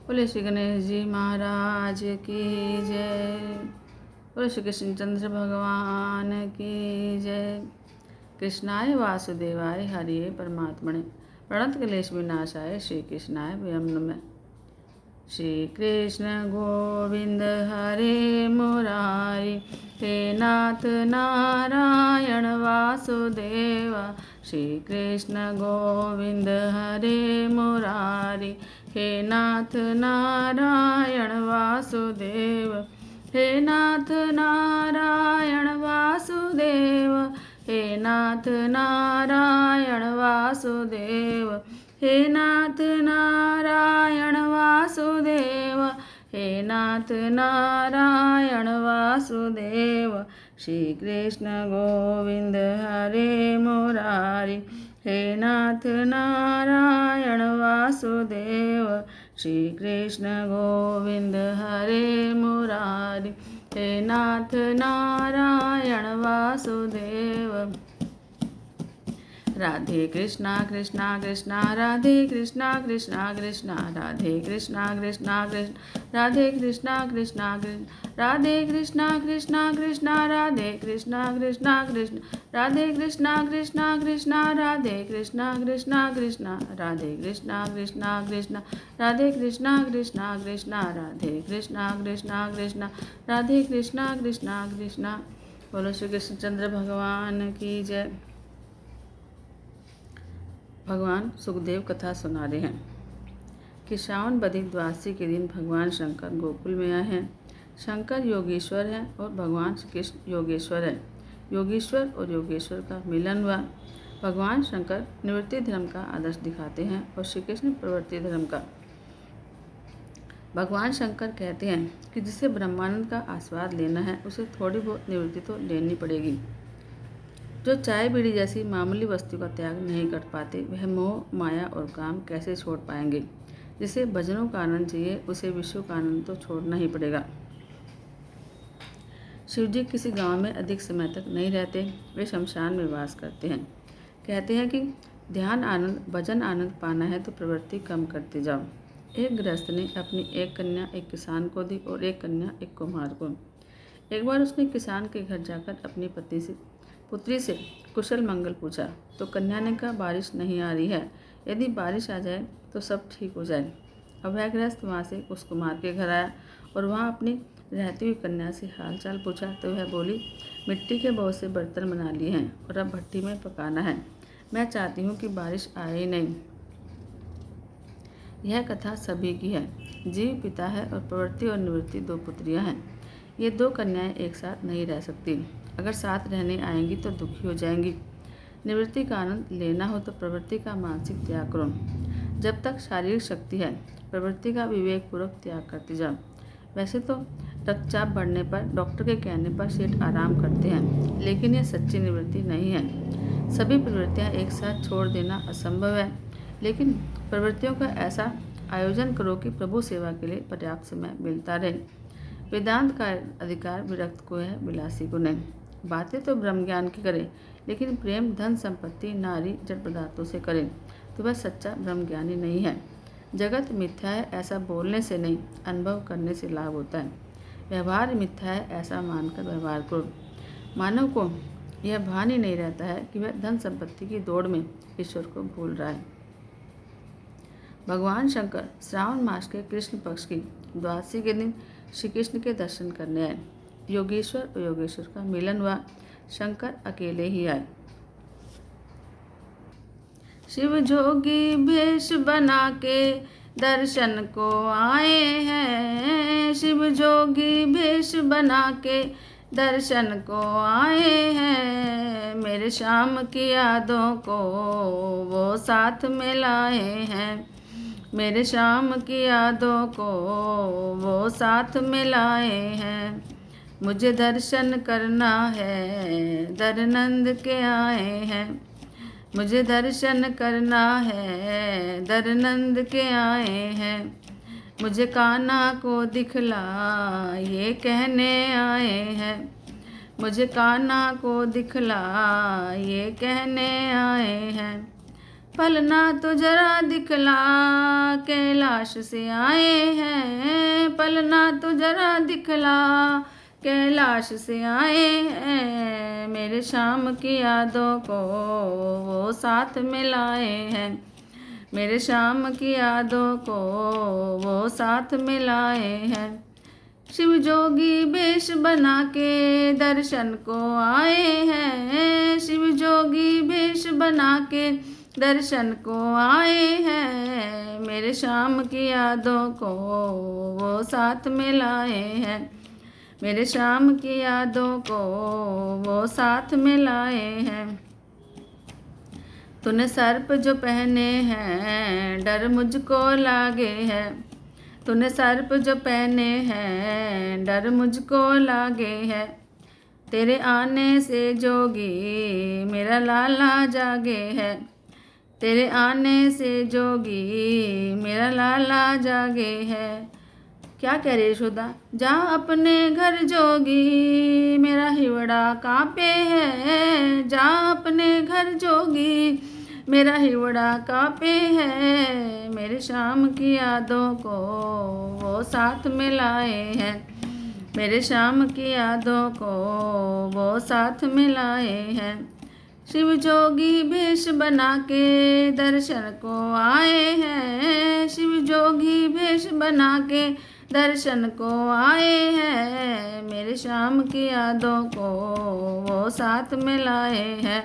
बोले श्री गणेश जी महाराज की जय। बोले श्री कृष्णचंद्र भगवान की जय। कृष्णाय वासुदेवाय हरिये परमात्मने प्रणत क्लेश विनाशाय श्री कृष्णाय वयं नमः। श्री कृष्ण गोविंद हरे मुरारी हे नाथ नारायण वासुदेव। श्री कृष्ण गोविंद हरे मुरारी हे नाथ नारायण वासुदेव। हे नाथ नारायण वासुदेव। हे नाथ नारायण वासुदेव। हे नाथ नारायण वासुदेव। हे नाथ नारायण वासुदेव। श्री कृष्ण गोविंद हरे मुरारी हे नाथ नारायण वासुदेव। श्री कृष्ण गोविंद हरे मुरारी हे नाथ नारायण वासुदेव। राधे कृष्णा कृष्णा कृष्णा राधे कृष्णा कृष्णा कृष्णा राधे कृष्णा कृष्णा कृष्ण राधे कृष्णा कृष्णा कृष्ण राधे कृष्णा कृष्णा कृष्णा राधे कृष्णा कृष्णा कृष्ण राधे कृष्णा कृष्णा कृष्णा राधे कृष्णा कृष्णा कृष्णा राधे कृष्णा कृष्णा कृष्णा राधे कृष्णा कृष्णा कृष्णा राधे कृष्णा कृष्णा कृष्णा राधे कृष्णा कृष्णा कृष्णा। बोलो श्री कृष्णचंद्र भगवान की जय। भगवान सुखदेव कथा सुना रहे हैं कि श्रावण बदी द्वादशी के दिन भगवान शंकर गोकुल में आए हैं। शंकर योगेश्वर हैं और भगवान श्री कृष्ण योगेश्वर हैं। योगेश्वर और योगेश्वर का मिलन हुआ। भगवान शंकर निवृत्ति धर्म का आदर्श दिखाते हैं और श्री कृष्ण प्रवृत्ति धर्म का। भगवान शंकर कहते हैं कि जिसे ब्रह्मानंद का आस्वाद लेना है उसे थोड़ी बहुत निवृत्ति तो लेनी पड़ेगी। जो चाय बीड़ी जैसी मामूली वस्तु का त्याग नहीं कर पाते वह मोह माया और काम कैसे छोड़ पाएंगे। जिसे भजनों का आनंद चाहिए उसे विश्व का आनंद तो छोड़ना ही पड़ेगा। शिवजी किसी गांव में अधिक समय तक नहीं रहते, वे शमशान में वास करते हैं। कहते हैं कि ध्यान आनंद भजन आनंद पाना है तो प्रवृत्ति कम करते जाओ। एक गृहस्थ ने अपनी एक कन्या एक किसान को दी और एक कन्या एक कुम्हार को। एक बार उसने किसान के घर जाकर अपनी पुत्री से कुशल मंगल पूछा तो कन्या ने कहा बारिश नहीं आ रही है, यदि बारिश आ जाए तो सब ठीक हो जाए। अब वह गृहस्थ वहाँ से उस कुम्हार के घर आया और वहाँ अपनी रहती हुई कन्या से हाल चाल पूछा तो वह बोली मिट्टी के बहुत से बर्तन बना लिए हैं और अब भट्टी में पकाना है। मैं चाहती हूँ कि बारिश आए ही नहीं। यह कथा सभी की है। जीव पिता है और प्रवृत्ति और निवृत्ति दो पुत्रियाँ हैं। ये दो कन्याएं एक साथ नहीं रह सकती। अगर साथ रहने आएंगी तो दुखी हो जाएंगी। निवृत्ति का आनंद लेना हो तो प्रवृत्ति का मानसिक त्याग करो। जब तक शारीरिक शक्ति है प्रवृत्ति का विवेकपूर्वक त्याग करते जाओ। वैसे तो रक्तचाप बढ़ने पर डॉक्टर के कहने पर सेठ आराम करते हैं, लेकिन यह सच्ची निवृत्ति नहीं है। सभी प्रवृत्तियाँ एक साथ छोड़ देना असंभव है, लेकिन प्रवृत्तियों का ऐसा आयोजन करो कि प्रभु सेवा के लिए पर्याप्त समय मिलता रहे। वेदांत का अधिकार विरक्त को है, विलासी को नहीं। बातें तो ब्रह्म ज्ञान की करें, लेकिन प्रेम धन संपत्ति नारी जड़ पदार्थों से करें तो वह सच्चा ब्रह्म ज्ञानी नहीं है। जगत मिथ्या है ऐसा बोलने से नहीं, अनुभव करने से लाभ होता है। व्यवहार मिथ्या है ऐसा मानकर व्यवहार करो। मानव को यह भान ही नहीं रहता है कि वह धन संपत्ति की दौड़ में ईश्वर को भूल रहा है। भगवान शंकर श्रावण मास के कृष्ण पक्ष की द्वादशी के दिन श्री कृष्ण के दर्शन करने आए। योगेश्वर और योगेश्वर का मिलन हुआ। शंकर अकेले ही आए। शिव जोगी भेष बना के दर्शन को आए हैं। शिव जोगी भेष बना के दर्शन को आए हैं। मेरे श्याम की यादों को वो साथ में लाए हैं। मेरे श्याम की यादों को वो साथ में लाए हैं। मुझे दर्शन करना है दरनंद के आए हैं। मुझे दर्शन करना है दरनंद के आए हैं। मुझे कान्हा को दिखला ये कहने आए हैं। मुझे कान्हा को दिखला ये कहने आए हैं। पलना तो जरा दिखला कैलाश से आए हैं, पलना तो जरा दिखला कैलाश से आए हैं, मेरे शाम की यादों को वो साथ में लाए हैं, मेरे शाम की यादों को वो साथ में लाए हैं। शिव जोगी वेश बना के दर्शन को आए हैं, शिव जोगी वेश बना के दर्शन को आए हैं, मेरे शाम की यादों को वो साथ में लाए हैं, मेरे शाम की यादों को वो साथ में लाए हैं। तूने सर्प जो पहने हैं डर मुझको लागे है, तूने सर्प जो पहने हैं डर मुझको लागे है, तेरे आने से जोगी मेरा लाला जागे है, तेरे आने से जोगी मेरा लाला जागे है। क्या कह रही यशोदा? जा अपने घर जोगी मेरा हिवड़ा कांपे है, जा अपने घर जोगी मेरा हिवड़ा कांपे है, मेरे शाम की यादों को वो साथ में लाए हैं, मेरे शाम की यादों को वो साथ में लाए हैं। शिव जोगी भेष बना के दर्शन को आए हैं, शिव जोगी भेष बना के दर्शन को आए हैं, मेरे शाम की यादों को वो साथ में लाए हैं,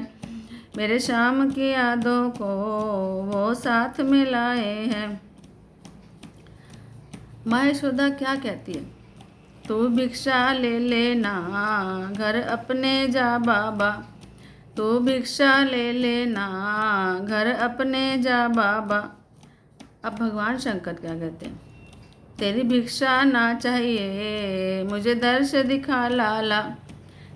मेरे शाम की यादों को वो साथ में लाए हैं। माँ यशोदा क्या कहती है? तू भिक्षा ले लेना घर अपने जा बाबा, तू भिक्षा ले लेना घर अपने जा बाबा। अब भगवान शंकर क्या कहते हैं? तेरी भिक्षा ना चाहिए मुझे दर्श दिखा लाला,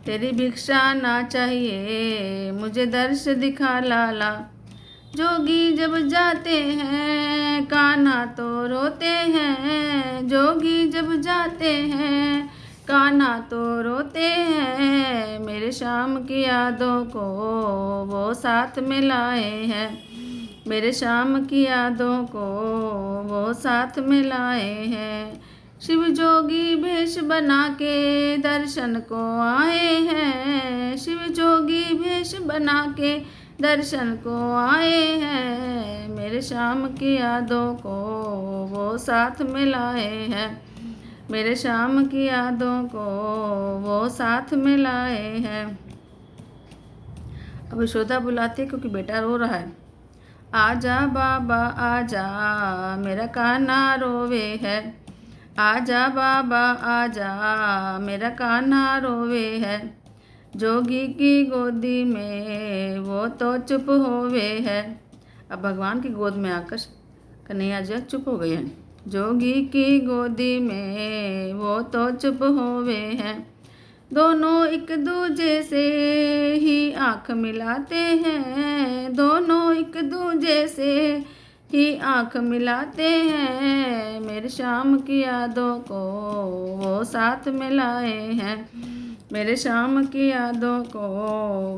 तेरी भिक्षा ना चाहिए मुझे दर्श दिखा लाला, जोगी जब जाते हैं कान्हा तो रोते हैं, जोगी जब जाते हैं कान्हा तो रोते हैं, मेरे शाम की यादों को वो साथ में लाए हैं, मेरे शाम की यादों को वो साथ में लाए हैं। शिव जोगी भेष बना के दर्शन को आए हैं, शिव जोगी भेष बना के दर्शन को आए हैं, मेरे शाम की यादों को वो साथ में लाए हैं, मेरे शाम की यादों को वो साथ में लाए हैं। अब यशोदा बुलाती है क्योंकि बेटा रो रहा है। आजा बाबा आजा मेरा कान्हा रोवे है, आजा बाबा आजा मेरा कान्हा रोवे है, जोगी की गोदी में वो तो चुप होवे है। अब भगवान की गोद में आकर कन्हैया जी चुप हो गए हैं। जोगी की गोदी में वो तो चुप होवे हैं, दोनों एक दूजे से ही आँख मिलाते हैं, दोनों एक दूजे से ही आँख मिलाते हैं, मेरे शाम की यादों को वो साथ में लाए हैं, मेरे शाम की यादों को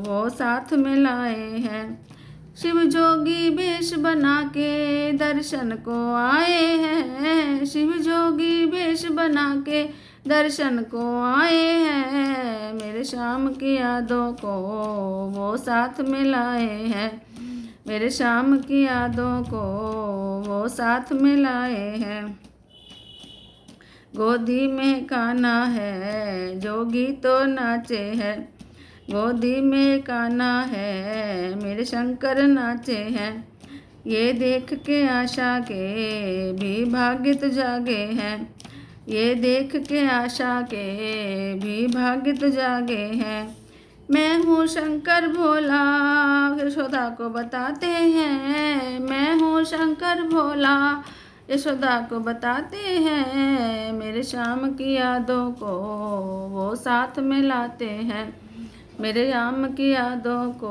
वो साथ में लाए हैं। शिव जोगी वेश बना के दर्शन को आए हैं, शिव जोगी वेश बना के दर्शन को आए हैं, मेरे शाम की यादों को वो साथ में लाए हैं, मेरे शाम की यादों को वो साथ में लाए हैं। गोदी में कान्हा है जोगी तो नाचे है, गोदी में कान्हा है मेरे शंकर नाचे हैं, ये देख के आशा के भी भाग्य तो जागे हैं, ये देख के आशा के भी भाग्य तो जागे हैं। मैं हूँ शंकर भोला यशोदा को बताते हैं, मैं हूँ शंकर भोला यशोदा को बताते हैं, मेरे शाम की यादों को वो साथ में लाते हैं, मेरे शाम की यादों को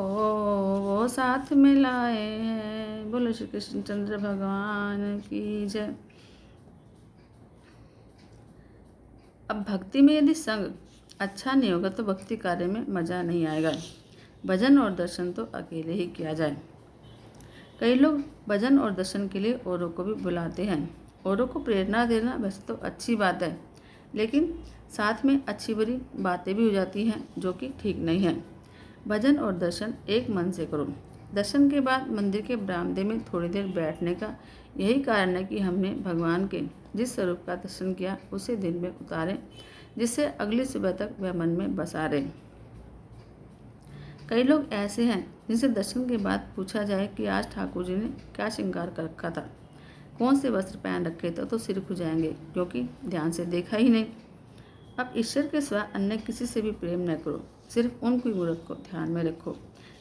वो साथ में लाए हैं। बोलो श्री कृष्णचंद्र भगवान की जय। अब भक्ति में यदि संग अच्छा नहीं होगा तो भक्ति कार्य में मज़ा नहीं आएगा। भजन और दर्शन तो अकेले ही किया जाए। कई लोग भजन और दर्शन के लिए औरों को भी बुलाते हैं। औरों को प्रेरणा देना वैसे तो अच्छी बात है, लेकिन साथ में अच्छी बुरी बातें भी हो जाती हैं जो कि ठीक नहीं है। भजन और दर्शन एक मन से करो। दर्शन के बाद मंदिर के बरामदे में थोड़ी देर बैठने का यही कारण है कि हमने भगवान के जिस स्वरूप का दर्शन किया उसे दिन में उतारें, जिससे अगली सुबह तक वह मन में बसा रहे। कई लोग ऐसे हैं जिनसे दर्शन के बाद पूछा जाए कि आज ठाकुर जी ने क्या श्रृंगार कर रखा था, कौन से वस्त्र पहन रखे थे, तो सिर खुजाएंगे क्योंकि ध्यान से देखा ही नहीं। अब ईश्वर के सिवा अन्य किसी से भी प्रेम न करो, सिर्फ उनकी मूर्त को ध्यान में रखो।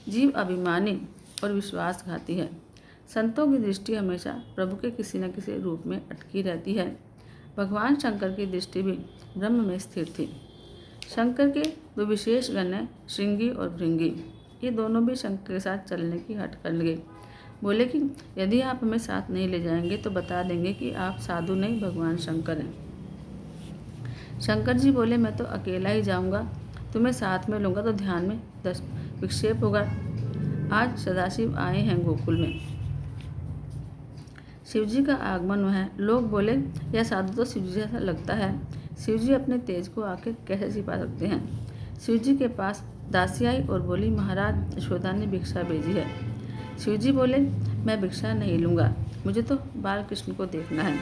जीव अभिमानी और विश्वासघाती है। संतों की दृष्टि हमेशा प्रभु के किसी न किसी रूप में अटकी रहती है। भगवान शंकर की दृष्टि भी ब्रह्म में स्थिर थी। शंकर के दो विशेष गण हैं, श्रृंगी और भृंगी। ये दोनों भी शंकर के साथ चलने की हट कर लगे। बोले कि यदि आप हमें साथ नहीं ले जाएंगे तो बता देंगे कि आप साधु नहीं भगवान शंकर हैं। शंकर जी बोले, मैं तो अकेला ही जाऊंगा, तुम्हें साथ में लूँगा तो ध्यान में विक्षेप होगा। आज सदाशिव आए हैं गोकुल में। शिवजी का आगमन हुआ है। लोग बोले, यह साधु तो शिवजी जैसा लगता है। शिवजी अपने तेज को आखिर कैसे छिपा सकते हैं। शिवजी के पास दासी आई और बोली, महाराज यशोदा ने भिक्षा भेजी है। शिवजी बोले, मैं भिक्षा नहीं लूँगा, मुझे तो बाल कृष्ण को देखना है।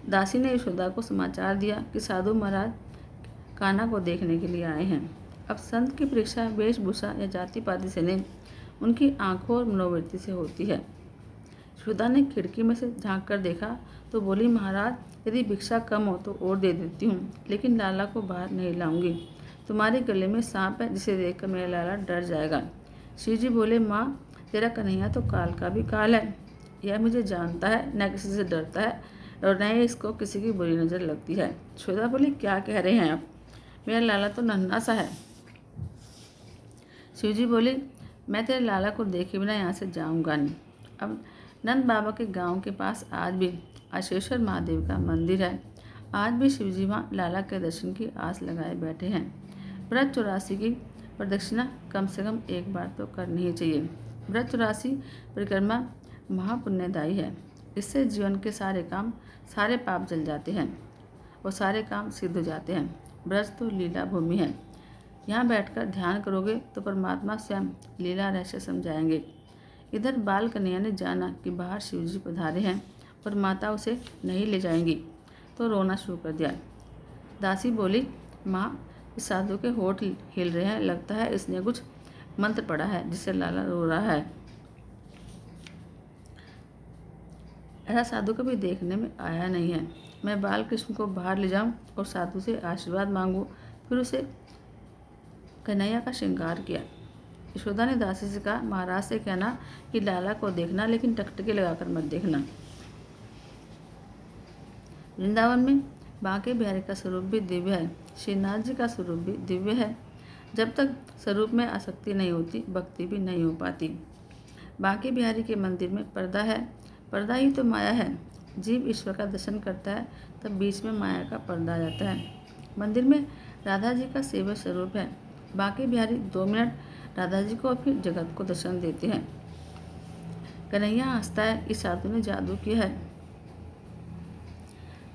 दासी ने यशोदा को समाचार दिया कि साधु महाराज कान्हा को देखने के लिए आए हैं। अब संत की परीक्षा वेशभूषा या जाति पाति से नहीं, उनकी आंखों और मनोवृत्ति से होती है। यशोदा ने खिड़की में से झांक कर देखा तो बोली, महाराज यदि भिक्षा कम हो तो और दे देती हूँ, लेकिन लाला को बाहर नहीं लाऊंगी। तुम्हारे गले में सांप है, जिसे देखकर मेरा लाला डर जाएगा। शिवजी बोले, माँ तेरा कन्हैया तो काल का भी काल है। यह मुझे जानता है, न किसी से डरता है और न ही इसको किसी की बुरी नज़र लगती है। यशोदा बोली, क्या कह रहे हैं आप, मेरा लाला तो नन्हा सा है। शिवजी बोली, मैं तेरे लाला को देखे बिना यहाँ से जाऊँगा नहीं। अब नंद बाबा के गांव के पास आज भी आशेश्वर महादेव का मंदिर है। आज भी शिवजी वहाँ लाला के दर्शन की आस लगाए बैठे हैं। व्रत 84 की प्रदक्षिणा कम से कम एक बार तो करनी ही चाहिए। व्रत 84 परिक्रमा महापुण्यदायी है। इससे जीवन के सारे पाप जल जाते हैं और सारे काम सिद्ध हो जाते हैं। ब्रज तो लीला भूमि है। यहाँ बैठकर ध्यान करोगे तो परमात्मा स्वयं लीला रहस्य समझाएंगे। इधर बाल कन्हैया ने जाना कि बाहर शिवजी पधारे हैं और माता उसे नहीं ले जाएंगी तो रोना शुरू कर दिया। दासी बोली, माँ इस साधु के होठ हिल रहे हैं, लगता है इसने कुछ मंत्र पढ़ा है जिससे लाला रो रहा है। ऐसा साधु कभी देखने में आया नहीं है। मैं बाल कृष्ण को बाहर ले जाऊं और साधु से आशीर्वाद मांगूं, फिर उसे कन्हैया का श्रृंगार किया। यशोदा ने दासी से कहा, महाराज से कहना कि लाला को देखना, लेकिन टकटके लगाकर मत देखना। वृंदावन में बांके बिहारी का स्वरूप भी दिव्य है। श्रीनाथ जी का स्वरूप भी दिव्य है। जब तक स्वरूप में आसक्ति नहीं होती, भक्ति भी नहीं हो पाती। बांके बिहारी के मंदिर में पर्दा है। पर्दा ही तो माया है। जीव ईश्वर का दर्शन करता है तब बीच में माया का पर्दा आ जाता है। मंदिर में राधा जी का सेवा स्वरूप है। बांके बिहारी 2 मिनट राधा जी को और फिर जगत को दर्शन देते हैं। कन्हैया हंसता है, इस साधु ने जादू किया है।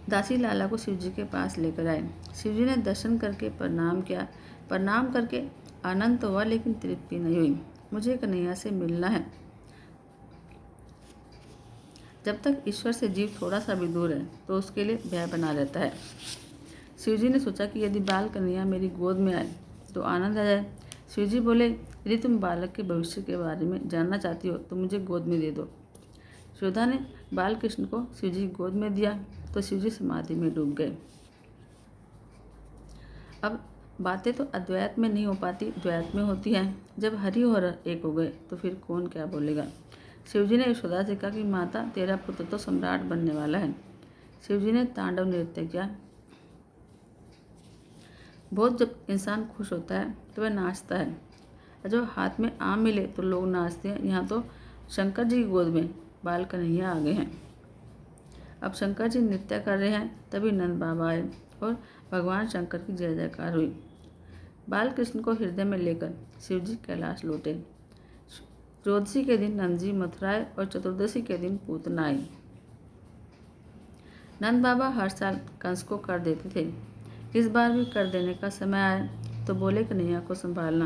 दासी लाला को शिवजी के पास लेकर आए। शिवजी ने दर्शन करके प्रणाम किया। प्रणाम करके आनंद तो हुआ, लेकिन तृप्ति नहीं हुई। मुझे कन्हैया से मिलना है। जब तक ईश्वर से जीव थोड़ा सा भी दूर है तो उसके लिए भय बना रहता है। शिवजी ने सोचा कि यदि बाल कन्हैया मेरी गोद में आए तो आनंद आ जाए। शिवजी बोले, यदि तुम बालक के भविष्य के बारे में जानना चाहती हो तो मुझे गोद में दे दो। यशोदा ने बाल कृष्ण को शिवजी की गोद में दिया तो शिवजी समाधि में डूब गए। अब बातें तो अद्वैत में नहीं हो पाती, द्वैत में होती हैं। जब हरि और एक हो गए तो फिर कौन क्या बोलेगा। शिवजी ने यशोदा से कहा कि माता तेरा पुत्र तो सम्राट बनने वाला है। शिवजी ने तांडव नृत्य किया। बहुत जब इंसान खुश होता है तो वह नाचता है, और जब हाथ में आम मिले तो लोग नाचते हैं। यहाँ तो शंकर जी की गोद में बाल कन्हैया आ गए हैं। अब शंकर जी नृत्य कर रहे हैं, तभी नंद बाबा आए और भगवान शंकर की जय जयकार हुई। बाल कृष्ण को हृदय में लेकर शिवजी कैलाश लौटे। त्रयोदशी के दिन नंद जी मथुरा आए और चतुर्दशी के दिन पूतना आई। नंद बाबा हर साल कंस को कर देते थे। इस बार भी कर देने का समय आया तो बोले कन्हैया को संभालना,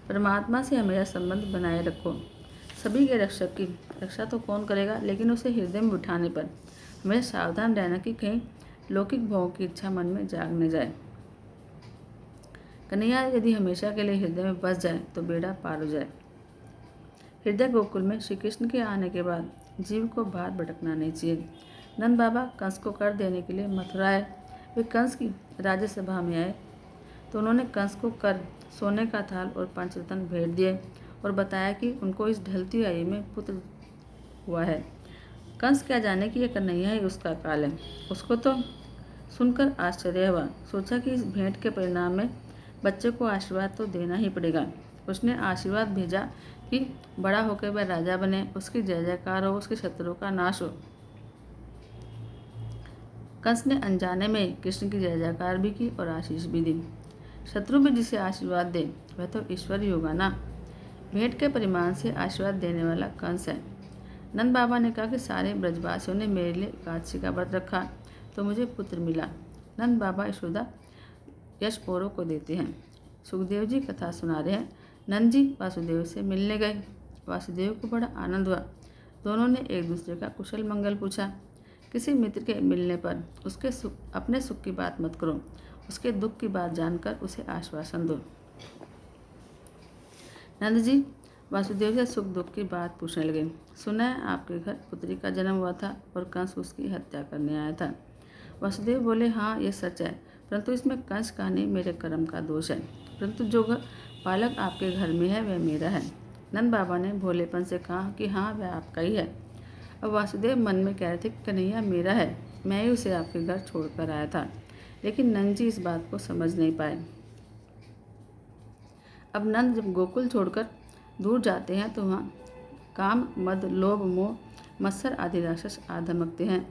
परमात्मा से हमेशा संबंध बनाए रखो। सभी के रक्षक की रक्षा तो कौन करेगा, लेकिन उसे हृदय में बिठाने पर हमेशा सावधान रहना कि कहीं लौकिक भोगों की इच्छा मन में जाग न जाए। कन्हैया यदि हमेशा के लिए हृदय में बस जाए तो बेड़ा पार हो जाए। हृदय गोकुल में श्री कृष्ण के आने के बाद जीव को बाहर भटकना नहीं चाहिए। नंद बाबा कंस को कर देने के लिए मथुरा आए। वे कंस की राज्यसभा में आए तो उन्होंने कंस को कर, सोने का थाल और पंचरत्न भेंट दिए और बताया कि उनको इस ढलती आयु में पुत्र हुआ है। कंस क्या जाने कि यह कन्हैया ही उसका काल है। उसको तो सुनकर आश्चर्य हुआ। सोचा कि इस भेंट के परिणाम में बच्चे को आशीर्वाद तो देना ही पड़ेगा। उसने आशीर्वाद भेजा कि बड़ा होकर वह राजा बने, उसकी जय जयकार हो, उसके शत्रुओं का नाश हो। कंस ने अनजाने में कृष्ण की जय जयकार भी की और आशीष भी दी। शत्रु भी जिसे आशीर्वाद दे वह तो ईश्वर ही होगा ना। भेंट के परिमाण से आशीर्वाद देने वाला कंस है। नंद बाबा ने कहा कि सारे ब्रजवासियों ने मेरे लिए एकादशी का व्रत रखा तो मुझे पुत्र मिला। नंद बाबा यशोदा यश औरों को देते हैं। सुखदेव जी कथा सुना रहे हैं। नंद जी वासुदेव से मिलने गए। वासुदेव को बड़ा आनंद हुआ। दोनों ने एक दूसरे का कुशल मंगल पूछा। किसी मित्र के मिलने पर उसके अपने सुख की बात मत करो, उसके दुख की बात जानकर उसे आश्वासन दो। नंद जी वासुदेव से सुख दुख की बात पूछने लगे। सुना है आपके घर पुत्री का जन्म हुआ था और कंस उसकी हत्या करने आया था। वासुदेव बोले, हाँ ये सच है, परंतु इसमें कंस का नहीं मेरे कर्म का दोष है। परंतु जो बालक आपके घर में है वह मेरा है। नंद बाबा ने भोलेपन से कहा कि हाँ वह आपका ही है। अब वासुदेव मन में कह रहे थे कि कन्हैया मेरा है, मैं ही उसे आपके घर छोड़कर आया था। लेकिन नंद जी इस बात को समझ नहीं पाए। अब नंद जब गोकुल छोड़कर दूर जाते हैं तो वहाँ काम, मद, लोभ, मोह, मत्सर आदि राक्षस आ धमकते हैं।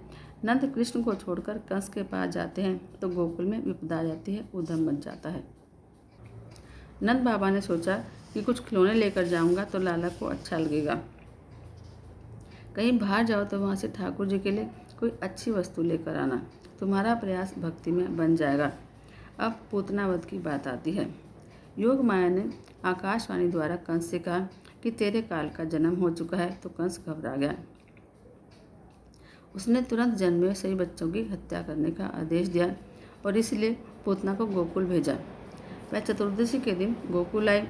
नंद कृष्ण को छोड़कर कंस के पास जाते हैं तो गोकुल में विपदा आ जाती है, उधम मच जाता है। नंद बाबा ने सोचा कि कुछ खिलौने लेकर जाऊंगा तो लाला को अच्छा लगेगा। कहीं बाहर जाओ तो वहाँ से ठाकुर जी के लिए कोई अच्छी वस्तु लेकर आना, तुम्हारा प्रयास भक्ति में बन जाएगा। अब पूतनावध की बात आती है। योग माया ने आकाशवाणी द्वारा कंस से कहा कि तेरे काल का जन्म हो चुका है तो कंस घबरा गया। उसने तुरंत जन्मे हुए सभी बच्चों की हत्या करने का आदेश दिया और इसलिए पूतना को गोकुल भेजा। वह चतुर्दशी के दिन गोकुल आए।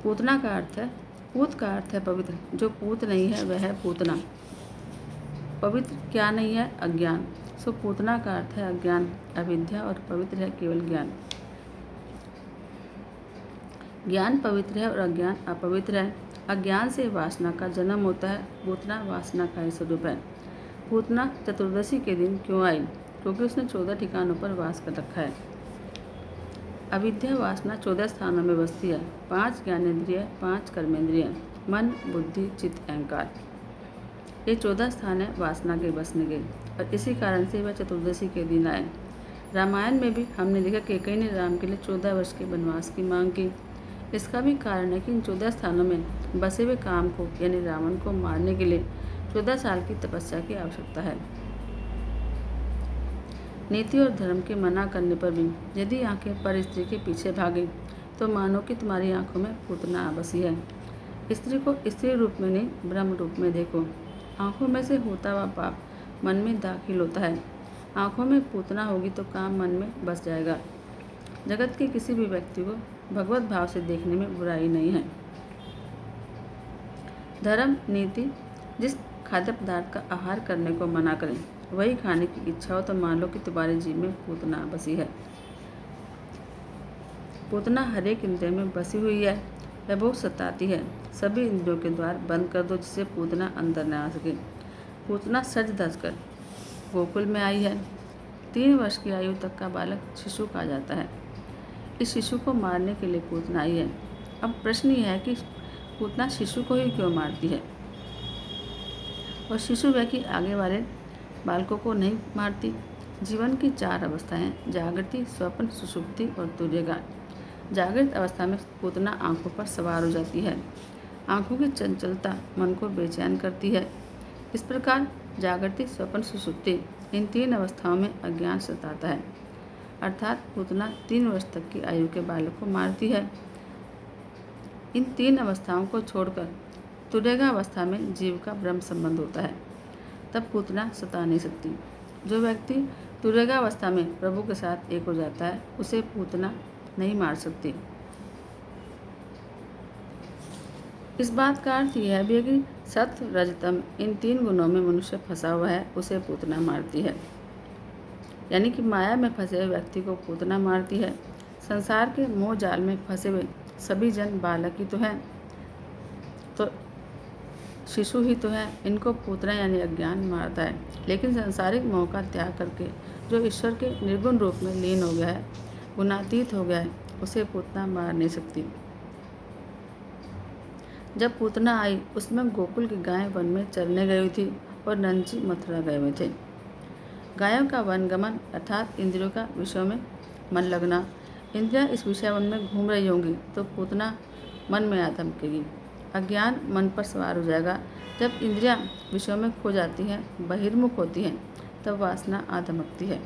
पूतना का अर्थ है, पूत का अर्थ है पवित्र, जो पूत नहीं है वह है पूतना। पवित्र क्या नहीं है? अज्ञान। सो पूतना का अर्थ है अज्ञान, अविद्या, और पवित्र है केवल ज्ञान। ज्ञान पवित्र है और अज्ञान अपवित्र है। अज्ञान से वासना का जन्म होता है। पूतना वासना का ही स्वरूप है। पूतना चतुर्दशी के दिन क्यों आई? क्योंकि उसने 14 ठिकानों पर वास कर रखा है। अविद्या वासना 14 स्थानों में बसती है। 5 ज्ञानेंद्रिय, 5 कर्मेंद्रिय, मन, बुद्धि, चित्त, अहंकार। ये 14 स्थान है वासना के बसने के, और इसी कारण से वह चतुर्दशी के दिन आए। रामायण में भी हमने देखा कैकेयी ने राम के लिए 14 वर्ष के वनवास की मांग की। इसका भी कारण है कि इन 14 स्थानों में बसे हुए काम को यानी रावण को मारने के लिए 14 साल की तपस्या की आवश्यकता है। नीति और धर्म के मना करने पर भी यदि आंखें पर स्त्री के पीछे भागें तो मानो कि तुम्हारी आंखों में पूतना आ बसी है। स्त्री को स्त्री रूप में नहीं ब्रह्म रूप में देखो। आंखों में से होता हुआ पाप मन में दाखिल होता है। आंखों में पूतना होगी तो काम मन में बस जाएगा। जगत के किसी भी व्यक्ति को भगवत भाव से देखने में बुराई नहीं है। धर्म नीति जिस खाद्य पदार्थ का आहार करने को मना करें वही खाने की इच्छा हो तो मान लो कि तुम्हारे जीव में पूतना बसी है। पूतना हर एक इंद्रिय में बसी हुई है। वह बहुत सताती है। सभी इंद्रियों के द्वार बंद कर दो जिससे पूतना अंदर न आ सके। पूतना सज धज कर गोकुल में आई है। 3 वर्ष की आयु तक का बालक शिशु कहा जाता है। इस शिशु को मारने के लिए पूतना आई है। अब प्रश्न यह है कि पूतना शिशु को ही क्यों मारती है और शिशु वह कि आगे वाले बालकों को नहीं मारती। जीवन की 4 अवस्थाएं, जागृति, स्वप्न, सुषुप्ति और तुर्यगान। जागृत अवस्था में पूतना आंखों पर सवार हो जाती है। आँखों की चंचलता मन को बेचैन करती है। इस प्रकार जागृति, स्वप्न, सुषुप्ति, इन 3 अवस्थाओं में अज्ञान सताता है। अर्थात पूतना 3 वर्ष तक की आयु के बालक को मारती है। इन 3 अवस्थाओं को छोड़कर तुर्यगा अवस्था में जीव का ब्रह्म संबंध होता है, तब पूतना सता नहीं सकती। जो व्यक्ति तुर्यगा अवस्था में प्रभु के साथ एक हो जाता है, उसे पूतना नहीं मार सकती। इस बात का अर्थ यह भी है कि सत्व, रजतम, इन 3 गुणों में मनुष्य फंसा हुआ है, उसे पूतना मारती है। यानी कि माया में फंसे हुए व्यक्ति को पूतना मारती है। संसार के मोह जाल में फंसे हुए सभी जन बालक ही तो हैं, तो शिशु ही तो है, इनको पूतना यानी अज्ञान मारता है। लेकिन सांसारिक मोह का त्याग करके जो ईश्वर के निर्गुण रूप में लीन हो गया है, गुणातीत हो गया है, उसे पूतना मार नहीं सकती। जब पूतना आई, उसमें गोकुल की गायें वन में चरने गई थी और नंद जी मथुरा गए हुए थे। गायों का वनगमन अर्थात इंद्रियों का विषयों में मन लगना, इंद्रियां इस विषय वन में घूम रही होंगी तो पूतना मन में आ धमकेगी। अज्ञान मन पर सवार हो जाएगा। जब इंद्रियां विषयों में खो जाती हैं, बहिर्मुख होती हैं, तब वासना आ धमकती है।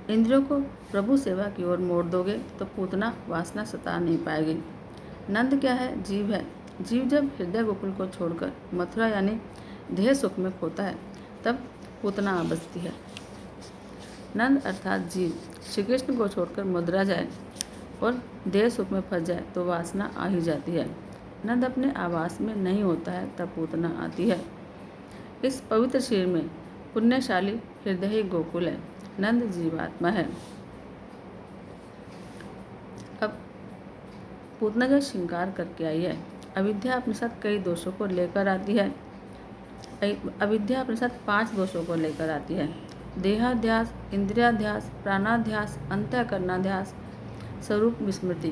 इंद्रियों को प्रभु सेवा की ओर मोड़ दोगे तो पूतना वासना सता नहीं पाएगी। नंद क्या है? जीव है। जीव जब हृदय गोकुल को छोड़कर मथुरा यानी देह सुख में खोता है, तब पूतना आ बसती है। नंद अर्थात जीव श्री कृष्ण को छोड़कर मथुरा जाए और देह सुख में फंस जाए तो वासना आ ही जाती है। नंद अपने आवास में नहीं होता है, तब पूतना आती है। इस पवित्र शरीर में पुण्यशाली हृदय ही गोकुल है। नंद जीवात्मा है। अब पूतना जो श्रृंगार करके आई है, अविद्या अपने साथ कई दोषों को लेकर आती है। अविद्या अपने साथ 5 दोषों को लेकर आती है। देहाध्यास, इंद्रियाध्यास, प्राणाध्यास, अंतःकरणाध्यास, स्वरूप विस्मृति।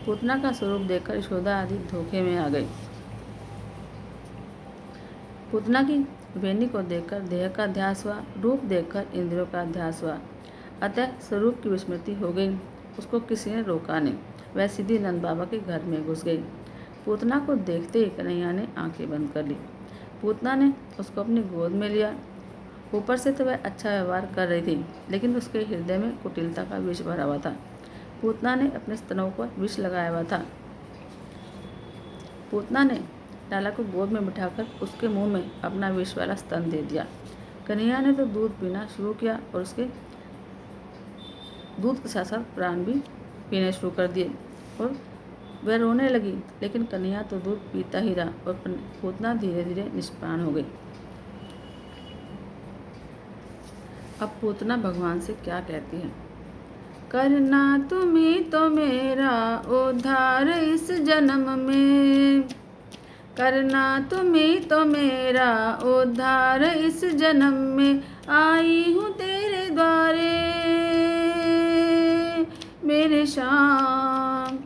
पूतना का स्वरूप देखकर यशोदा आदि धोखे में आ गई। पूतना की वेणी को देखकर देह का ध्यास हुआ, रूप देखकर इंद्रियों का ध्यास हुआ, अतः स्वरूप की विस्मृति हो गई। उसको किसी ने रोका नहीं, वह सीधी नंद बाबा के घर में घुस गई। पूतना को देखते ही कन्हैया ने आंखें बंद कर ली। पूतना ने उसको अपनी गोद में लिया। ऊपर से तो वह अच्छा व्यवहार कर रही थी, लेकिन उसके हृदय में कुटिलता का विष भरा हुआ था। पूतना ने अपने स्तनों पर विष लगाया हुआ था। पूतना ने लाला को गोद में बिठाकर उसके मुंह में अपना विष वाला स्तन दे दिया। कन्हैया ने तो दूध पीना शुरू किया और उसके दूध के साथ साथ प्राण भी पीने शुरू कर दिए और वह रोने लगी, लेकिन कन्हैया तो दूध पीता ही रहा और पूतना धीरे धीरे निष्प्राण हो गई। अब पूतना भगवान से क्या कहती है? करना तुम्ही तो मेरा उद्धार इस जन्म में, करना तुम्ही तो मेरा उद्धार इस जन्म में, आई हूँ तेरे द्वारे मेरे श्याम,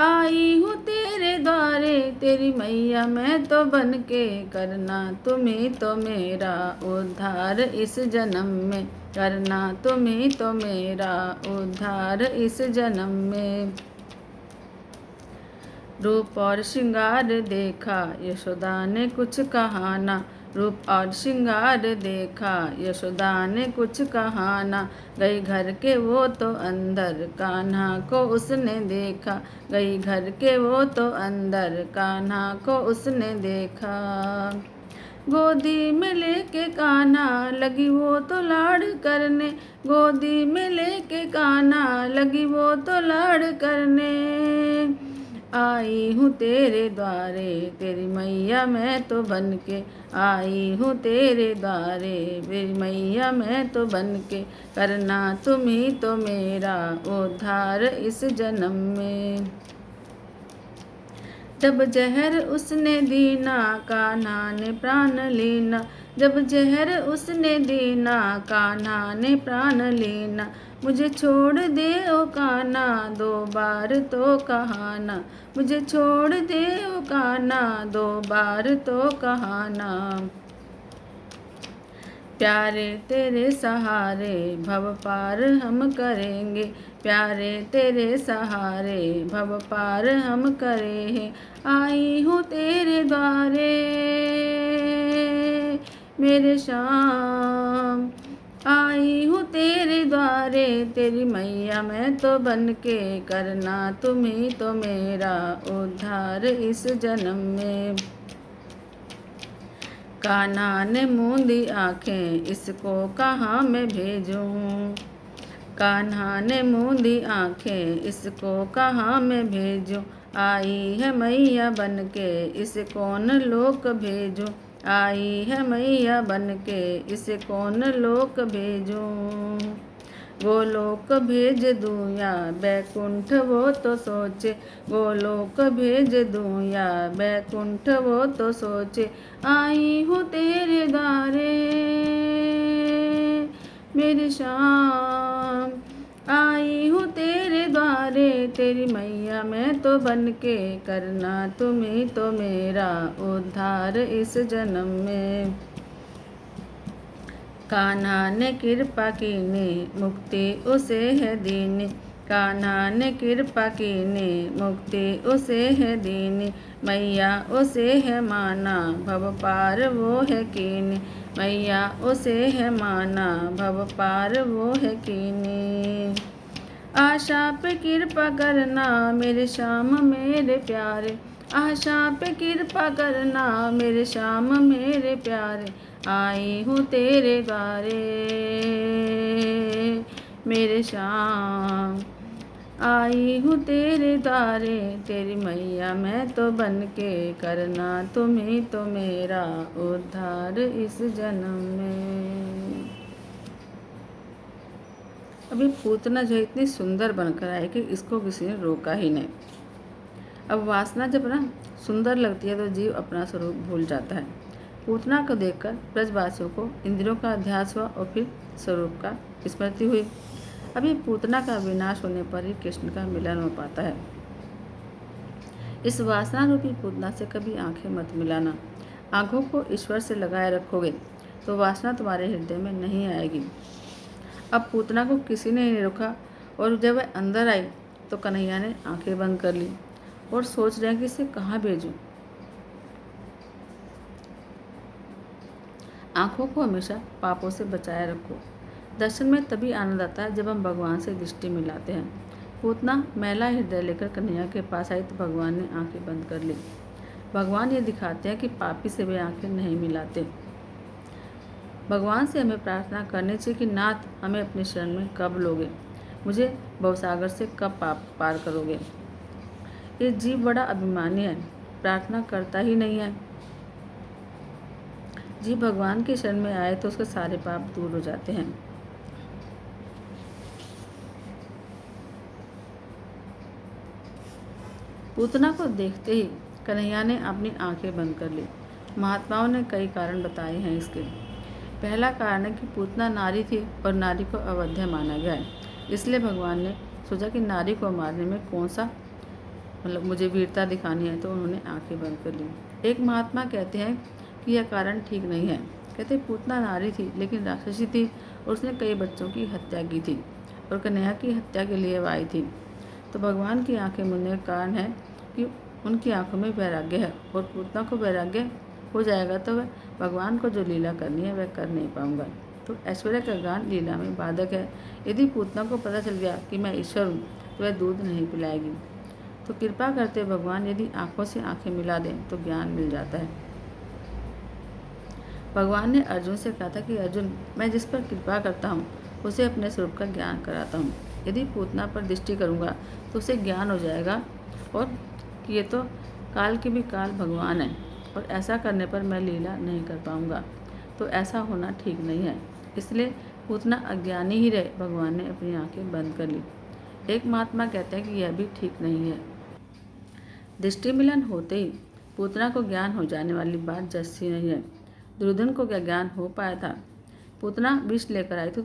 आई हूँ तेरे द्वारे तेरी मैया मैं तो बन के, करना तुम्ही तो मेरा उद्धार इस जन्म में, करना तुम्ही तो मेरा उद्धार इस जन्म में। रूप और श्रृंगार देखा यशोदा ने कुछ कहा ना, रूप और श्रृंगार देखा यशोदा ने कुछ कहा ना, गई घर के वो तो अंदर कान्हा को उसने देखा, गई घर के वो तो अंदर कान्हा को उसने देखा। गोदी में लेके कान्हा लगी वो तो लाड़ करने, गोदी में लेके कान्हा लगी वो तो लाड़ करने, आई हूँ तेरे द्वारे तेरी मैया मैं तो बन के, आई हूँ तेरे द्वारे मेरी मैया मैं तो बन के, करना तुम्ही तो मेरा उद्धार इस जन्म में। जब जहर उसने दीना कान्हा ने प्राण लीना, जब जहर उसने दीना कान्हा ने प्राण लीना, मुझे छोड़ दे ओ कान्हा 2 बार तो कहाना, मुझे छोड़ दे ओ कान्हा 2 बार तो कहाना। प्यारे तेरे सहारे भव पार हम करेंगे, प्यारे तेरे सहारे भव पार हम करें। आई हूँ तेरे द्वारे मेरे श्याम, आई हूँ तेरे द्वारे तेरी मैया मैं तो बन के, करना तुम ही तो मेरा उद्धार इस जन्म में। कान्हा ने मूंदी आंखें, इसको कहाँ मैं भेजूं, कान्हा ने मूंदी आंखें, इसको कहाँ मैं भेजूं। आई है मैया बन के, इसे कौन लोक भेजूं, आई है मैया बन के, इसे कौन लोक भेजूं। गोलोक भेज दूं या बैकुंठ वो तो सोचे, गोलोक भेज दूं या बैकुंठ वो तो सोचे। आई हूँ तेरे द्वारे मेरे श्याम, आई हूँ तेरे द्वारे तेरी मैया मैं तो बन के, करना तुम ही तो मेरा उद्धार इस जन्म में। कान्हा ने कृपा कीनी, मुक्ति उसे है दीनी, कान्हा ने कृपा कीनी, मुक्ति उसे है दीनी। मैया उसे है माना, भव पार वो है कीनी, मैया उसे है माना, भव पार वो है कीनी। आशा पे कृपा करना मेरे श्याम मेरे प्यारे, आशा पे कृपा करना मेरे श्याम मेरे प्यारे। आई हूँ तेरे द्वारे मेरे श्याम, आई हूँ तेरे द्वारे तेरी मैया मैं तो बन के, करना तुम ही तो मेरा उद्धार इस जन्म में। अभी पूतना जो इतनी सुंदर बनकर आई कि इसको किसी ने रोका ही नहीं। अब वासना जब ना सुंदर लगती है तो जीव अपना स्वरूप भूल जाता है। पूतना को देखकर ब्रजवासियों को इंद्रियों का अध्यास हुआ और फिर स्वरूप का स्मृति हुई। अभी पूतना का विनाश होने पर ही कृष्ण का मिलन हो पाता है। इस वासना रूपी पूतना से कभी आंखें मत मिलाना। आंखों को ईश्वर से लगाए रखोगे तो वासना तुम्हारे हृदय में नहीं आएगी। अब पूतना को किसी ने नहीं रोका और जब वह अंदर आई तो कन्हैया ने आंखें बंद कर ली और सोच रहे हैं कि इसे कहाँ भेजूं। आंखों को हमेशा पापों से बचाए रखो। दर्शन में तभी आनंद आता है जब हम भगवान से दृष्टि मिलाते हैं। पूतना मैला हृदय लेकर कन्हैया के पास आई तो भगवान ने आंखें बंद कर ली। भगवान ये दिखाते हैं कि पापी से वे आंखें नहीं मिलाते। भगवान से हमें प्रार्थना करनी चाहिए कि नाथ हमें अपने शरण में कब लोगे, मुझे भवसागर से कब पाप पार करोगे। ये जीव बड़ा अभिमानी है, प्रार्थना करता ही नहीं है। जीव भगवान के शरण में आए तो उसके सारे पाप दूर हो जाते हैं। पूतना को देखते ही कन्हैया ने अपनी आंखें बंद कर ली। महात्माओं ने कई कारण बताए हैं इसके। पहला कारण है कि पूतना नारी थी और नारी को अवध्य माना गया है, इसलिए भगवान ने सोचा कि नारी को मारने में कौन सा मुझे वीरता दिखानी है, तो उन्होंने आंखें बंद कर ली। एक महात्मा कहते हैं कि यह कारण ठीक नहीं है। कहते पूतना नारी थी लेकिन राक्षसी थी और उसने कई बच्चों की हत्या की थी और कन्हैया की हत्या के लिए आई थी। तो भगवान की आंखें मूंदने का कारण है कि उनकी आंखों में वैराग्य है और पूतना को वैराग्य हो जाएगा तो वह भगवान को जो लीला करनी है वह कर नहीं पाऊंगा। तो ऐश्वर्य का ज्ञान लीला में बाधक है। यदि पूतना को पता चल गया कि मैं ईश्वर हूँ तो वह दूध नहीं पिलाएगी। तो कृपा करते भगवान यदि आंखों से आंखें मिला दें तो ज्ञान मिल जाता है। भगवान ने अर्जुन से कहा था कि अर्जुन मैं जिस पर कृपा करता हूँ उसे अपने स्वरूप का ज्ञान कराता हूँ। यदि पूतना पर दृष्टि करूँगा तो उसे ज्ञान हो जाएगा और ये तो काल के भी काल भगवान है और ऐसा करने पर मैं लीला नहीं कर पाऊँगा। तो ऐसा होना ठीक नहीं है, इसलिए पूतना अज्ञानी ही रहे। भगवान ने अपनी आंखें बंद कर ली। एक महात्मा कहते हैं कि यह भी ठीक नहीं है। दृष्टि मिलन होते ही पूतना को ज्ञान हो जाने वाली बात जस्सी नहीं है। दुर्योधन को क्या ज्ञान हो पाया था। पूतना विष लेकर आई तो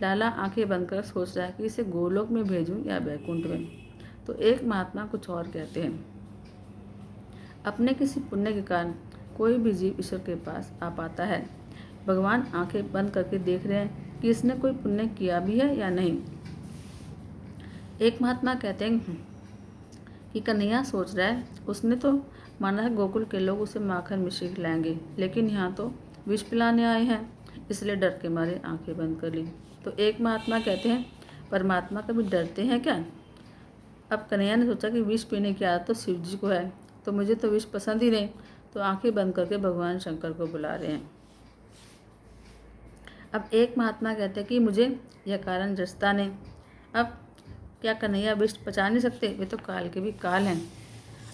लाला आंखें बंद कर सोच रहा है कि इसे गोलोक में भेजूं या बैकुंठ में। तो एक महात्मा कुछ और कहते हैं, अपने किसी पुण्य के कारण कोई भी जीव ईश्वर के पास आ पाता है। भगवान आंखें बंद करके देख रहे हैं कि इसने कोई पुण्य किया भी है या नहीं। एक महात्मा कहते हैं कि कन्हैया सोच रहा है, उसने तो माना है गोकुल के लोग उसे माखन मिश्री खिलाएंगे, लेकिन यहाँ तो विष पिलाने आए हैं, इसलिए डर के मारे आंखें बंद कर ली। तो एक महात्मा कहते हैं, परमात्मा कभी डरते हैं क्या? अब कन्हैया ने सोचा कि विष पीने की आदत तो शिव जी को है, तो मुझे तो विष पसंद ही नहीं, तो आंखें बंद करके भगवान शंकर को बुला रहे हैं। अब एक महात्मा कहते हैं कि मुझे यह कारण जचता नहीं। अब क्या कन्हैया विष पचा नहीं सकते? वे तो काल के भी काल हैं।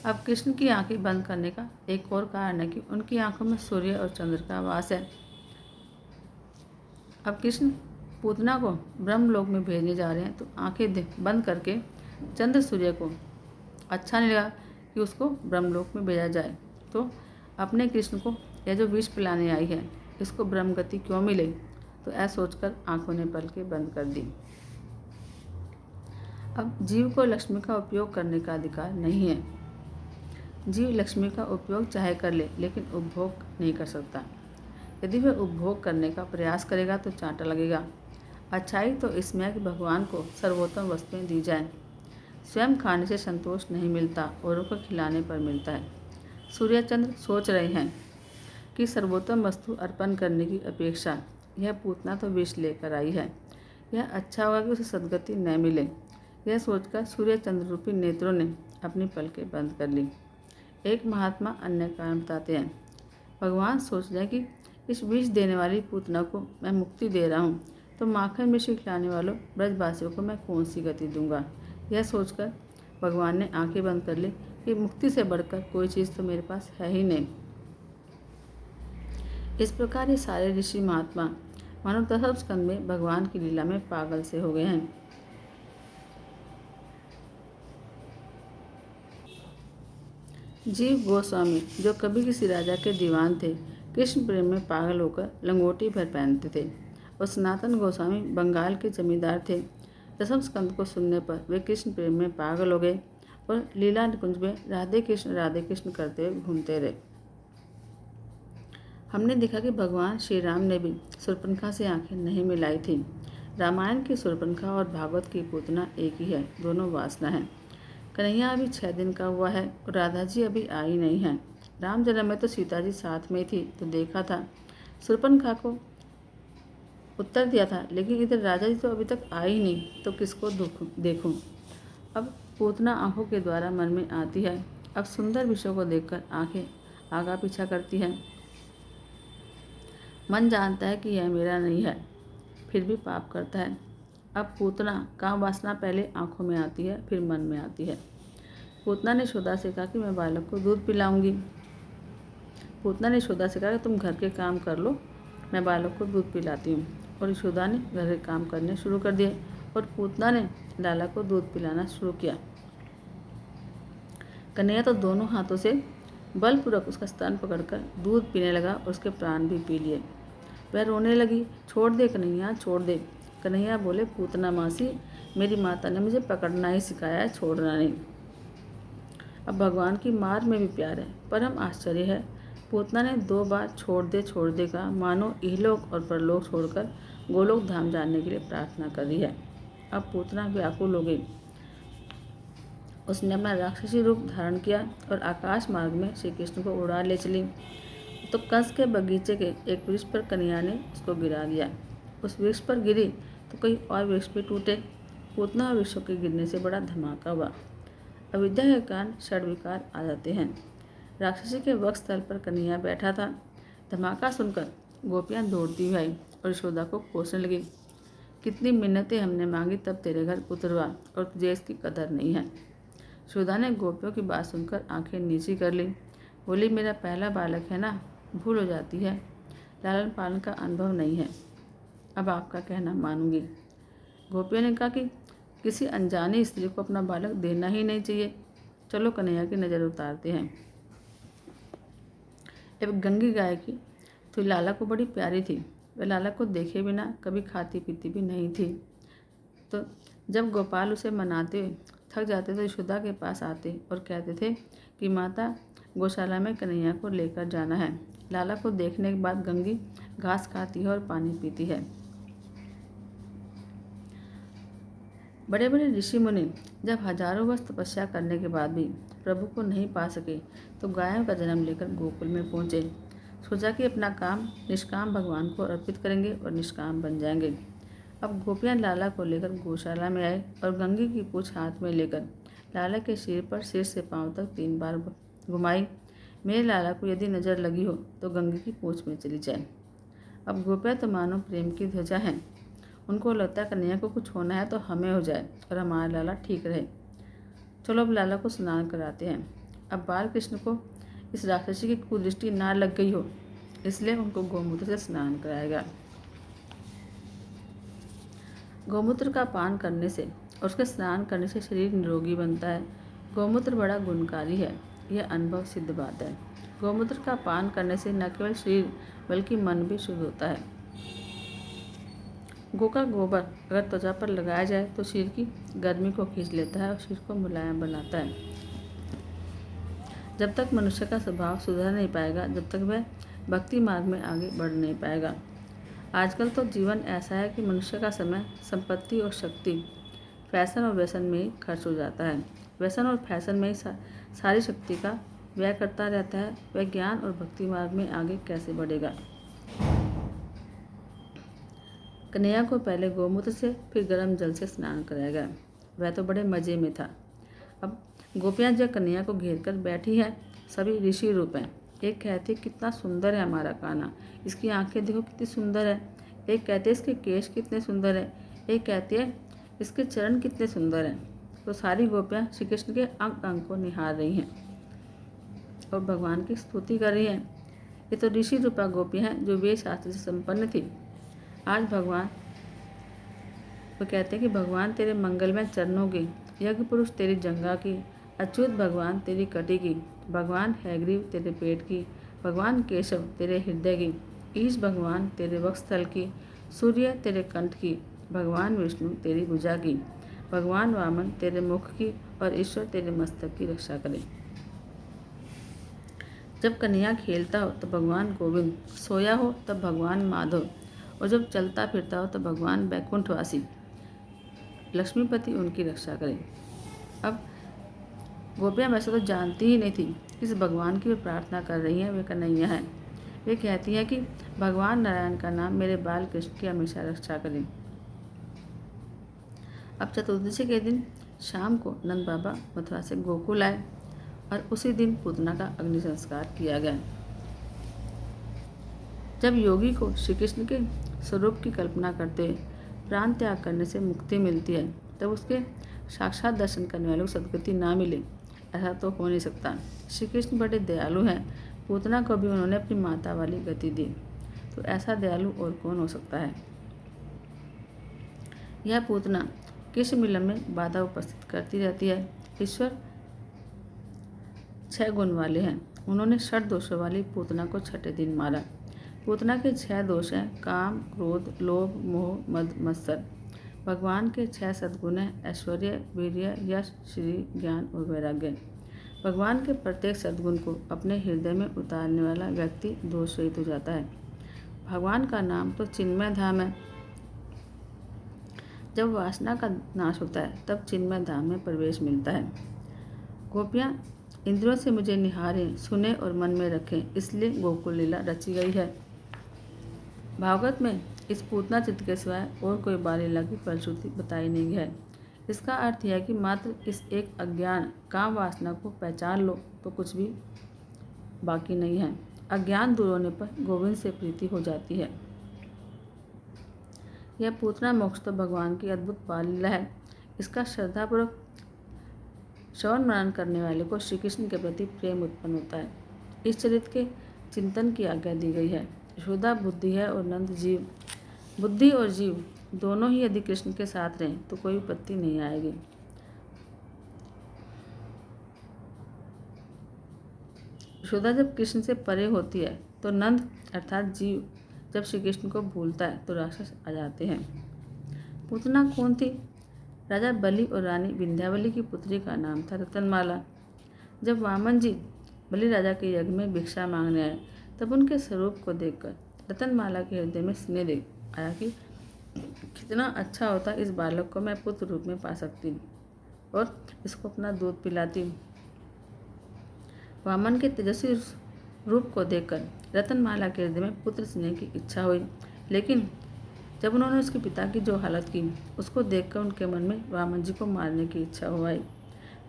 अब कृष्ण की आंखें बंद करने का एक और कारण है कि उनकी आंखों में सूर्य और चंद्र का वास है। अब कृष्ण पूतना को ब्रह्मलोक में भेजने जा रहे हैं, तो आंखें बंद करके चंद्र सूर्य को अच्छा नहीं लगा कि उसको ब्रह्मलोक में भेजा जाए, तो अपने कृष्ण को यह जो विष पिलाने आई है इसको ब्रह्मगति क्यों मिले, तो ऐसा सोचकर आंखों ने पलकें बंद कर दी। अब जीव को लक्ष्मी का उपयोग करने का अधिकार नहीं है। जीव लक्ष्मी का उपयोग चाहे कर ले, लेकिन उपभोग नहीं कर सकता। यदि वह उपभोग करने का प्रयास करेगा तो चांटा लगेगा। अच्छाई तो इसमें है कि भगवान को सर्वोत्तम वस्तुएं दी जाएं। स्वयं खाने से संतोष नहीं मिलता, औरों को खिलाने पर मिलता है। सूर्य चंद्र सोच रहे हैं कि सर्वोत्तम वस्तु अर्पण करने की अपेक्षा यह पूतना तो विष लेकर आई है, यह अच्छा होगा कि उसे सद्गति न मिले। यह सोचकर सूर्य चंद्र रूपी नेत्रों ने अपनी पलकें बंद कर ली। एक महात्मा अन्य कारण बताते हैं, भगवान सोच रहे कि इस विष देने वाली पूतना को मैं मुक्ति दे रहा हूँ, तो माखन मिश्री खिलाने वालों ब्रजवासियों को मैं कौन सी गति दूंगा। यह सोचकर भगवान ने आंखें बंद कर ली कि मुक्ति से बढ़कर कोई चीज़ तो मेरे पास है ही नहीं। इस प्रकार ये सारे ऋषि महात्मा मानो दशम स्कंद में भगवान की लीला में पागल से हो गए हैं। जीव गोस्वामी जो कभी किसी राजा के दीवान थे, कृष्ण प्रेम में पागल होकर लंगोटी भर पहनते थे। और सनातन गोस्वामी बंगाल के जमींदार थे। दशम स्कंद को सुनने पर वे कृष्ण प्रेम में पागल हो गए और लीला निकुंज में राधे कृष्ण करते हुए घूमते रहे। हमने देखा कि भगवान श्री राम ने भी शूर्पणखा से आंखें नहीं मिलाई थी। रामायण की शूर्पणखा और भागवत की पूतना एक ही है, दोनों वासना है। कन्हैया अभी 6 दिन का हुआ है और राधा जी अभी आई नहीं है। राम जन्म में तो सीता जी साथ में थी, तो देखा था, शूर्पणखा को उत्तर दिया था, लेकिन इधर राजा जी तो अभी तक आई ही नहीं, तो किसको देखूं। अब पूतना आंखों के द्वारा मन में आती है। अब सुंदर विषयों को देखकर आंखें आगा पीछा करती हैं। मन जानता है कि यह मेरा नहीं है, फिर भी पाप करता है। अब पूतना काम वासना पहले आंखों में आती है, फिर मन में आती है। पूतना ने यशोदा से कहा कि मैं बालक को दूध पिलाऊंगी। पूतना ने यशोदा से कहा कि तुम घर के काम कर लो, मैं बालक को दूध पिलाती हूँ। और यशोदा ने घर के काम करने शुरू कर दिए और पूतना ने लाला को दूध पिलाना शुरू किया। कन्हैया तो दोनों हाथों से बलपूर्वक उसका स्तन पकड़कर दूध पीने लगा और उसके प्राण भी पी लिए। वह रोने लगी, छोड़ दे कन्हैया, छोड़ दे। कन्हैया बोले, पूतना मासी, मेरी माता ने मुझे पकड़ना ही सिखाया है, छोड़ना नहीं। अब भगवान की मार में भी प्यार है। परम आश्चर्य है, पूतना ने 2 बार छोड़ दे का मानो इहलोक और परलोक छोड़कर गोलोक धाम जाने के लिए प्रार्थना कर रही है। अब पूतना व्याकुल हो गई। उसने अपना राक्षसी रूप धारण किया और आकाश मार्ग में श्री कृष्ण को उड़ा ले चली। तो कंस के बगीचे के एक वृक्ष पर कन्हैया ने उसको गिरा दिया। उस वृक्ष पर गिरी तो कई और वृक्ष भी टूटे। पूतना और वृक्षों के गिरने से बड़ा धमाका हुआ। अविद्या के कारण षड्विकार आ जाते हैं। राक्षसी के वक्ष स्थल पर कन्हैया बैठा था। धमाका सुनकर गोपियाँ दौड़ती हुई आई और यशोदा को कोसने लगी। कितनी मिन्नतें हमने मांगी तब तेरे घर पुत्र हुआ और तुझे इसकी कदर नहीं है। यशोदा ने गोपियों की बात सुनकर आंखें नीची कर ली। बोली, मेरा पहला बालक है ना, भूल हो जाती है, लालन पालन का अनुभव नहीं है, अब आपका कहना मानूंगी। गोपियों ने कहा कि किसी अनजानी स्त्री को अपना बालक देना ही नहीं चाहिए। चलो कन्हैया की नज़र उतारते हैं। एक गंगी गाय की तो लाला को बड़ी प्यारी थी। वह लाला को देखे बिना कभी खाती पीती भी नहीं थी। तो जब गोपाल उसे मनाते हुए थक जाते तो यशोदा के पास आते और कहते थे कि माता, गौशाला में कन्हैया को लेकर जाना है। लाला को देखने के बाद गंगी घास खाती है और पानी पीती है। बड़े बड़े ऋषि मुनि जब हजारों वर्ष तपस्या करने के बाद भी प्रभु को नहीं पा सके तो गायों का जन्म लेकर गोकुल में पहुँचे। सोचा कि अपना काम निष्काम भगवान को अर्पित करेंगे और निष्काम बन जाएंगे। अब गोपियाँ लाला को लेकर गौशाला में आए और गंगे की पूँछ हाथ में लेकर लाला के सिर पर सिर से पांव तक 3 बार घुमाई। मेरे लाला को यदि नज़र लगी हो तो गंगे की पूँछ में चली जाए। अब गोपियाँ तो मानो प्रेम की ध्वजा हैं। उनको लगता है कन्हैया को कुछ होना है तो हमें हो जाए और हमारा लाला ठीक रहे। चलो अब लाला को स्नान कराते हैं। अब बाल कृष्ण को इस राक्षसी की कुदृष्टि ना लग गई हो, इसलिए उनको गौमूत्र से स्नान कराएगा। गौमूत्र का पान करने से और उसके स्नान करने से शरीर निरोगी बनता है। गौमूत्र बड़ा गुणकारी है, यह अनुभव सिद्ध बात है। गौमूत्र का पान करने से न केवल शरीर बल्कि मन भी शुद्ध होता है। गौ का गोबर अगर त्वचा पर लगाया जाए तो शरीर की गर्मी को खींच लेता है और शरीर को मुलायम बनाता है। जब तक मनुष्य का स्वभाव सुधर नहीं पाएगा, जब तक वह भक्ति मार्ग में आगे बढ़ नहीं पाएगा। आजकल तो जीवन ऐसा है कि मनुष्य का समय, संपत्ति और शक्ति फैशन और व्यसन में ही खर्च हो जाता है। व्यसन और फैशन में ही सारी शक्ति का व्यय करता रहता है। वह ज्ञान और भक्ति मार्ग में आगे कैसे बढ़ेगा। कन्हैया को पहले गौमूत्र से फिर गर्म जल से स्नान कराया गया। वह तो बड़े मज़े में था। अब गोपियाँ जब कन्हैया को घेर कर बैठी है, सभी ऋषि रूप हैं। एक कहती है कितना सुंदर है हमारा कान्हा, इसकी आंखें देखो कितनी सुंदर है। एक कहते हैं इसके केश कितने सुंदर है। एक कहती है इसके चरण कितने सुंदर हैं। तो सारी गोपियाँ श्री कृष्ण के अंग अंग को निहार रही हैं और भगवान की स्तुति कर रही हैं। ये तो ऋषि रूपा गोपियाँ हैं जो वेद शास्त्र से संपन्न थी। आज भगवान वो कहते हैं कि भगवान तेरे मंगलमय चरणों की, यज्ञ पुरुष तेरी जंगा की, अच्युत भगवान तेरी कटी की, भगवान हैग्रीव तेरे पेट की, भगवान केशव तेरे हृदय की, ईश भगवान तेरे वक्षस्थल की, सूर्य तेरे कंठ की, भगवान विष्णु तेरी भुजा की, भगवान वामन तेरे मुख की और ईश्वर तेरे मस्तक की रक्षा करें। जब कन्हैया खेलता हो तो भगवान गोविंद, सोया हो तब भगवान माधव और जब चलता फिरता हो तो भगवान बैकुंठवासी लक्ष्मीपति उनकी रक्षा करें। अब गोपियाँ वैसे तो जानती ही नहीं थी इस भगवान की वे प्रार्थना कर रही हैं, वे कन्हैया हैं। वे कहती हैं कि भगवान नारायण का नाम मेरे बाल कृष्ण की हमेशा रक्षा करें। अब चतुर्दशी के दिन शाम को नंद बाबा मथुरा से गोकुल आए और उसी दिन पूतना का अग्नि संस्कार किया गया। जब योगी को श्री कृष्ण के स्वरूप की कल्पना करते हुए प्राण त्याग करने से मुक्ति मिलती है, तब उसके साक्षात दर्शन करने वालों को सद्गति ना मिले, ऐसा तो हो नहीं सकता। श्री कृष्ण बड़े दयालु हैं। पूतना को भी उन्होंने अपनी माता वाली गति दी, तो ऐसा दयालु और कौन हो सकता है। यह पूतना कृष्ण मिलन में बाधा उपस्थित करती रहती है। ईश्वर 6 गुण वाले हैं। उन्होंने षड दोषों वाली पूतना को छठे दिन मारा। पूतना के 6 दोष हैं, काम, क्रोध, लोभ, मोह, मद, मत्सर। भगवान के 6 सद्गुण हैं, ऐश्वर्य, वीर्य, यश, श्री, ज्ञान और वैराग्य। भगवान के प्रत्येक सद्गुण को अपने हृदय में उतारने वाला व्यक्ति दोष रहित हो जाता है। भगवान का नाम तो चिन्मय धाम है। जब वासना का नाश होता है तब चिन्मय धाम में प्रवेश मिलता है। गोपियाँ इंद्रियों से मुझे निहारें, सुने और मन में रखें, इसलिए गोकुल लीला रची गई है। भागवत में इस पूतना चित्र के सिवाय और कोई बाल लीला की फलश्रुति बताई नहीं है। इसका अर्थ यह है कि मात्र इस एक अज्ञान काम वासना को पहचान लो तो कुछ भी बाकी नहीं है। अज्ञान दूर होने पर गोविंद से प्रीति हो जाती है। यह पूतना मोक्ष तो भगवान की अद्भुत बाल लीला है। इसका श्रद्धापूर्वक श्रवण मनन करने वाले को श्री कृष्ण के प्रति प्रेम उत्पन्न होता है। इस चरित्र के चिंतन की आज्ञा दी गई है। यशोदा बुद्धि है और नंद जीव। बुद्धि और जीव दोनों ही यदि कृष्ण के साथ रहें तो कोई विपत्ति नहीं आएगी। यशोदा जब कृष्ण से परे होती है तो नंद अर्थात जीव जब श्री कृष्ण को भूलता है तो राक्षस आ जाते हैं। पूतना कौन थी? राजा बलि और रानी विंध्यावली की पुत्री का नाम था रतनमाला। जब वामन जी बलि राजा के यज्ञ में भिक्षा मांगने आए तब उनके स्वरूप को देखकर रतनमाला के हृदय में स्नेह दे आया कि कितना अच्छा होता इस बालक को मैं पुत्र रूप में पा सकती और इसको अपना दूध पिलाती। वामन के तेजस्वी रूप को देखकर रतनमाला के हृदय में पुत्र स्नेह की इच्छा हुई, लेकिन जब उन्होंने उसके पिता की जो हालत की उसको देखकर उनके मन में वामन जी को मारने की इच्छा हो आई।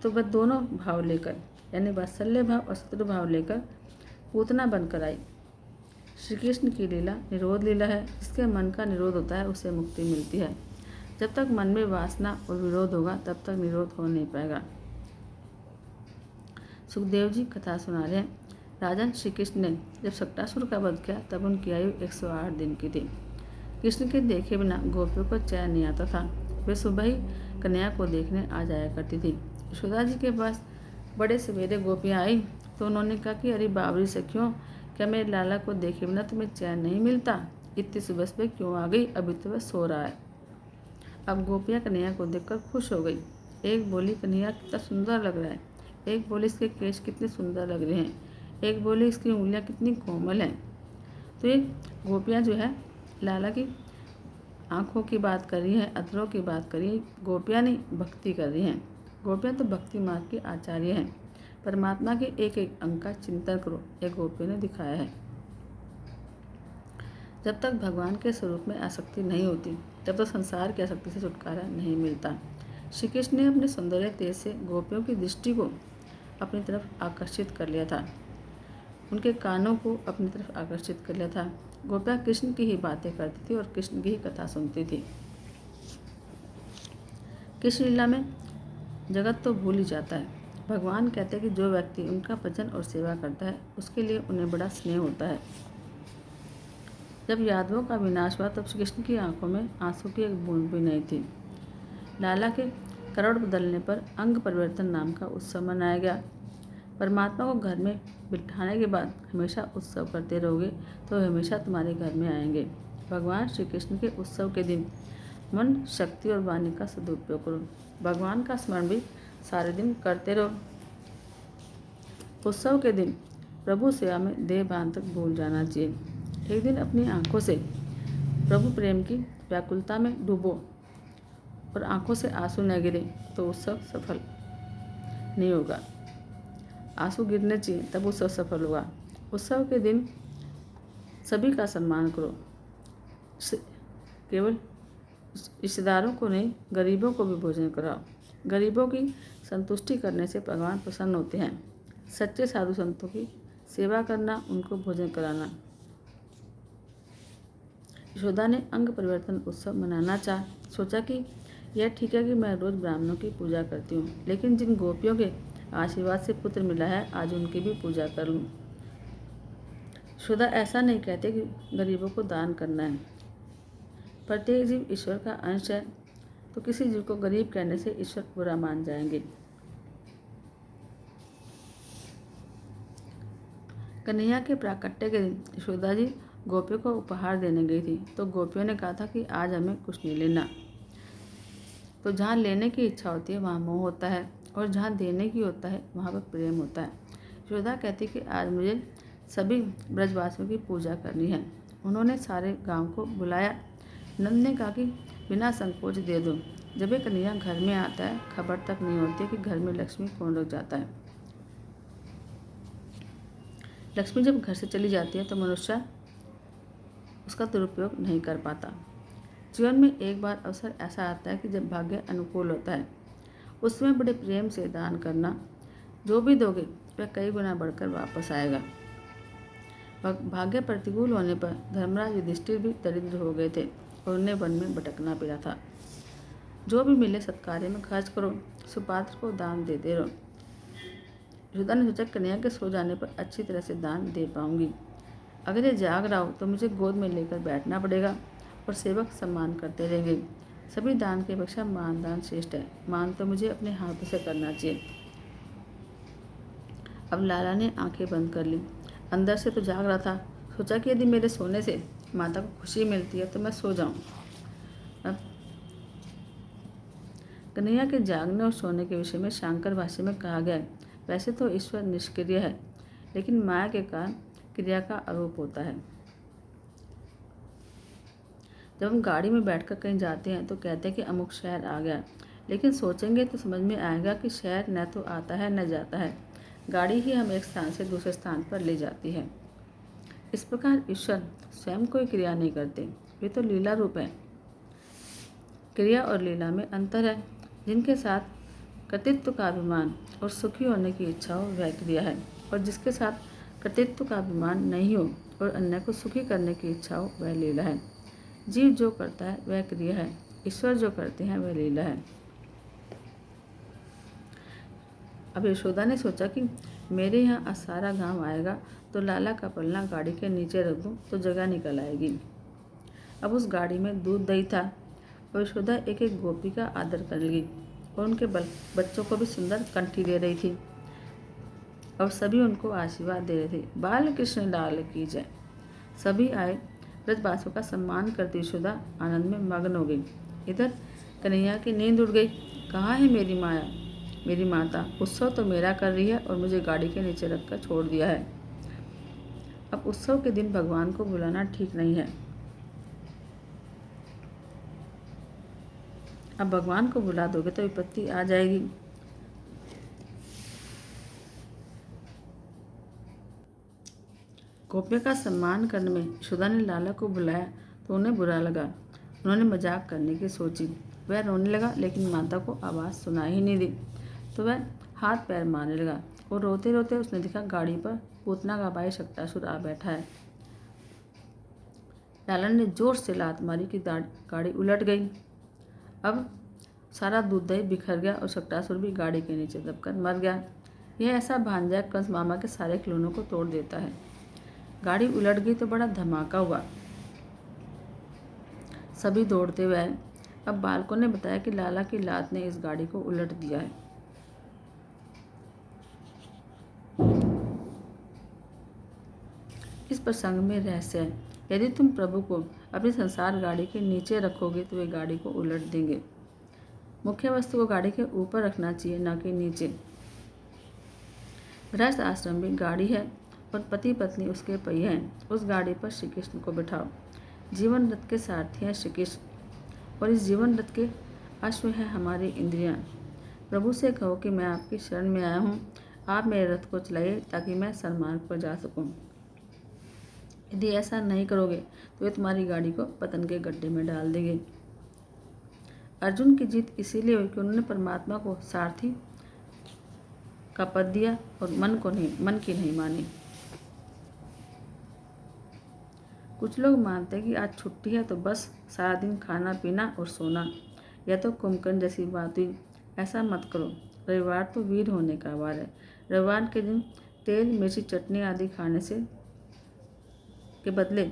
तो वह दोनों भाव लेकर यानी वात्सल्य भाव और शत्रु भाव लेकर पूतना बनकर आई। श्री कृष्ण की लीला निरोध लीला है। जिसके मन का निरोध होता है उसे मुक्ति मिलती है। जब तक मन में वासना और विरोध होगा तब तक निरोध हो नहीं पाएगा। सुखदेव जी कथा सुना रहे हैं। राजन श्री कृष्ण ने जब शक्टासुर का वध किया तब उनकी आयु 108 दिन की थी। कृष्ण के देखे बिना गोपियों को चैन नहीं आता था। वे सुबह ही कन्या को देखने आ जाया करती थी। यशोदा जी के पास बड़े सवेरे गोपियाँ आई तो उन्होंने कहा कि अरे बाबरी सखियों, क्या मेरे लाला को देखे बिना तुम्हें चैन नहीं मिलता? इतनी सुबह सुबह क्यों आ गई? अभी तो वह सो रहा है। अब गोपियाँ कन्हैया को देखकर खुश हो गई। एक बोली कन्हैया कितना सुंदर लग रहा है, एक बोली इसके केश कितने सुंदर लग रहे हैं, एक बोली इसकी उंगलियाँ कितनी कोमल हैं। तो ये गोपियाँ जो है लाला की आँखों की बात कर रही हैं, अधरों की बात कर रही हैं। गोपियाँ नहीं, भक्ति कर रही हैं। गोपियाँ तो भक्ति मार्ग की आचार्य हैं। परमात्मा के एक एक अंग का चिंतन करो, ये गोपियों ने दिखाया है। जब तक भगवान के स्वरूप में आसक्ति नहीं होती तब तक संसार की आसक्ति से छुटकारा नहीं मिलता। श्री कृष्ण ने अपने सौंदर्य तेज से गोपियों की दृष्टि को अपनी तरफ आकर्षित कर लिया था, उनके कानों को अपनी तरफ आकर्षित कर लिया था। गोपियाँ कृष्ण की ही बातें करती थी और कृष्ण की ही कथा सुनती थी। कृष्ण लीला में जगत तो भूल ही जाता है। भगवान कहते हैं कि जो व्यक्ति उनका भजन और सेवा करता है उसके लिए उन्हें बड़ा स्नेह होता है। जब यादवों का विनाश हुआ तब श्री कृष्ण की आंखों में आंसू की एक बूंद भी नहीं थी। लाला के करोड़ बदलने पर अंग परिवर्तन नाम का उत्सव मनाया गया। परमात्मा को घर में बिठाने के बाद हमेशा उत्सव करते रहोगे तो हमेशा तुम्हारे घर में आएंगे। भगवान श्री कृष्ण के उत्सव के दिन मन, शक्ति और वाणी का सदुपयोग करो। भगवान का स्मरण भी सारे दिन करते रहो। उत्सव के दिन प्रभु सेवा में देह भान तक भूल जाना चाहिए। एक दिन अपनी आंखों से प्रभु प्रेम की व्याकुलता में डूबो और आंखों से आंसू न गिरे तो उत्सव सफल नहीं होगा। आंसू गिरने चाहिए तब उत्सव सफल होगा। उत्सव के दिन सभी का सम्मान करो। केवल रिश्तेदारों को नहीं, गरीबों को भी भोजन कराओ। गरीबों की संतुष्टि करने से भगवान प्रसन्न होते हैं। सच्चे साधु संतों की सेवा करना, उनको भोजन कराना। यशोदा ने अंग परिवर्तन उत्सव मनाना सोचा कि यह ठीक है कि मैं रोज ब्राह्मणों की पूजा करती हूँ, लेकिन जिन गोपियों के आशीर्वाद से पुत्र मिला है आज उनकी भी पूजा कर लूँ। यशोदा ऐसा नहीं कहते कि गरीबों को दान करना है। प्रत्येक जीव ईश्वर का अंश है, तो किसी जीव को गरीब कहने से ईश्वर बुरा मान जाएंगे। कन्हैया के प्राकट्य के दिन यशोदा जी गोपियों को उपहार देने गई थी तो गोपियों ने कहा था कि आज हमें कुछ नहीं लेना। तो जहाँ लेने की इच्छा होती है वहाँ मोह होता है और जहाँ देने की होता है वहाँ पर प्रेम होता है। यशोदा कहती कि आज मुझे सभी ब्रजवासियों की पूजा करनी है। उन्होंने सारे गांव को बुलाया। नंद ने कहा कि बिना संकोच दे दो। जब एक कन्हैया घर में आता है खबर तक नहीं होती कि घर में लक्ष्मी कौन रुक जाता है। लक्ष्मी जब घर से चली जाती है तो मनुष्य उसका दुरुपयोग नहीं कर पाता। जीवन में एक बार अवसर ऐसा आता है कि जब भाग्य अनुकूल होता है, उसमें बड़े प्रेम से दान करना। जो भी दोगे वह कई गुना बढ़कर वापस आएगा। भाग्य प्रतिकूल होने पर धर्मराज युधिष्ठिर भी दरिद्र हो गए थे और उन्हें वन में भटकना पड़ा था। जो भी मिले सत्कार्य में खर्च करो, सुपात्र को दान देते रहो। यशोदा ने सोचा कन्हैया के सो जाने पर अच्छी तरह से दान दे पाऊंगी। अगर ये जाग रहा हो तो मुझे गोद में लेकर बैठना पड़ेगा और सेवक सम्मान करते रहेंगे। सभी दान की अपेक्षा मान दान श्रेष्ठ है। मान तो मुझे अपने हाथों से करना चाहिए। अब लाला ने आंखें बंद कर ली। अंदर से तो जाग रहा था। सोचा कि यदि मेरे सोने से माता को खुशी मिलती है तो मैं सो जाऊं। अब कन्हैया के जागने और सोने के विषय में शांकर भाष्य में कहा गया है, वैसे तो ईश्वर निष्क्रिय है, लेकिन माया के कारण क्रिया का आरोप होता है। जब हम गाड़ी में बैठकर कहीं जाते हैं तो कहते हैं कि अमुक शहर आ गया, लेकिन सोचेंगे तो समझ में आएगा कि शहर न तो आता है न जाता है, गाड़ी ही हमें एक स्थान से दूसरे स्थान पर ले जाती है। इस प्रकार ईश्वर स्वयं कोई क्रिया नहीं करते, वे तो लीला रूप है। क्रिया और लीला में अंतर है। जिनके साथ कर्तृत्व का अभिमान और सुखी होने की इच्छा हो वह क्रिया है, और जिसके साथ कर्तृत्व का अभिमान नहीं हो और अन्य को सुखी करने की इच्छा हो वह लीला है। जीव जो करता है वह क्रिया है, ईश्वर जो करते हैं वह लीला है। अब यशोदा ने सोचा कि मेरे यहाँ आज सारा गाँव आएगा तो लाला का पलना गाड़ी के नीचे रख दूँ तो जगह निकल आएगी। अब उस गाड़ी में दूध दही था और यशोदा एक एक गोपी का आदर करने लगी और उनके बच्चों को भी सुंदर कंठी दे रही थी और सभी उनको आशीर्वाद दे रहे थे। बाल कृष्ण लाल की जय। सभी आए ब्रजवासियों का सम्मान करती यशोदा आनंद में मग्न हो गई। इधर कन्हैया की नींद उड़ गई। कहाँ है मेरी माया, मेरी माता? उत्सव तो मेरा कर रही है और मुझे गाड़ी के नीचे रखकर छोड़ दिया है। अब उत्सव के दिन भगवान को बुलाना ठीक नहीं है। अब भगवान को बुला दोगे तो विपत्ति आ जाएगी। गोपियों का सम्मान करने में यशोदा ने लाला को बुलाया तो उन्हें बुरा लगा। उन्होंने मजाक करने की सोची। वह रोने लगा, लेकिन माता को आवाज़ सुनाई ही नहीं दी तो वह हाथ पैर मारने लगा और रोते रोते उसने देखा गाड़ी पर पूतना का भाई शक्टासुर आ बैठा है। लाला ने जोर से लात मारी कि गाड़ी उलट गई। अब सारा दूध दही बिखर गया और शक्टासुर भी गाड़ी के नीचे दबकर मर गया। यह ऐसा भांजा कंस मामा के सारे खिलौनों को तोड़ देता है। गाड़ी उलट गई तो बड़ा धमाका हुआ। सभी दौड़ते हुए आए। अब बालकों ने बताया कि लाला की लात ने इस गाड़ी को उलट दिया है। इस प्रसंग में रहस्य है। यदि तुम प्रभु को अपनी संसार गाड़ी के नीचे रखोगे तो वे गाड़ी को उलट देंगे। मुख्य वस्तु को गाड़ी के ऊपर रखना चाहिए, न कि नीचे। गृहस्थ आश्रम भी गाड़ी है और पति पत्नी उसके पहिए हैं। उस गाड़ी पर श्री कृष्ण को बिठाओ। जीवन रथ के सारथी हैं श्री कृष्ण और इस जीवन रथ के अश्व है हमारी इंद्रियां। प्रभु से कहो कि मैं आपकी शरण में आया हूँ, आप मेरे रथ को चलाइए ताकि मैं सन्मार्ग पर जा सकूँ। यदि ऐसा नहीं करोगे तो वे तुम्हारी गाड़ी को पतन के गड्ढे में डाल देंगे। अर्जुन की जीत इसीलिए हुई कि उन्होंने परमात्मा को सारथी का पद दिया और मन की नहीं मानी। कुछ लोग मानते हैं कि आज छुट्टी है तो बस सारा दिन खाना पीना और सोना, यह तो कुंभकर्ण जैसी बात हुई। ऐसा मत करो। रविवार तो वीर होने का वार है। रविवार के दिन तेल मिर्ची चटनी आदि खाने से के बदले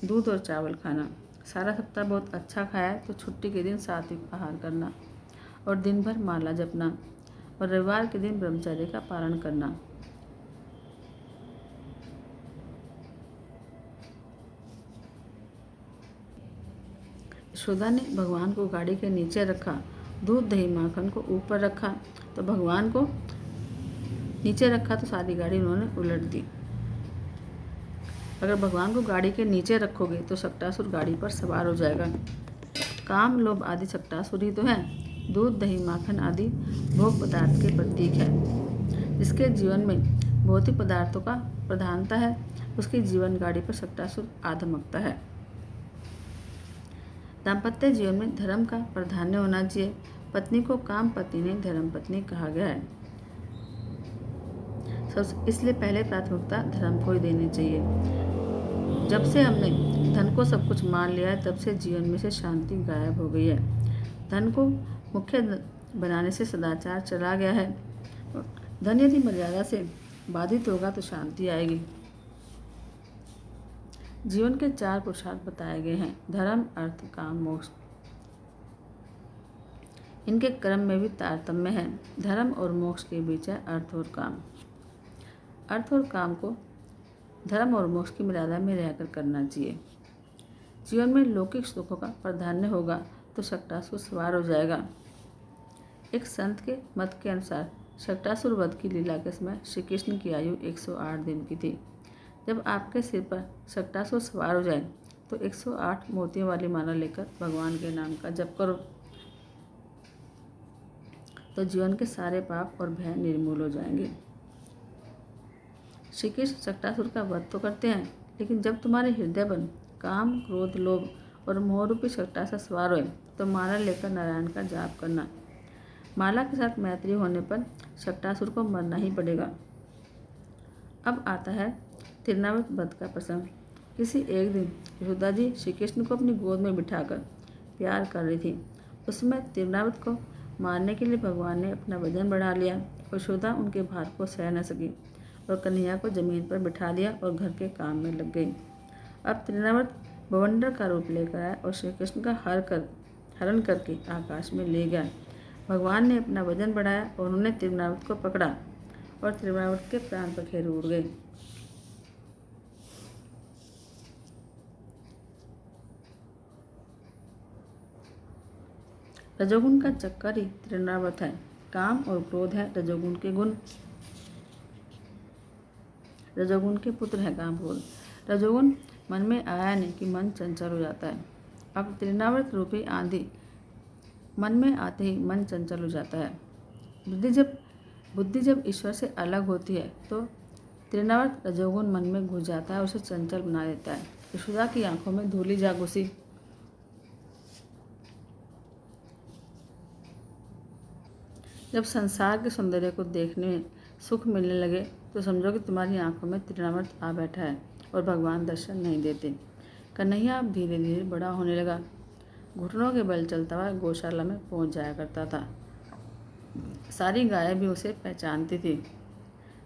दूध और चावल खाना। सारा सप्ताह बहुत अच्छा खाया है तो छुट्टी के दिन सात्विक आहार करना और दिन भर माला जपना और रविवार के दिन ब्रह्मचर्य का पालन करना। यशोदा ने भगवान को गाड़ी के नीचे रखा, दूध दही माखन को ऊपर रखा तो भगवान को नीचे रखा तो सारी गाड़ी उन्होंने उलट दी। अगर भगवान को गाड़ी के नीचे रखोगे तो शक्टासुर गाड़ी पर सवार हो जाएगा। काम लोभ आदि शक्टासुर ही तो है। दूध दही माखन आदि भोग पदार्थ के प्रतीक है। जिसके जीवन में भौतिक पदार्थों का प्रधानता है उसकी जीवन गाड़ी पर शक्टासुर आधमकता है। दाम्पत्य जीवन में धर्म का प्राधान्य होना चाहिए। पत्नी को काम पत्नी नहीं धर्म पत्नी कहा गया है। इसलिए पहले प्राथमिकता धर्म को ही देनी चाहिए। जब से हमने धन को सब कुछ मान लिया है तब से जीवन में से शांति गायब हो गई है। धन को मुख्य बनाने से सदाचार चला गया है। धन यदि मर्यादा से बाधित होगा तो शांति आएगी। जीवन के 4 पुरुषार्थ बताए गए हैं, धर्म अर्थ काम मोक्ष। इनके क्रम में भी तारतम्य है। धर्म और मोक्ष के बीच है अर्थ और काम। अर्थ और काम को धर्म और मोक्ष की मर्यादा में रहकर करना चाहिए। जीवन में लौकिक सुखों का प्राधान्य होगा तो शक्टासुर सवार हो जाएगा। एक संत के मत के अनुसार शक्टासुर वध की लीला के समय श्री कृष्ण की आयु 108 दिन की थी। जब आपके सिर पर शक्टासुर सवार हो जाए तो 108 मोतियों वाली माला लेकर भगवान के नाम का जप करो, तो जीवन के सारे पाप और भय निर्मूल हो जाएंगे। श्री कृष्ण शक्टासुर का वध तो करते हैं, लेकिन जब तुम्हारे हृदय पर काम, क्रोध, लोभ और मोह रूपी शक्टासुर सवार होए तो माला लेकर नारायण का जाप करना। माला के साथ मैत्री होने पर शक्टासुर को मरना ही पड़ेगा। अब आता है तिरनावत वध का प्रसंग। किसी एक दिन यशोदा जी श्री कृष्ण को अपनी गोद में बिठाकर प्यार कर रही थी। उसमें तिरनावत को मारने के लिए भगवान ने अपना वजन बढ़ा लिया। यशोदा उनके भार को सह न सकी और कन्हैया को जमीन पर बिठा दिया और घर के काम में लग गई। अब तिरनावत बवंडर का रूप लेकर आया और श्री कृष्ण का हरण करके आकाश में ले गया। भगवान ने अपना वजन बढ़ाया और उन्होंने तिरनावत को पकड़ा और तिरनावत के प्राण पखेरु उड़ गए। रजोगुण का चक्कर ही तिरनावत है। काम और क्रोध है रजोगुण के गुण। रजोगुण के पुत्र है काम, क्रोध। रजोगुण मन में आया नहीं कि मन चंचल हो जाता है। अब तिरनावत रूपी आंधी मन में आते ही मन चंचल हो जाता है। बुद्धि जब ईश्वर से अलग होती है तो तिरनावत रजोगुण मन में घुस जाता है और उसे चंचल बना देता है। यशोदा की आंखों में धूली जा घुसी। जब संसार के सौंदर्य को देखने में सुख मिलने लगे तो समझो कि तुम्हारी आंखों में तिरनावत आ बैठा है और भगवान दर्शन नहीं देते। कन्हैया अब धीरे धीरे बड़ा होने लगा। घुटनों के बल चलता हुआ गौशाला में पहुंच जाया करता था। सारी गायें भी उसे पहचानती थी।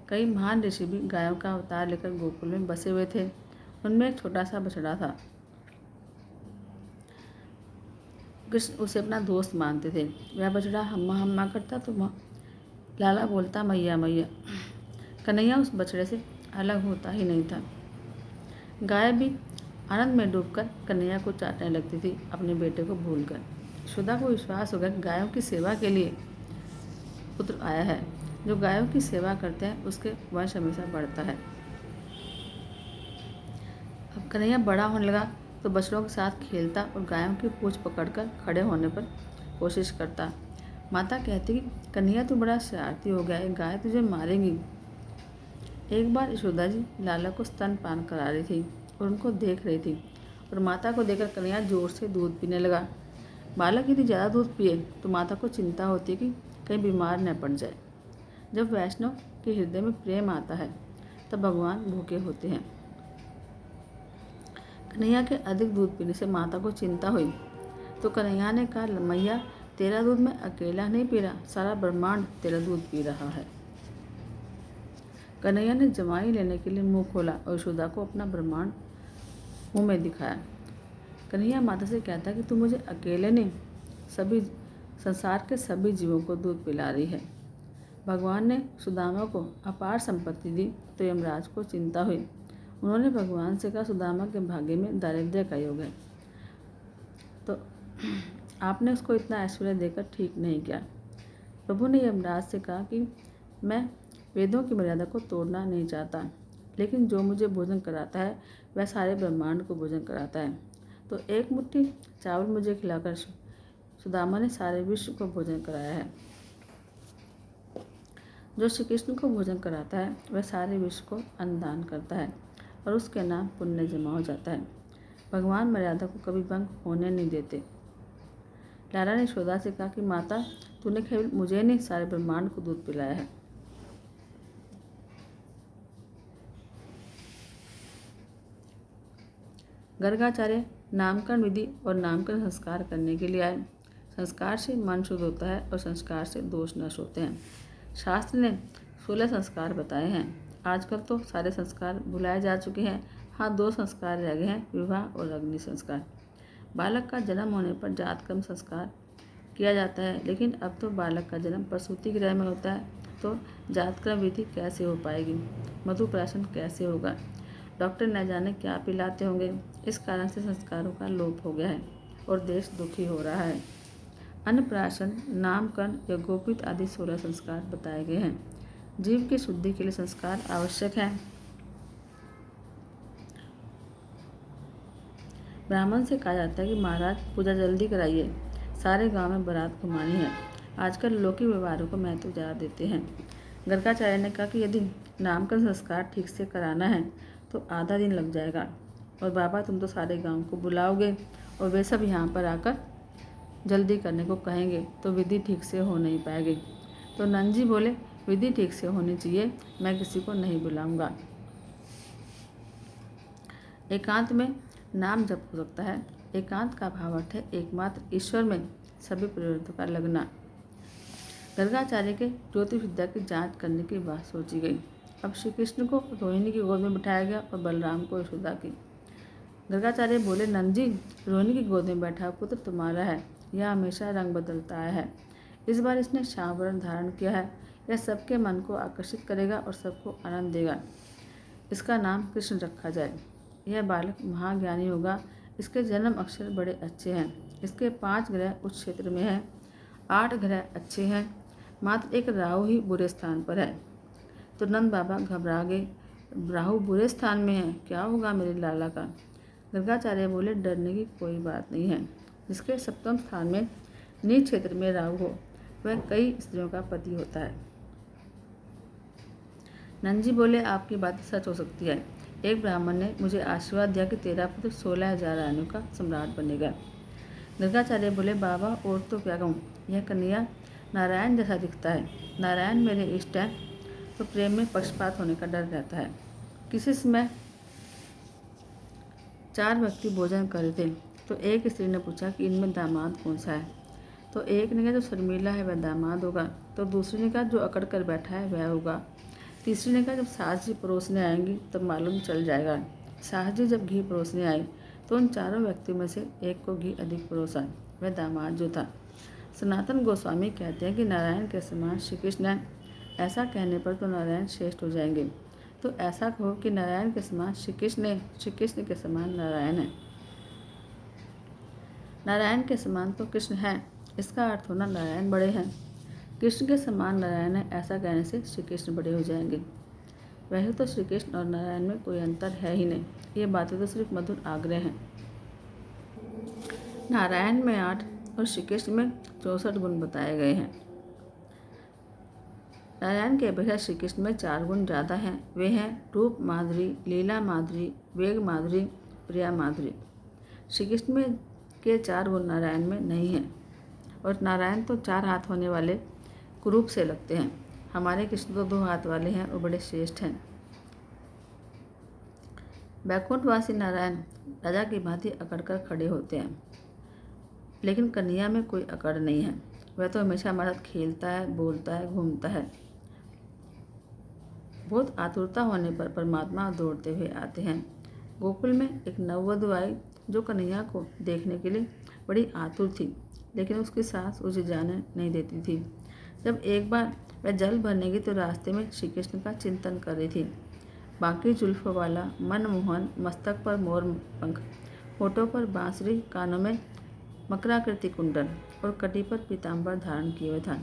कई महान ऋषि भी गायों का अवतार लेकर गोकुल में बसे हुए थे। उनमें एक छोटा सा बछड़ा था। कृष्ण उसे अपना दोस्त मानते थे। वह बछड़ा हम्मा हम्मा करता तो लाला बोलता मैया मैया। कन्हैया उस बछड़े से अलग होता ही नहीं था। गाय भी आनंद में डूबकर कन्हैया को चाटने लगती थी, अपने बेटे को भूलकर। यशोदा को विश्वास हो गया कि गायों की सेवा के लिए पुत्र आया है। जो गायों की सेवा करते हैं उसके वंश हमेशा बढ़ता है। अब कन्हैया बड़ा होने लगा तो बछड़ों के साथ खेलता और गायों की पूंछ पकड़कर खड़े होने पर कोशिश करता। माता कहती कि कन्हैया तू बड़ा शरारती हो गया है, गाय तुझे मारेंगी। एक बार यशोदा जी लाला को स्तनपान करा रही थी और उनको देख रही थी और माता को देखकर कन्हैया जोर से दूध पीने लगा। बालक यदि ज़्यादा दूध पिए तो माता को चिंता होती है कि कहीं बीमार न पड़ जाए। जब वैष्णव के हृदय में प्रेम आता है तब भगवान भूखे होते हैं। कन्हैया के अधिक दूध पीने से माता को चिंता हुई तो कन्हैया ने कहा मैया तेरा दूध मैं अकेला नहीं पी रहा, सारा ब्रह्मांड तेरा दूध पी रहा है। कन्हैया ने जमाई लेने के लिए मुंह खोला और यशोदा को अपना ब्रह्मांड मुंह में दिखाया। कन्हैया माता से कहता कि तू मुझे अकेले नहीं सभी संसार के सभी जीवों को दूध पिला रही है। भगवान ने सुदामा को अपार संपत्ति दी तो यमराज को चिंता हुई। उन्होंने भगवान से कहा सुदामा के भाग्य में दारिद्र्य का योग है, तो आपने उसको इतना ऐश्वर्य देकर ठीक नहीं किया। प्रभु ने यमराज से कहा कि मैं वेदों की मर्यादा को तोड़ना नहीं चाहता, लेकिन जो मुझे भोजन कराता है वह सारे ब्रह्मांड को भोजन कराता है। तो एक मुट्ठी चावल मुझे खिलाकर सुदामा ने सारे विश्व को भोजन कराया है। जो श्री कृष्ण को भोजन कराता है वह सारे विश्व को अन्नदान करता है और उसके नाम पुण्य जमा हो जाता है। भगवान मर्यादा को कभी भंग होने नहीं देते। लाला ने यशोदा से कहा कि माता तूने केवल मुझे नहीं सारे ब्रह्मांड को दूध पिलाया है। गर्गाचार्य नामकरण विधि और नामकरण संस्कार करने के लिए आए। संस्कार से मन शुद्ध होता है और संस्कार से दोष नष्ट होते हैं। शास्त्र ने 16 संस्कार बताए हैं। आजकल तो सारे संस्कार भुलाए जा चुके हैं। हाँ, 2 संस्कार रह गए हैं, विवाह और अग्नि संस्कार। बालक का जन्म होने पर जातकर्म संस्कार किया जाता है, लेकिन अब तो बालक का जन्म प्रसूति गृह में होता है, तो जातकर्म विधि कैसे हो पाएगी? मधुप्राशन कैसे होगा? डॉक्टर न जाने क्या पिलाते होंगे। इस कारण से संस्कारों का लोप हो गया है और देश दुखी हो रहा है। अन्नप्राशन, नामकरण, यज्ञोपवीत आदि 16 संस्कार बताए गए हैं। जीव की शुद्धि के लिए संस्कार आवश्यक है। ब्राह्मण से कहा जाता है कि महाराज पूजा जल्दी कराइए, सारे गांव में बारात घुमानी है। आजकल लौकिक व्यवहारों को महत्व ज़्यादा देते हैं। गर्गाचार्य ने कहा कि यदि नामकरण संस्कार ठीक से कराना है तो आधा दिन लग जाएगा, और बाबा तुम तो सारे गांव को बुलाओगे और वे सब यहाँ पर आकर जल्दी करने को कहेंगे तो विधि ठीक से हो नहीं पाएगी। तो नंद जी बोले, विधि ठीक से होनी चाहिए, मैं किसी को नहीं बुलाऊंगा। एकांत में नाम जप हो सकता है। एकांत का भाव अर्थ है एकमात्र ईश्वर में सभी प्रवृत्तियों का लगना। गर्गाचार्य के ज्योतिष विद्या की जांच करने की बात सोची गई। अब श्री कृष्ण को रोहिणी की गोद में बिठाया गया और बलराम को यशोदा की। गर्गाचार्य बोले, नंद जी, रोहिणी की गोद में बैठा पुत्र तुम्हारा है, यह हमेशा रंग बदलता आया है। इस बार इसने श्याम वर्ण धारण किया है। यह सबके मन को आकर्षित करेगा और सबको आनंद देगा। इसका नाम कृष्ण रखा जाए। यह बालक महाज्ञानी होगा। इसके जन्म अक्षर बड़े अच्छे हैं। इसके 5 ग्रह उच्च क्षेत्र में हैं, 8 ग्रह अच्छे हैं, मात्र एक राहु ही बुरे स्थान पर है। तो नंद बाबा घबरा गए, राहु बुरे स्थान में है, क्या होगा मेरे लाला का। गर्गाचार्य बोले, डरने की कोई बात नहीं है। जिसके सप्तम स्थान में नीच क्षेत्र में राहु हो वह कई स्त्रियों का पति होता है। नंद जी बोले, आपकी बात सच हो सकती है। एक ब्राह्मण ने मुझे आशीर्वाद दिया कि तेरा पुत्र 16,000 रानियों का सम्राट बनेगा। गर्गाचार्य बोले, बाबा और तो क्या कहूँ, यह कन्हैया नारायण जैसा दिखता है। नारायण मेरे इष्ट हैं, तो प्रेम में पक्षपात होने का डर रहता है। किसी समय 4 व्यक्ति भोजन कर रहे थे, तो एक स्त्री ने पूछा कि इनमें दामाद कौन सा है। तो एक ने कहा जो शर्मीला है वह दामाद होगा, तो दूसरी ने कहा जो अकड़ कर बैठा है वह होगा। तीसरी ने कहा जब सास जी परोसने आएंगी तब मालूम चल जाएगा। सास जी जब घी परोसने आई तो उन चारों व्यक्तियों में से एक को घी अधिक परोसा, वह दामाद जो था। सनातन गोस्वामी कहते हैं कि नारायण के समान श्री कृष्ण है। ऐसा कहने पर तो नारायण श्रेष्ठ हो जाएंगे। तो ऐसा कहो कि नारायण के समान श्री कृष्ण है, श्री कृष्ण के समान नारायण है। नारायण के समान तो कृष्ण है, इसका अर्थ होना नारायण बड़े हैं। कृष्ण के समान नारायण है, ऐसा कहने से श्री कृष्ण बड़े हो जाएंगे। वैसे तो श्री कृष्ण और नारायण में कोई अंतर है ही नहीं। ये बातें तो सिर्फ मधुर आग्रह हैं। नारायण में 8 और श्री कृष्ण में 64 गुण बताए गए हैं। नारायण के अपेक्षा श्री कृष्ण में 4 गुण ज़्यादा हैं। वे हैं रूप माधुरी, लीला माधुरी, वेग माधुरी, प्रिया माधुरी। श्री कृष्ण में के 4 गुण नारायण में नहीं हैं। और नारायण तो 4 हाथ होने वाले कुरूप से लगते हैं। हमारे कृष्ण तो 2 हाथ वाले हैं और बड़े श्रेष्ठ हैं। बैकुंठवासी नारायण राजा की भांति अकड़ कर खड़े होते हैं, लेकिन कन्हैया में कोई अकड़ नहीं है। वह तो हमेशा हमारे साथ खेलता है, बोलता है, घूमता है। बहुत आतुरता होने पर परमात्मा दौड़ते हुए आते हैं। गोकुल में एक नववधु आई जो कन्हैया को देखने के लिए बड़ी आतुर थी, लेकिन उसकी सास उसे जाने नहीं देती थी। जब एक बार वह जल भरने गई तो रास्ते में श्री कृष्ण का चिंतन कर रही थी। बाकी जुल्फों वाला, मनमोहन, मस्तक पर मोर पंख, होठों पर बांसुरी, कानों में मकराकृति कुंडल और कटी पर पीताम्बर धारण किए हुए था।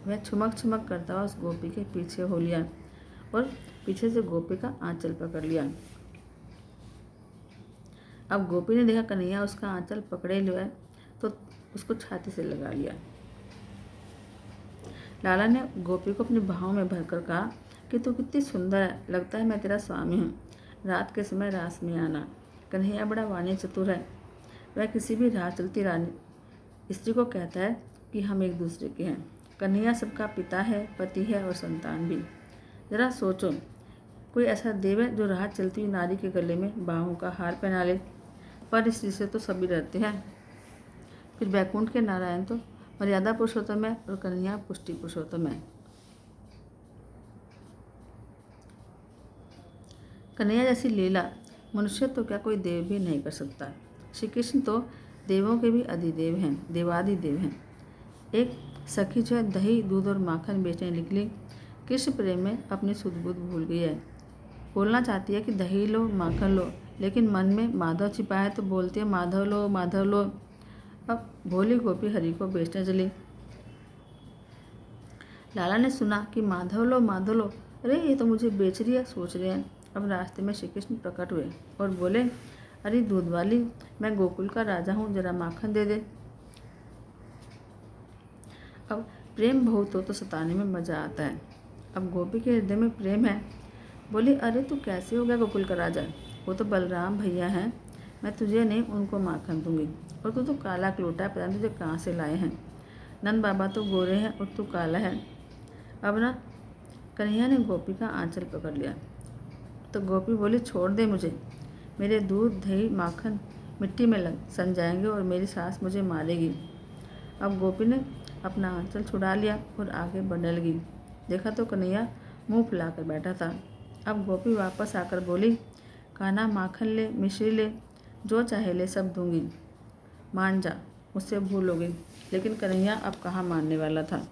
वह छुमक छुमक करता हुआ उस गोपी के पीछे हो लिया और पीछे से गोपी का आंचल पकड़ लिया। अब गोपी ने देखा कन्हैया उसका आंचल पकड़े हुए तो उसको छाती से लगा लिया। लाला ने गोपी को अपने बाहों में भरकर कहा कि तू कितनी सुंदर है, लगता है मैं तेरा स्वामी हूँ। रात के समय रास में आना। कन्हैया बड़ा वाणी चतुर है। वह किसी भी राह चलती रानी स्त्री को कहता है कि हम एक दूसरे के हैं। कन्हैया सबका पिता है, पति है और संतान भी। जरा सोचो, कोई ऐसा देव है जो राह चलती हुई नारी के गले में बाहों का हार पहना ले। पर स्त्री से तो सभी डरते हैं। फिर बैकुंठ के नारायण तो मर्यादा पुरुषोत्तम है और कन्हैया पुष्टि पुरुषोत्तम है। कन्हैया जैसी लीला मनुष्य तो क्या कोई देव भी नहीं कर सकता। श्री कृष्ण तो देवों के भी अधिदेव हैं, देवादिदेव हैं। एक सखी जो है दही, दूध और माखन बेचने निकली, कृष्ण प्रेम में अपनी सुध बुध भूल गई है। बोलना चाहती है कि दही लो, माखन लो, लेकिन मन में माधव छिपा है तो बोलती है माधव लो, माधव लो। अब भोली गोपी हरि को बेचने चली। लाला ने सुना कि माधव लो, माधव लो, अरे ये तो मुझे बेच रही है, सोच रहे हैं। अब रास्ते में श्री कृष्ण प्रकट हुए और बोले, अरे दूध वाली, मैं गोकुल का राजा हूँ, जरा माखन दे दे। अब प्रेम बहुत हो तो सताने में मज़ा आता है। अब गोपी के हृदय में प्रेम है। बोली, अरे तू कैसे हो गया गोकुल का राजा? वो तो बलराम भैया हैं, मैं तुझे नहीं उनको माखन दूंगी। और तू तो काला कलोटा है, पता नहीं तुझे कहाँ से लाए हैं। नंद बाबा तो गोरे हैं और तू काला है। अब ना कन्हैया ने गोपी का आंचल पकड़ लिया तो गोपी बोली, छोड़ दे मुझे, मेरे दूध दही माखन मिट्टी में सन जाएंगे और मेरी सास मुझे मारेगी। अब गोपी ने अपना आंचल छुड़ा लिया और आगे बढ़ने लगी। देखा तो कन्हैया मुंह फुलाकर बैठा था। अब गोपी वापस आकर बोली, कान्हा माखन ले, मिश्री ले, जो चाहे ले, सब दूंगी, मान जा, मुझसे भूल हो गई। लेकिन कन्हैया अब कहाँ मानने वाला था।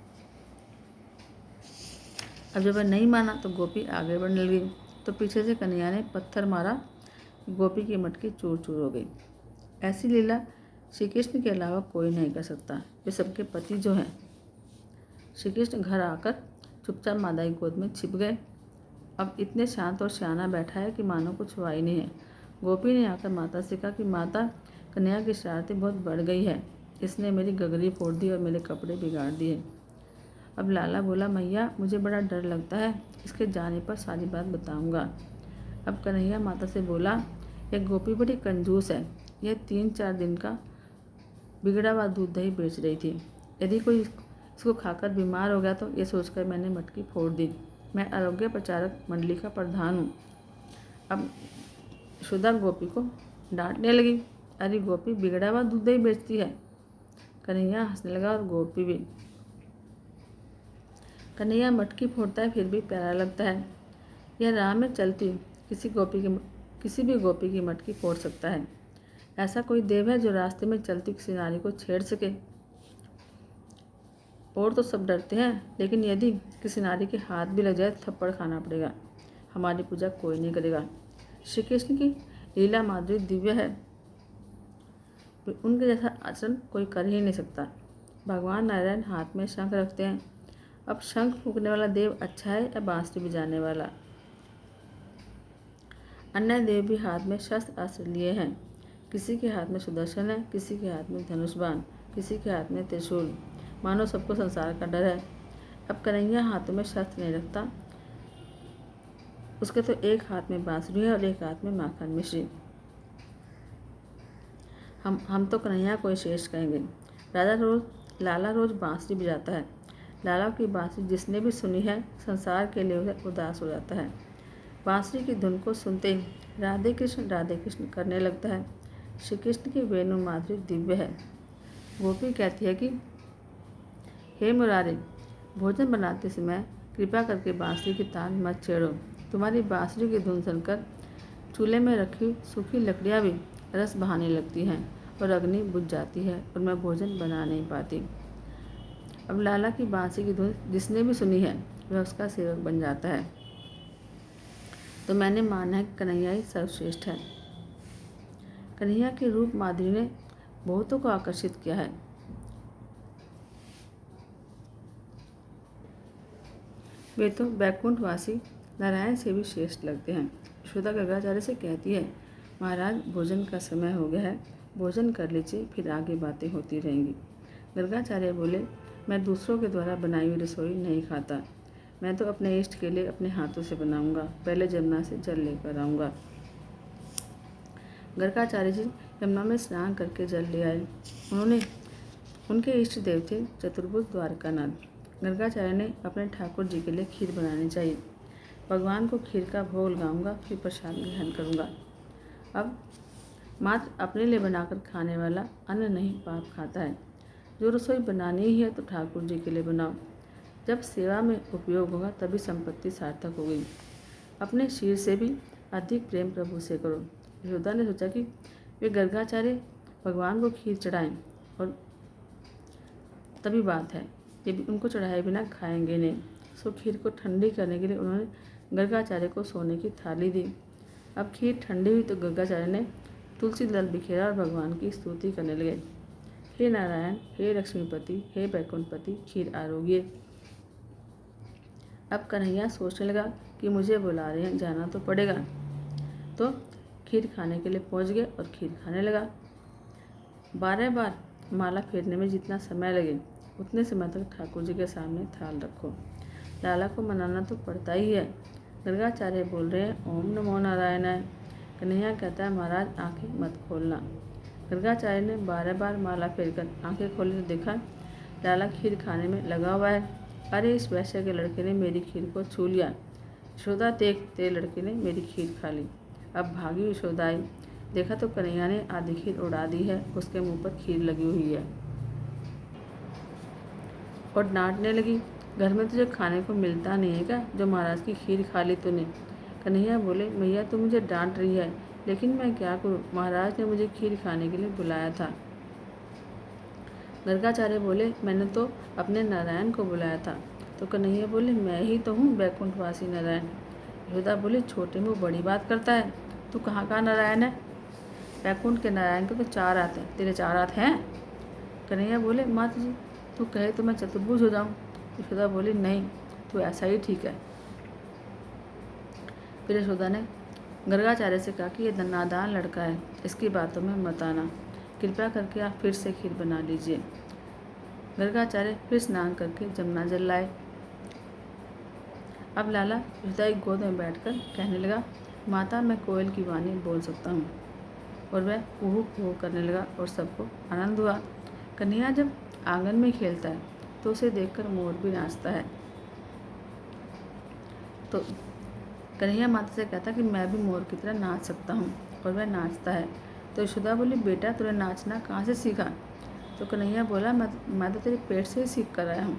अब जब वह नहीं माना तो गोपी आगे बढ़ने लगी तो पीछे से कन्हैया ने पत्थर मारा, गोपी की मटकी चूर चूर हो गई। ऐसी लीला श्री कृष्ण के अलावा कोई नहीं कर सकता। वे सबके पति जो हैं। श्री कृष्ण घर आकर चुपचाप मादा की गोद में छिप गए। अब इतने शांत और सियाना बैठा है कि मानो कुछ हुआ ही नहीं है। गोपी ने आकर माता से कहा कि माता, कन्हैया की शरारतें बहुत बढ़ गई है, इसने मेरी गगरी फोड़ दी और मेरे कपड़े बिगाड़ दिए। अब लाला बोला, मैया मुझे बड़ा डर लगता है, इसके जाने पर सारी बात बताऊंगा। अब कन्हैया माता से बोला, यह गोपी बड़ी कंजूस है, यह 3-4 दिन का बिगड़ा हुआ दूध दही बेच रही थी। यदि कोई इसको खाकर बीमार हो गया तो ये सोचकर मैंने मटकी फोड़ दी। मैं आरोग्य प्रचारक मंडली का प्रधान हूँ। अब यशोदा गोपी को डांटने लगी, अरे गोपी बिगड़ा हुआ दूध दही बेचती है। कन्हैया हंसने लगा और गोपी भी। कन्हैया मटकी फोड़ता है फिर भी प्यारा लगता है। यह राह में चलती किसी भी गोपी की मटकी फोड़ सकता है। ऐसा कोई देव है जो रास्ते में चलती किसी नारी को छेड़ सके? और तो सब डरते हैं, लेकिन यदि किसी नारी के हाथ भी लग जाए तो थप्पड़ खाना पड़ेगा। हमारी पूजा कोई नहीं करेगा। श्री कृष्ण की लीला माधुरी दिव्य है, उनके जैसा आचरण कोई कर ही नहीं सकता। भगवान नारायण हाथ में शंख रखते हैं। अब शंख फूंकने वाला देव अच्छा है या बांसुरी बजाने वाला? अन्य देव भी हाथ में शस्त्र अस्त्र लिए हैं। किसी के हाथ में सुदर्शन है, किसी के हाथ में धनुष बाण, किसी के हाथ में त्रिशूल। मानो सबको संसार का डर है। अब कन्हैया हाथों में शस्त्र नहीं रखता, उसके तो एक हाथ में बांसुरी है और एक हाथ में माखन मिश्री। हम तो कन्हैया को श्रेष्ठ कहेंगे। लाला रोज बांसुरी बजाता है। लाला की बांसुरी जिसने भी सुनी है संसार के लिए उसे उदास हो जाता है। बांसुरी की धुन को सुनते ही राधे कृष्ण करने लगता है। श्री कृष्ण की वेणु माधुरी दिव्य है। गोपी कहती है कि हे मुरारे, भोजन बनाते समय कृपा करके बांसुरी की तान मत छेड़ो। तुम्हारी बांसुरी की धुन सुनकर चूल्हे में रखी सूखी लकड़ियाँ भी रस बहाने लगती हैं और अग्नि बुझ जाती है और मैं भोजन बना नहीं पाती। अब लाला की बांसुरी की धुन जिसने भी सुनी है वह उसका सेवक बन जाता है। तो मैंने माना है कि कन्हैया ही सर्वश्रेष्ठ है। कन्हैया के रूप माधुरी ने बहुतों को आकर्षित किया है। वे तो बैकुंठवासी नारायण से भी श्रेष्ठ लगते हैं। यशोदा गर्गाचार्य से कहती है, महाराज भोजन का समय हो गया है, भोजन कर लीजिए, फिर आगे बातें होती रहेंगी। गर्गाचार्य बोले, मैं दूसरों के द्वारा बनाई हुई रसोई नहीं खाता। मैं तो अपने इष्ट के लिए अपने हाथों से बनाऊंगा। पहले जमुना से जल लेकर आऊँगा। गर्गाचार्य जी यमुना में स्नान करके जल ले आए। उनके इष्ट देव थे चतुर्भुज द्वारकानाथ। गर्गाचार्य ने अपने ठाकुर जी के लिए खीर बनानी चाहिए। भगवान को खीर का भोग लगाऊंगा, फिर प्रसाद ग्रहण करूंगा। अब मात्र अपने लिए बनाकर खाने वाला अन्न नहीं पाप खाता है। जो रसोई बनानी ही है तो ठाकुर जी के लिए बनाओ। जब सेवा में उपयोग होगा तभी संपत्ति सार्थक होगी। अपने शरीर से भी अधिक प्रेम प्रभु से करो। यशोदा ने सोचा कि वे गर्गाचार्य भगवान को खीर चढ़ाएं और तभी बात है, ये भी उनको चढ़ाए बिना खाएंगे नहीं। सो खीर को ठंडी करने के लिए उन्होंने गर्गाचार्य को सोने की थाली दी। अब खीर ठंडी हुई तो गर्गाचार्य ने तुलसी दल बिखेरा और भगवान की स्तुति करने लगे। हे नारायण, हे लक्ष्मीपति, हे बैकुंठपति, खीर आरोग्य। अब कन्हैया सोचने लगा कि मुझे बुला रहे हैं, जाना तो पड़ेगा। तो खीर खाने के लिए पहुंच गए और खीर खाने लगा। 12 बार माला फेरने में जितना समय लगे उतने समय तक ठाकुर जी के सामने थाल रखो। लाला को मनाना तो पड़ता ही है। गर्गाचार्य बोल रहे हैं ओम नमो नारायणाय। कन्हैया कहता है महाराज आंखें मत खोलना। गर्गाचार्य ने 12 बार माला फेरकर आंखें खोली तो देखा लाला खीर खाने में लगा हुआ है। अरे इस वैश्य के लड़के ने मेरी खीर को छू लिया। यशोदा देख तेरे लड़के ने मेरी खीर खा ली। अब भागी यशोदा आई, देखा तो कन्हैया ने आधी खीर उड़ा दी है, उसके मुंह पर खीर लगी हुई है और डांटने लगी, घर में तुझे खाने को मिलता नहीं है क्या जो महाराज की खीर खा ली तूने। कन्हैया बोले मैया तू मुझे डांट रही है, लेकिन मैं क्या करूं, महाराज ने मुझे खीर खाने के लिए बुलाया था। गर्गाचार्य बोले मैंने तो अपने नारायण को बुलाया था। तो कन्हैया बोले मैं ही तो हूँ बैकुंठवासी नारायण। यशोदा बोली छोटे मुँह बड़ी बात करता है, तू कहाँ का नारायण है। बैकुंठ के नारायण के तो 4 हाथ हैं, तेरे 4 हाथ हैं। कन्हैया बोले माता जी तू कहे तो मैं चतुर्भुज हो जाऊँ। यशोदा बोली नहीं, तू ऐसा ही ठीक है। फिर यशोदा ने गर्गाचार्य से कहा कि ये नादान लड़का है, इसकी बातों में मत आना, कृपया करके आप फिर से खीर बना लीजिए। गर्गाचार्य फिर स्नान करके जमुना जल लाए। अब लाला यशोदा की गोद में बैठकर कहने लगा माता मैं कोयल की वाणी बोल सकता हूँ। और वह कुहू कुहू करने लगा और सबको आनंद हुआ। कन्हैया जब आंगन में खेलता है तो उसे देखकर मोर भी नाचता है। तो कन्हैया माता से कहता कि मैं भी मोर की तरह नाच सकता हूँ, और वह नाचता है। तो यशोदा बोली बेटा तूने नाचना कहाँ से सीखा। तो कन्हैया बोला मैं तो तेरे पेट से ही सीख कर आया हूँ।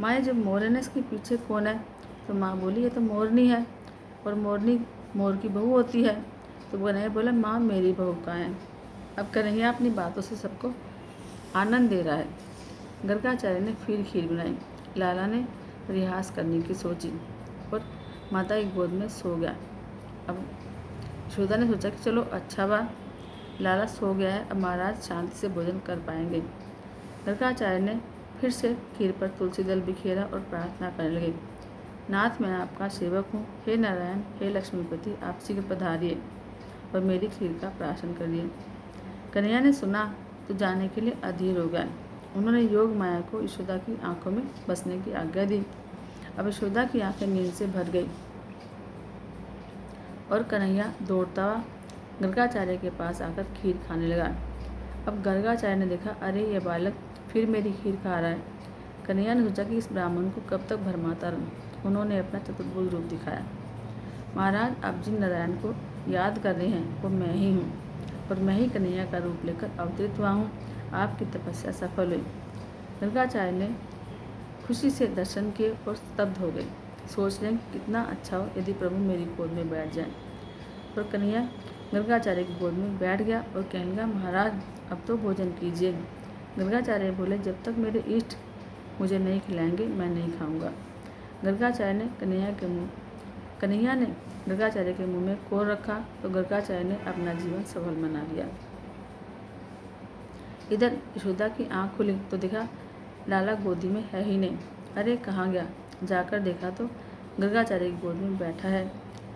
माँ ये जब मोर है ना इसके पीछे कौन है। तो माँ बोली ये तो मोरनी है, और मोरनी मोर की बहू होती है। तो कन्हैया बोला माँ मेरी बहू कहाँ है। अब कन्हैया अपनी बातों से सबको आनंद दे रहा है। गर्गाचार्य ने फिर खीर बनाई। लाला ने रियाज करने की सोची और माता की गोद में सो गया। अब यशोदा ने सोचा कि चलो अच्छा बा लाला सो गया है, अब महाराज शांति से भोजन कर पाएंगे। गर्गाचार्य ने फिर से खीर पर तुलसी दल बिखेरा और प्रार्थना करने लगे, नाथ मैं आपका सेवक हूँ, हे नारायण हे लक्ष्मीपति आप शीघ्र पधारिए और मेरी खीर का प्राशन करिए। कन्हैया ने सुना तो जाने के लिए अधीर हो गया। उन्होंने योग माया को यशोदा की आंखों में बसने की आज्ञा दी। अब यशोदा की आंखें नींद से भर गई और कन्हैया दौड़ता हुआ गर्गाचार्य के पास आकर खीर खाने लगा। अब गर्गाचार्य ने देखा अरे यह बालक फिर मेरी खीर खा रहा है। कन्हैया ने सोचा कि इस ब्राह्मण को कब तक भरमाता रहूं। उन्होंने अपना चतुर्भुज रूप दिखाया। महाराज आप जिन नारायण को याद कर रहे हैं वो मैं ही हूँ, और मैं ही कन्हैया का रूप लेकर अवतरित हुआ हूँ। आपकी तपस्या सफल हुई। गर्गाचार्य ने खुशी से दर्शन किए और स्तब्ध हो गए। सोच रहे कितना अच्छा हो यदि प्रभु मेरी गोद में बैठ जाए। और कन्हैया गर्गाचार्य की गोद में बैठ गया और कहने लगा महाराज अब तो भोजन कीजिए। गर्गाचार्य बोले जब तक मेरे इष्ट मुझे नहीं खिलाएंगे मैं नहीं खाऊंगा। गर्गाचार्य ने कन्हैया ने गर्गाचार्य के मुंह में कोर रखा तो गर्गाचार्य ने अपना जीवन सफल बना लिया। इधर यशोदा की आंख खुली तो देखा लाला गोदी में है ही नहीं। अरे कहाँ गया। जाकर देखा तो गर्गाचार्य की गोद में बैठा है।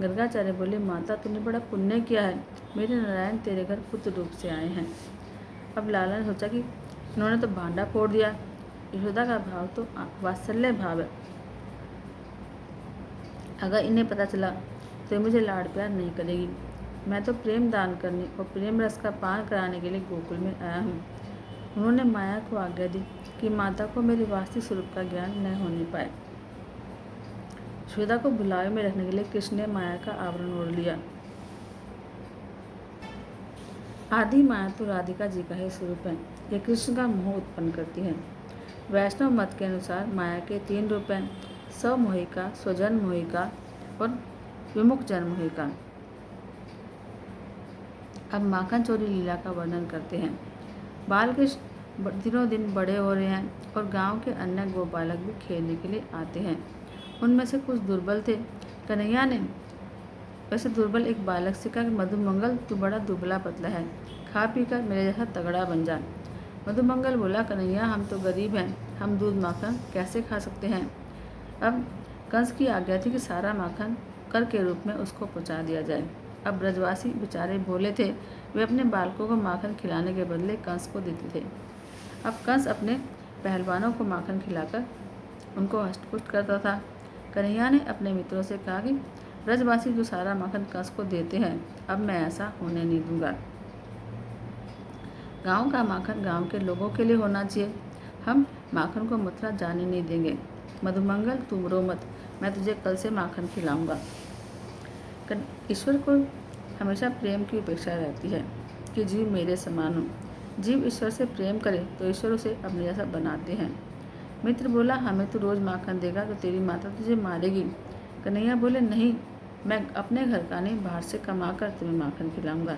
गर्गाचार्य बोले माता तूने बड़ा पुण्य किया है, मेरे नारायण तेरे घर पुत्र रूप से आए हैं। अब लाला ने सोचा कि इन्होंने तो भांडा फोड़ दिया। यशोदा का भाव तो वात्सल्य भाव है, अगर इन्हें पता चला तो मुझे लाड़ प्यार नहीं करेगी। मैं तो प्रेम दान करने और प्रेम रस का पान कराने के लिए गोकुल में आया हूँ। उन्होंने माया को आज्ञा दी कि माता को मेरे वास्तविक स्वरूप का ज्ञान न होने पाए। यशोदा को भुलावे में रखने के लिए कृष्ण ने माया का आवरण ओढ़ लिया। आदि माया तो राधिका जी का ही स्वरूप है, यह कृष्ण का मोह उत्पन्न करती है। वैष्णव मत के अनुसार माया के 3 रूप हैं, स्वमोहिका, स्वजन मोहिका और विमुख जन मोहिका। अब माखन चोरी लीला का वर्णन करते हैं। बालकृष्ण दिनों दिन बड़े हो रहे हैं और गांव के अन्य गोपालक भी खेलने के लिए आते हैं। उनमें से कुछ दुर्बल थे। कन्हैया ने वैसे दुर्बल एक बालक से कहा कि मधुमंगल तू बड़ा दुबला पतला है, खा पी कर मेरे जैसा तगड़ा बन जा। मधुमंगल बोला कन्हैया हम तो गरीब हैं, हम दूध माखन कैसे खा सकते हैं। अब कंस की आज्ञा थी कि सारा माखन कर के रूप में उसको पहुँचा दिया जाए। अब ब्रजवासी बेचारे भोले थे, वे अपने बालकों को माखन खिलाने के बदले कंस को देते थे। अब कंस अपने पहलवानों को माखन खिलाकर उनको हष्टपुष्ट करता था। कन्हैया ने अपने मित्रों से कहा कि ब्रजवासी जो सारा माखन कंस को देते हैं, अब मैं ऐसा होने नहीं दूंगा। गांव का माखन गांव के लोगों के लिए होना चाहिए। हम माखन को मथुरा जाने नहीं देंगे। मधुमंगल तुम रो मत, मैं तुझे कल से माखन खिलाऊंगा। ईश्वर को हमेशा प्रेम की अपेक्षा रहती है कि जीव मेरे समान हो। जीव ईश्वर से प्रेम करे तो ईश्वर उसे अपने जैसा बनाते हैं। मित्र बोला, हमें तो रोज़ माखन देगा तो तेरी माता तुझे मारेगी। कन्हैया बोले, नहीं, मैं अपने घर का नहीं, बाहर से कमा कर तुम्हें माखन खिलाऊंगा।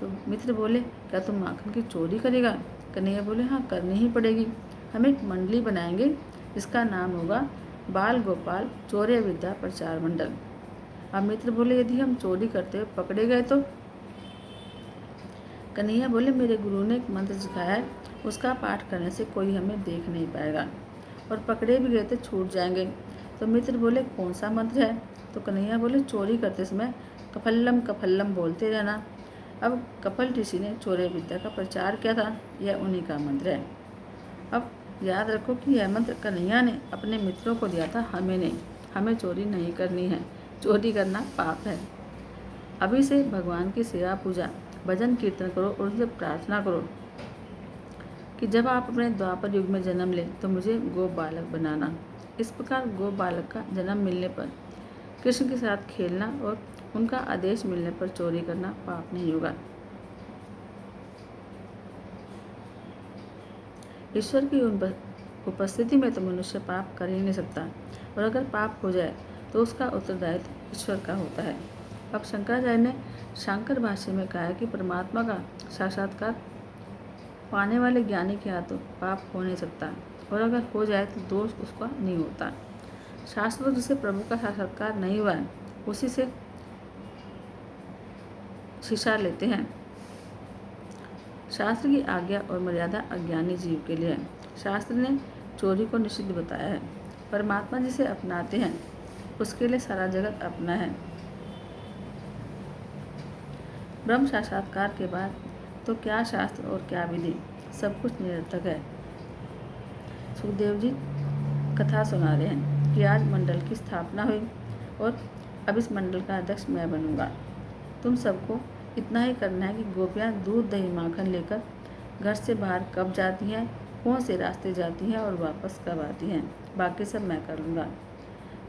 तो मित्र बोले, क्या तुम माखन की चोरी करेगा? कन्हैया बोले, हाँ, करनी ही पड़ेगी। हम एक मंडली बनाएंगे जिसका नाम होगा बाल गोपाल चौर्य विद्या प्रचार मंडल। अब मित्र बोले, यदि हम चोरी करते हुए पकड़े गए तो? कन्हैया बोले, मेरे गुरु ने एक मंत्र सिखाया है, उसका पाठ करने से कोई हमें देख नहीं पाएगा, और पकड़े भी गए तो छूट जाएंगे। तो मित्र बोले, कौन सा मंत्र है? तो कन्हैया बोले, चोरी करते समय कफल्लम कफल्लम बोलते रहना। अब कपिल ऋषि ने चौर्य विद्या का प्रचार किया था, यह उन्हीं का मंत्र है। अब याद रखो कि यह मंत्र कन्हैया ने अपने मित्रों को दिया था, हमें नहीं। हमें चोरी नहीं करनी है, चोरी करना पाप है। अभी से भगवान की सेवा पूजा भजन कीर्तन करो और उनसे प्रार्थना करो कि जब आप अपने द्वापर युग में जन्म लें तो मुझे गो बालक बनाना। इस प्रकार गो बालक का जन्म मिलने पर कृष्ण के साथ खेलना और उनका आदेश मिलने पर चोरी करना पाप नहीं होगा। ईश्वर की उपस्थिति में तो मनुष्य पाप कर ही नहीं सकता, और अगर पाप हो जाए तो उसका उत्तरदायित्व ईश्वर का होता है। अब शंकराचार्य ने शांकर भाष्य में कहा है कि परमात्मा का साक्षात्कार पाने वाले ज्ञानी के हाथों पाप हो नहीं सकता, और अगर हो जाए तो दोष उसका नहीं होता। शास्त्र तो जिसे प्रभु का साक्षात्कार नहीं हुआ है उसी से शिक्षा लेते हैं। शास्त्र की आज्ञा और मर्यादा अज्ञानी जीव के लिए है। शास्त्र ने चोरी को निषिद्ध बताया है। परमात्मा जिसे अपनाते हैं उसके लिए सारा जगत अपना है। ब्रह्म साक्षात्कार के बाद तो क्या शास्त्र और क्या विधि, सब कुछ निरर्थक है। सुखदेव जी कथा सुना रहे हैं कि आज मंडल की स्थापना हुई और अब इस मंडल का अध्यक्ष मैं बनूंगा। तुम सबको इतना ही करना है कि गोपियाँ दूध दही माखन लेकर घर से बाहर कब जाती हैं, कौन से रास्ते जाती हैं और वापस कब आती हैं, बाकी सब मैं कर लूँगा।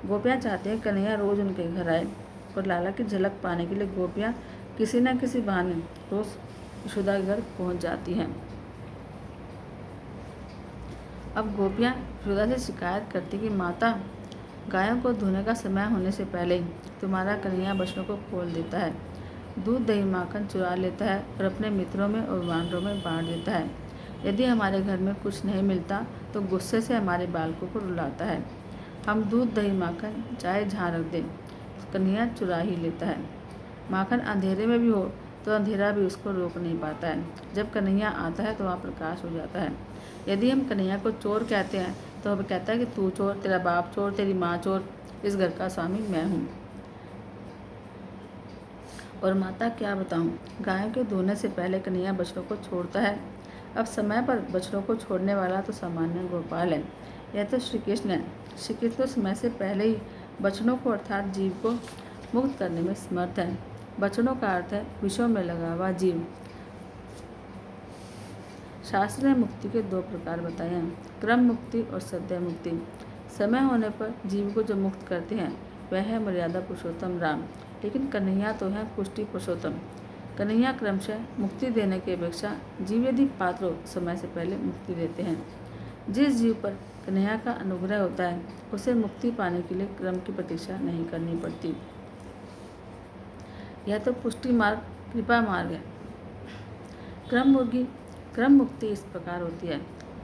गोपियाँ चाहते हैं कन्हैया रोज़ उनके घर आए, और लाला की झलक पाने के लिए गोपियाँ किसी न किसी बहाने रोज़ यशोदा के घर पहुँच जाती हैं। अब गोपियाँ यशोदा से शिकायत करती कि माता, गायों को धोने का समय होने से पहले ही तुम्हारा कन्हैया बछड़ों को खोल देता है, दूध दही माखन चुरा लेता है और अपने मित्रों में और वानरों में बांट देता है। यदि हमारे घर में कुछ नहीं मिलता तो गुस्से से हमारे बालकों को रुलाता है। हम दूध दही माखन चाहे जहाँ रख दें, कन्हैया चुरा ही लेता है। माखन अंधेरे में भी हो तो अंधेरा भी उसको रोक नहीं पाता है। जब कन्हैया आता है तो वहाँ प्रकाश हो जाता है। यदि हम कन्हैया को चोर कहते हैं तो वह कहता है कि तू चोर, तेरा बाप चोर, तेरी माँ चोर, इस घर का स्वामी मैं हूँ। और माता क्या बताऊँ, गायों के धोने से पहले कन्हैया बछड़ों को छोड़ता है। अब समय पर बछड़ों को छोड़ने वाला तो सामान्य गोपाल है, यह तो श्री कृष्ण है। श्री कृष्ण तो समय से पहले ही बछड़ों को अर्थात जीव को मुक्त करने में समर्थ है। बछड़ों का अर्थ है विषयों में लगा हुआ जीव। शास्त्र ने मुक्ति के दो प्रकार बताए हैं, क्रम मुक्ति और सद्य मुक्ति। समय होने पर जीव को जो मुक्त करते हैं वह है मर्यादा पुरुषोत्तम राम, लेकिन कन्हैया तो है पुष्टि पुरुषोत्तम। कन्हैया क्रमशः मुक्ति देने की अपेक्षा जीव यदि पात्र हो समय से पहले मुक्ति देते हैं। जिस जीव पर कन्हैया का अनुग्रह होता है उसे मुक्ति पाने के लिए क्रम की प्रतीक्षा नहीं करनी पड़ती। यह तो पुष्टि मार्ग कृपा मार्ग है। क्रम मुक्ति इस प्रकार होती है,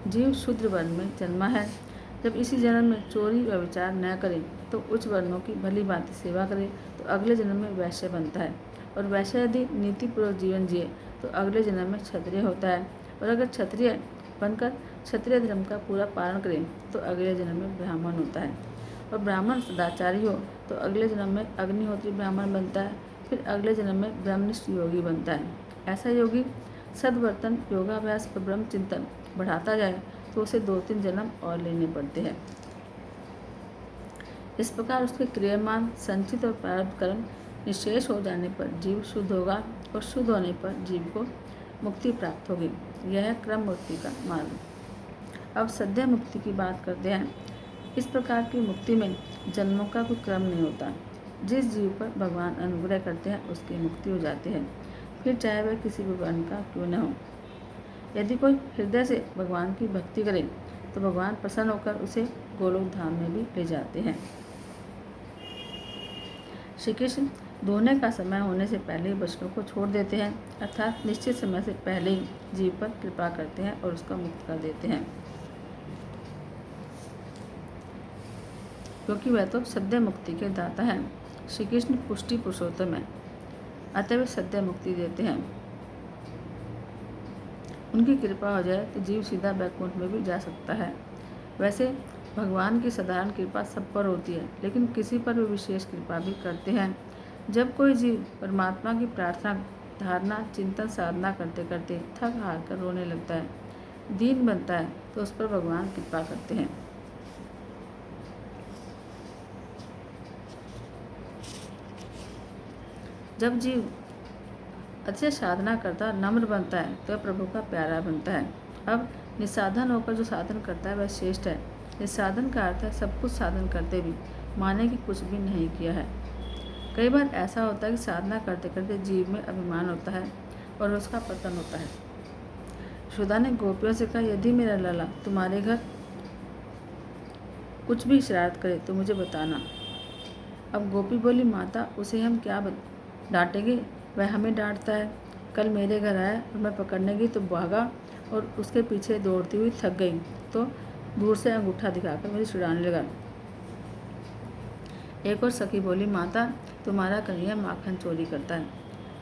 जीव शूद्र वर्ण में जन्मा है, जब इसी जन्म में चोरी व विचार न करे तो उच्च वर्णों की भली भांति सेवा करे तो अगले जन्म में वैश्य बनता है, और वैश्य यदि नीतिपूर्वक जीवन जिए तो अगले जन्म में क्षत्रिय होता है, और अगर क्षत्रिय बनकर क्षत्रिय धर्म का पूरा पालन करे तो अगले जन्म में ब्राह्मण होता है, और ब्राह्मण सदाचारी हो तो अगले जन्म में अग्निहोत्री ब्राह्मण बनता है, फिर अगले जन्म में ब्रह्मनिष्ठ योगी बनता है। ऐसा योगी सद्वर्तन, योगाभ्यास और ब्रह्म चिंतन बढ़ाता जाए तो उसे 2-3 जन्म और लेने पड़ते हैं। इस प्रकार उसके क्रियमान, संचित और प्रारब्ध कर्म निशेष हो जाने पर जीव शुद्ध होगा और शुद्ध होने पर जीव को मुक्ति प्राप्त होगी। यह है क्रम मुक्ति का मार्ग। अब सद्य मुक्ति की बात करते हैं। इस प्रकार की मुक्ति में जन्मों का कोई क्रम नहीं होता। जिस जीव पर भगवान अनुग्रह करते हैं उसकी मुक्ति हो जाती है, फिर चाहे वह किसी भी वर्ण का क्यों न हो। यदि कोई हृदय से भगवान की भक्ति करे तो भगवान प्रसन्न होकर उसे गोलोक धाम में भी ले जाते हैं। श्री कृष्ण धोने का समय होने से पहले ही बछड़ों को छोड़ देते हैं, अर्थात निश्चित समय से पहले ही जीव पर कृपा करते हैं और उसका मुक्त कर देते हैं, क्योंकि वह तो सद्य मुक्ति के दाता हैं। श्री कृष्ण पुष्टि पुरुषोत्तम है, अतः वे सद्य मुक्ति देते हैं। उनकी कृपा हो जाए तो जीव सीधा वैकुंठ में भी जा सकता है। वैसे भगवान की साधारण कृपा सब पर होती है, लेकिन किसी पर वे विशेष कृपा भी करते हैं। जब कोई जीव परमात्मा की प्रार्थना, धारणा, चिंतन, साधना करते करते थक हार कर रोने लगता है, दीन बनता है, तो उस पर भगवान कृपा करते हैं। जब जीव अच्छे साधना करता नम्र बनता है तो प्रभु का प्यारा बनता है। अब निस्साधन होकर जो साधन करता है वह श्रेष्ठ है। निस्साधन का अर्थ है सब कुछ साधन करते भी माने कि कुछ भी नहीं किया है। कई बार ऐसा होता है कि साधना करते करते जीव में अभिमान होता है और उसका पतन होता है। यशोदा ने गोपियों से कहा, यदि मेरा लाला तुम्हारे घर कुछ भी शरारत करे तो मुझे बताना। अब गोपी बोली, माता उसे हम क्या डांटेंगे, वह हमें डांटता है। कल मेरे घर आया और मैं पकड़ने गई तो भागा और उसके पीछे दौड़ती हुई थक गई तो दूर से अंगूठा दिखाकर मुझे छुड़ाने लगा। एक और सखी बोली, माता तुम्हारा कन्हैया माखन चोरी करता है।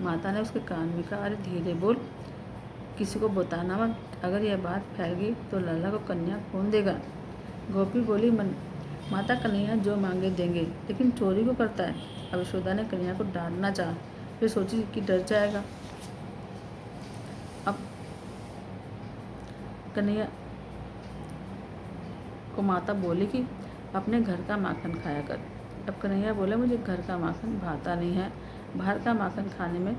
माता ने उसके कान में कहा, अरे धीरे बोल, किसी को बताना मत, अगर यह बात फैल गई तो लल्ला को कन्या कौन देगा। गोपी बोली, माता कन्हैया जो मांगे देंगे, लेकिन चोरी को करता है। अब यशोदा ने कन्हैया को डांटना चाहा, फिर सोची कि डर जाएगा। अब कन्हैया को माता बोली कि अपने घर का माखन खाया कर। अब कन्हैया बोला, मुझे घर का माखन भाता नहीं है, बाहर का माखन खाने में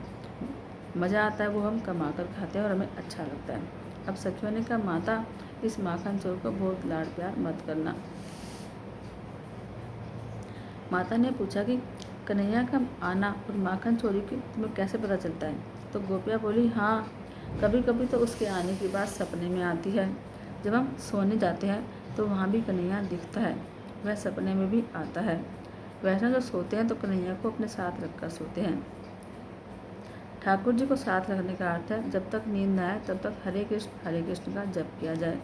मज़ा आता है, वो हम कमा कर खाते हैं और हमें अच्छा लगता है। अब सखियों ने कहा, माता इस माखन चोर को बहुत लाड़ प्यार मत करना। माता ने पूछा कि कन्हैया का आना और माखन चोरी की तुम्हें कैसे पता चलता है। तो गोपियाँ बोली, हाँ कभी कभी तो उसके आने की बात सपने में आती है। जब हम सोने जाते हैं तो वहाँ भी कन्हैया दिखता है, वह सपने में भी आता है। वैसे जो सोते हैं तो कन्हैया को अपने साथ रखकर सोते हैं। ठाकुर जी को साथ रखने का अर्थ है जब तक नींद न आए तब तक हरे कृष्ण का जप किया जाए।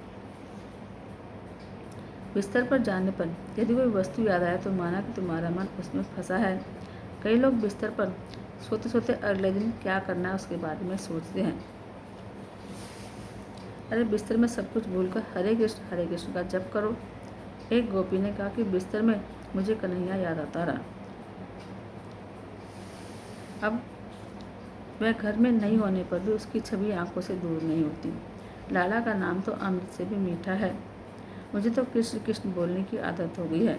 बिस्तर पर जाने पर यदि कोई वस्तु याद आए तो माना कि तुम्हारा मन उसमें फंसा है। कई लोग बिस्तर पर सोते सोते अगले दिन क्या करना है उसके बारे में सोचते हैं। अरे बिस्तर में सब कुछ भूलकर हरे कृष्ण का जप करो। एक गोपी ने कहा कि बिस्तर में मुझे कन्हैया याद आता रहा। अब वह घर में नहीं होने पर भी उसकी छवि आंखों से दूर नहीं होती। लाला का नाम तो अमृत से भी मीठा है। मुझे तो कृष्ण कृष्ण बोलने की आदत हो गई है।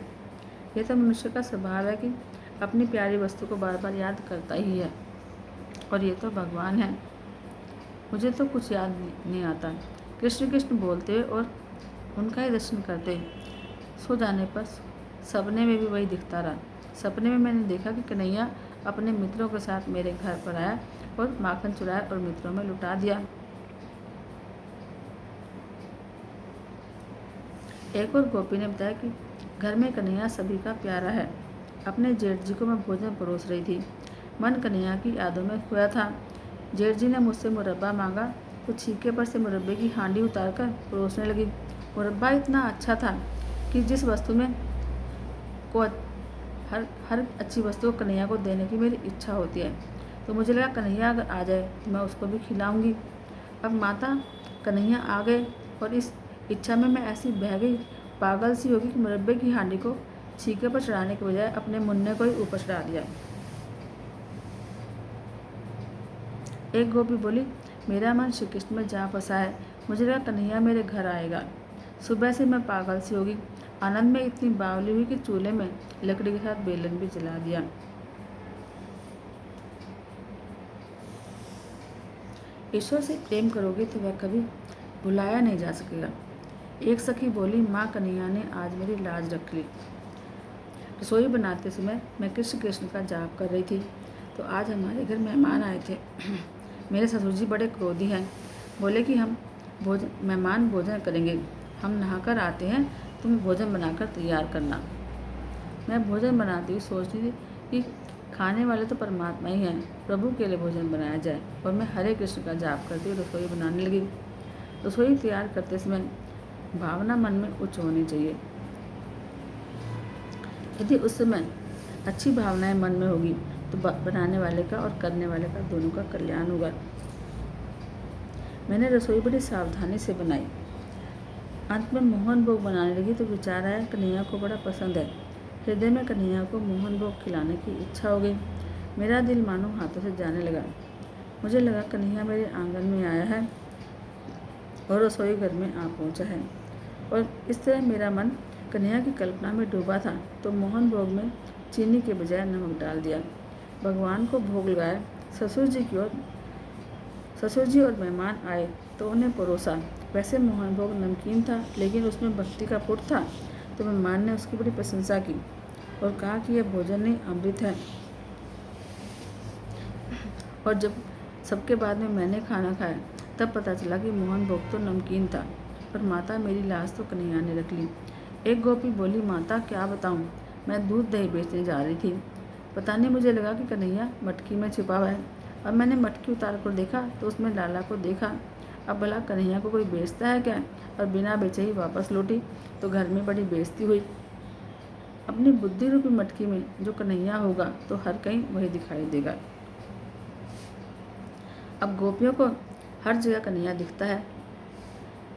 यह तो मनुष्य का स्वभाव है कि अपनी प्यारी वस्तु को बार बार याद करता ही है, और ये तो भगवान है। मुझे तो कुछ याद नहीं आता। कृष्ण कृष्ण बोलते हुए और उनका ही दर्शन करते सो जाने पर सपने में भी वही दिखता रहा। सपने में मैंने देखा कि कन्हैया अपने मित्रों के साथ मेरे घर पर आया और माखन चुराया और मित्रों में लुटा दिया। एक और गोपी ने बताया कि घर में कन्हैया सभी का प्यारा है। अपने जेठ जी को मैं भोजन परोस रही थी, मन कन्हैया की यादों में खोया था। जेठ जी ने मुझसे मुरब्बा मांगा तो छीके पर से मुरब्बे की हांडी उतारकर परोसने लगी। मुरब्बा इतना अच्छा था कि जिस वस्तु में को हर अच्छी वस्तु को कन्हैया को देने की मेरी इच्छा होती है, तो मुझे लगा कन्हैया अगर आ जाए तो मैं उसको भी खिलाऊंगी। अब माता कन्हैया आ गए और इस इच्छा में मैं ऐसी बह गई, पागल सी होगी कि मुरब्बे की हांडी को छीके पर चढ़ाने के बजाय अपने मुन्ने को ही ऊपर चढ़ा दिया। एक गोपी बोली, मेरा मन श्री कृष्ण में जा फंसा है, मुझे लगा कन्हैया मेरे घर आएगा। सुबह से मैं पागल सी होगी, आनंद में इतनी बावली हुई कि चूल्हे में लकड़ी के साथ बेलन भी जला दिया। ईश्वर से प्रेम करोगे तो वह कभी भुलाया नहीं जा सकेगा। एक सखी बोली, माँ कन्हैया ने आज मेरी लाज रख ली। रसोई बनाते समय मैं कृष्ण कृष्ण का जाप कर रही थी तो आज हमारे घर मेहमान आए थे। मेरे ससुर जी बड़े क्रोधी हैं, बोले कि मेहमान भोजन करेंगे, हम नहाकर आते हैं, तुम भोजन बनाकर तैयार करना। मैं भोजन बनाती हुई सोच रही थी कि खाने वाले तो परमात्मा ही हैं, प्रभु के लिए भोजन बनाया जाए, और मैं हरे कृष्ण का जाप करती हुई रसोई बनाने लगी। रसोई तैयार करते समय भावना मन में उच्च होनी चाहिए। यदि उस समय अच्छी भावनाएं मन में होगी तो बनाने वाले का और करने वाले का दोनों का कल्याण होगा। मैंने रसोई बड़ी सावधानी से बनाई। अंत में मोहन भोग बनाने लगी तो विचार आया, कन्हैया को बड़ा पसंद है। हृदय में कन्हैया को मोहन भोग खिलाने की इच्छा हो गई। मेरा दिल मानो हाथों से जाने लगा। मुझे लगा कन्हैया मेरे आंगन में आया है और रसोई घर में आ पहुंचा है, और इस तरह मेरा मन कन्हैया की कल्पना में डूबा था तो मोहन भोग में चीनी के बजाय नमक डाल दिया। भगवान को भोग लगाया। ससुर जी और मेहमान आए तो उन्हें परोसा। वैसे मोहन भोग नमकीन था, लेकिन उसमें भक्ति का पुट था, तो मेहमान ने उसकी बड़ी प्रशंसा की और कहा कि यह भोजन नहीं अमृत है। और जब सबके बाद में मैंने खाना खाया तब पता चला कि मोहन भोग तो नमकीन था, पर माता मेरी लाज तो कन्हैया ने रख ली। एक गोपी बोली, माता क्या बताऊँ, मैं दूध दही बेचने जा रही थी, पता नहीं मुझे लगा कि कन्हैया मटकी में छिपा हुआ है। अब मैंने मटकी उतार कर देखा तो उसमें लाला को देखा। अब भला कन्हैया को कोई बेचता है क्या, और बिना बेचे ही वापस लौटी तो घर में बड़ी बेइज्जती हुई। अपनी बुद्धि रूपी मटकी में जो कन्हैया होगा तो हर कहीं वही दिखाई देगा। अब गोपियों को हर जगह कन्हैया दिखता है।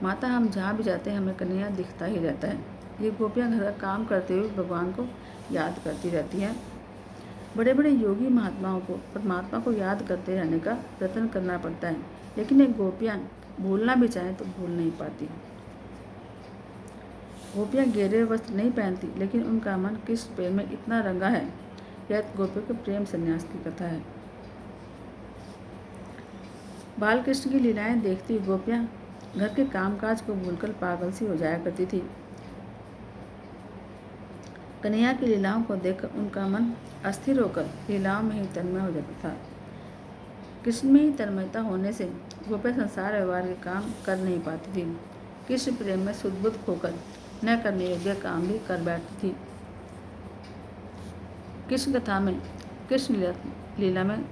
माता, हम जहाँ भी जाते हैं हमें कन्हैया दिखता ही रहता है। ये गोपियाँ घर का काम करते हुए भगवान को याद करती रहती हैं। बड़े बड़े योगी महात्माओं को परमात्मा को याद करते रहने का प्रयत्न करना पड़ता है, लेकिन एक गोपियाँ भूलना भी चाहें तो भूल नहीं पाती। गोपियाँ गहरे वस्त्र नहीं पहनती, लेकिन उनका मन कृष्ण प्रेम में इतना रंगा है। यह गोपियों के प्रेम संन्यास की कथा है। बाल कृष्ण की लीलाएं देखती हुई गोपियाँ घर के कामकाज को भूलकर पागल सी हो जाया करती थी। कन्हैया की लीलाओं को देखकर उनका मन अस्थिर होकर लीलाओं में ही तन्मय हो जाता था। कृष्ण में ही तन्मयता होने से गोपियाँ संसार व्यवहार के काम कर नहीं पाती थी। कृष्ण प्रेम में सुदबुद्ध होकर न करने योग्य काम भी कर बैठती थी। कृष्ण कथा में, कृष्ण लीला में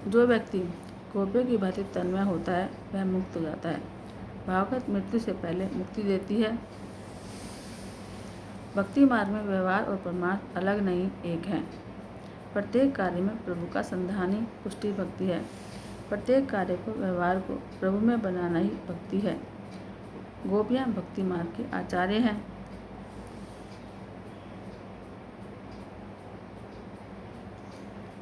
जो व्यक्ति गोपियों की भांति तन्मय होता है वह मुक्त हो जाता है। भागवत मृत्यु से पहले मुक्ति देती है। भक्ति मार्ग में व्यवहार और परमार्थ अलग नहीं, एक है। प्रत्येक कार्य में प्रभु का संधान ही पुष्टि भक्ति है। प्रत्येक कार्य को, व्यवहार को प्रभु में बनाना ही भक्ति है। गोपियाँ भक्ति मार्ग के आचार्य हैं।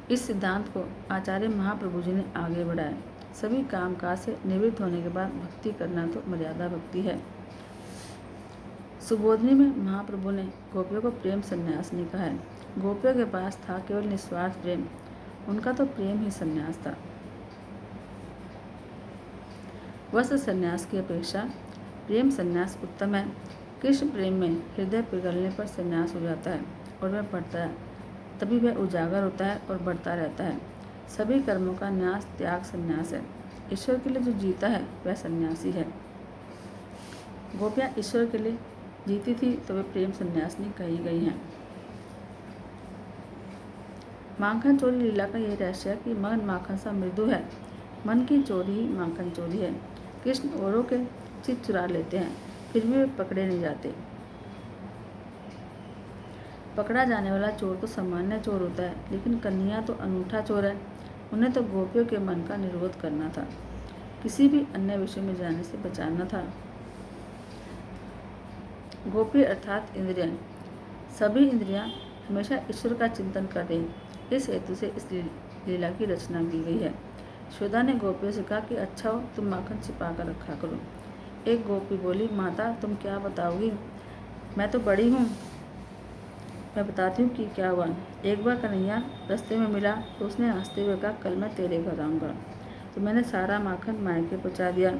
इस सिद्धांत को आचार्य महाप्रभु जी ने आगे बढ़ाया। सभी कामकाज से निवृत्त होने के बाद भक्ति करना तो मर्यादा भक्ति है। सुबोधनी में महाप्रभु ने गोपियों को प्रेम संन्यास नहीं कहा है। गोपियों के पास था केवल निस्वार्थ प्रेम, उनका तो प्रेम ही संन्यास था। वस्त्र संन्यास की अपेक्षा प्रेम संन्यास उत्तम है। कृष्ण प्रेम में हृदय पिघलने पर संन्यास हो जाता है और वह बढ़ता है, तभी वह उजागर होता है और बढ़ता रहता है। सभी कर्मों का न्यास त्याग संन्यास है। ईश्वर के लिए जो जीता है वह सन्यासी है। गोपियाँ ईश्वर के लिए जीती थी तो वे प्रेम संन्यासिनी कही गई हैं। माखन चोरी लीला का यह रहस्य है कि मन माखन सा मृदु है। मन की चोरी ही माखन चोरी है। कृष्ण औरों के चित्त चुरा लेते हैं, फिर भी वे पकड़े नहीं जाते। पकड़ा जाने वाला चोर तो सामान्य चोर होता है, लेकिन कन्हैया तो अनूठा चोर है। उन्हें तो गोपियों के मन का निरोध करना था, किसी भी अन्य विषय में जाने से बचाना था। गोपी अर्थात इंद्रियां, सभी इंद्रियां हमेशा ईश्वर का चिंतन कर रही। इस हेतु से इस लीला की रचना की गई है। यशोदा ने गोपियों से कहा कि अच्छा हो तुम माखन छिपा कर रखा करो। एक गोपी बोली, माता तुम क्या बताओगी, मैं तो बड़ी हूँ, मैं बताती हूँ कि क्या हुआ। एक बार कन्हैया रास्ते में मिला तो उसने हंसते हुए कहा, कल मैं तेरे घर आऊँगा। तो मैंने सारा माखन मायके पहुँचा दिया।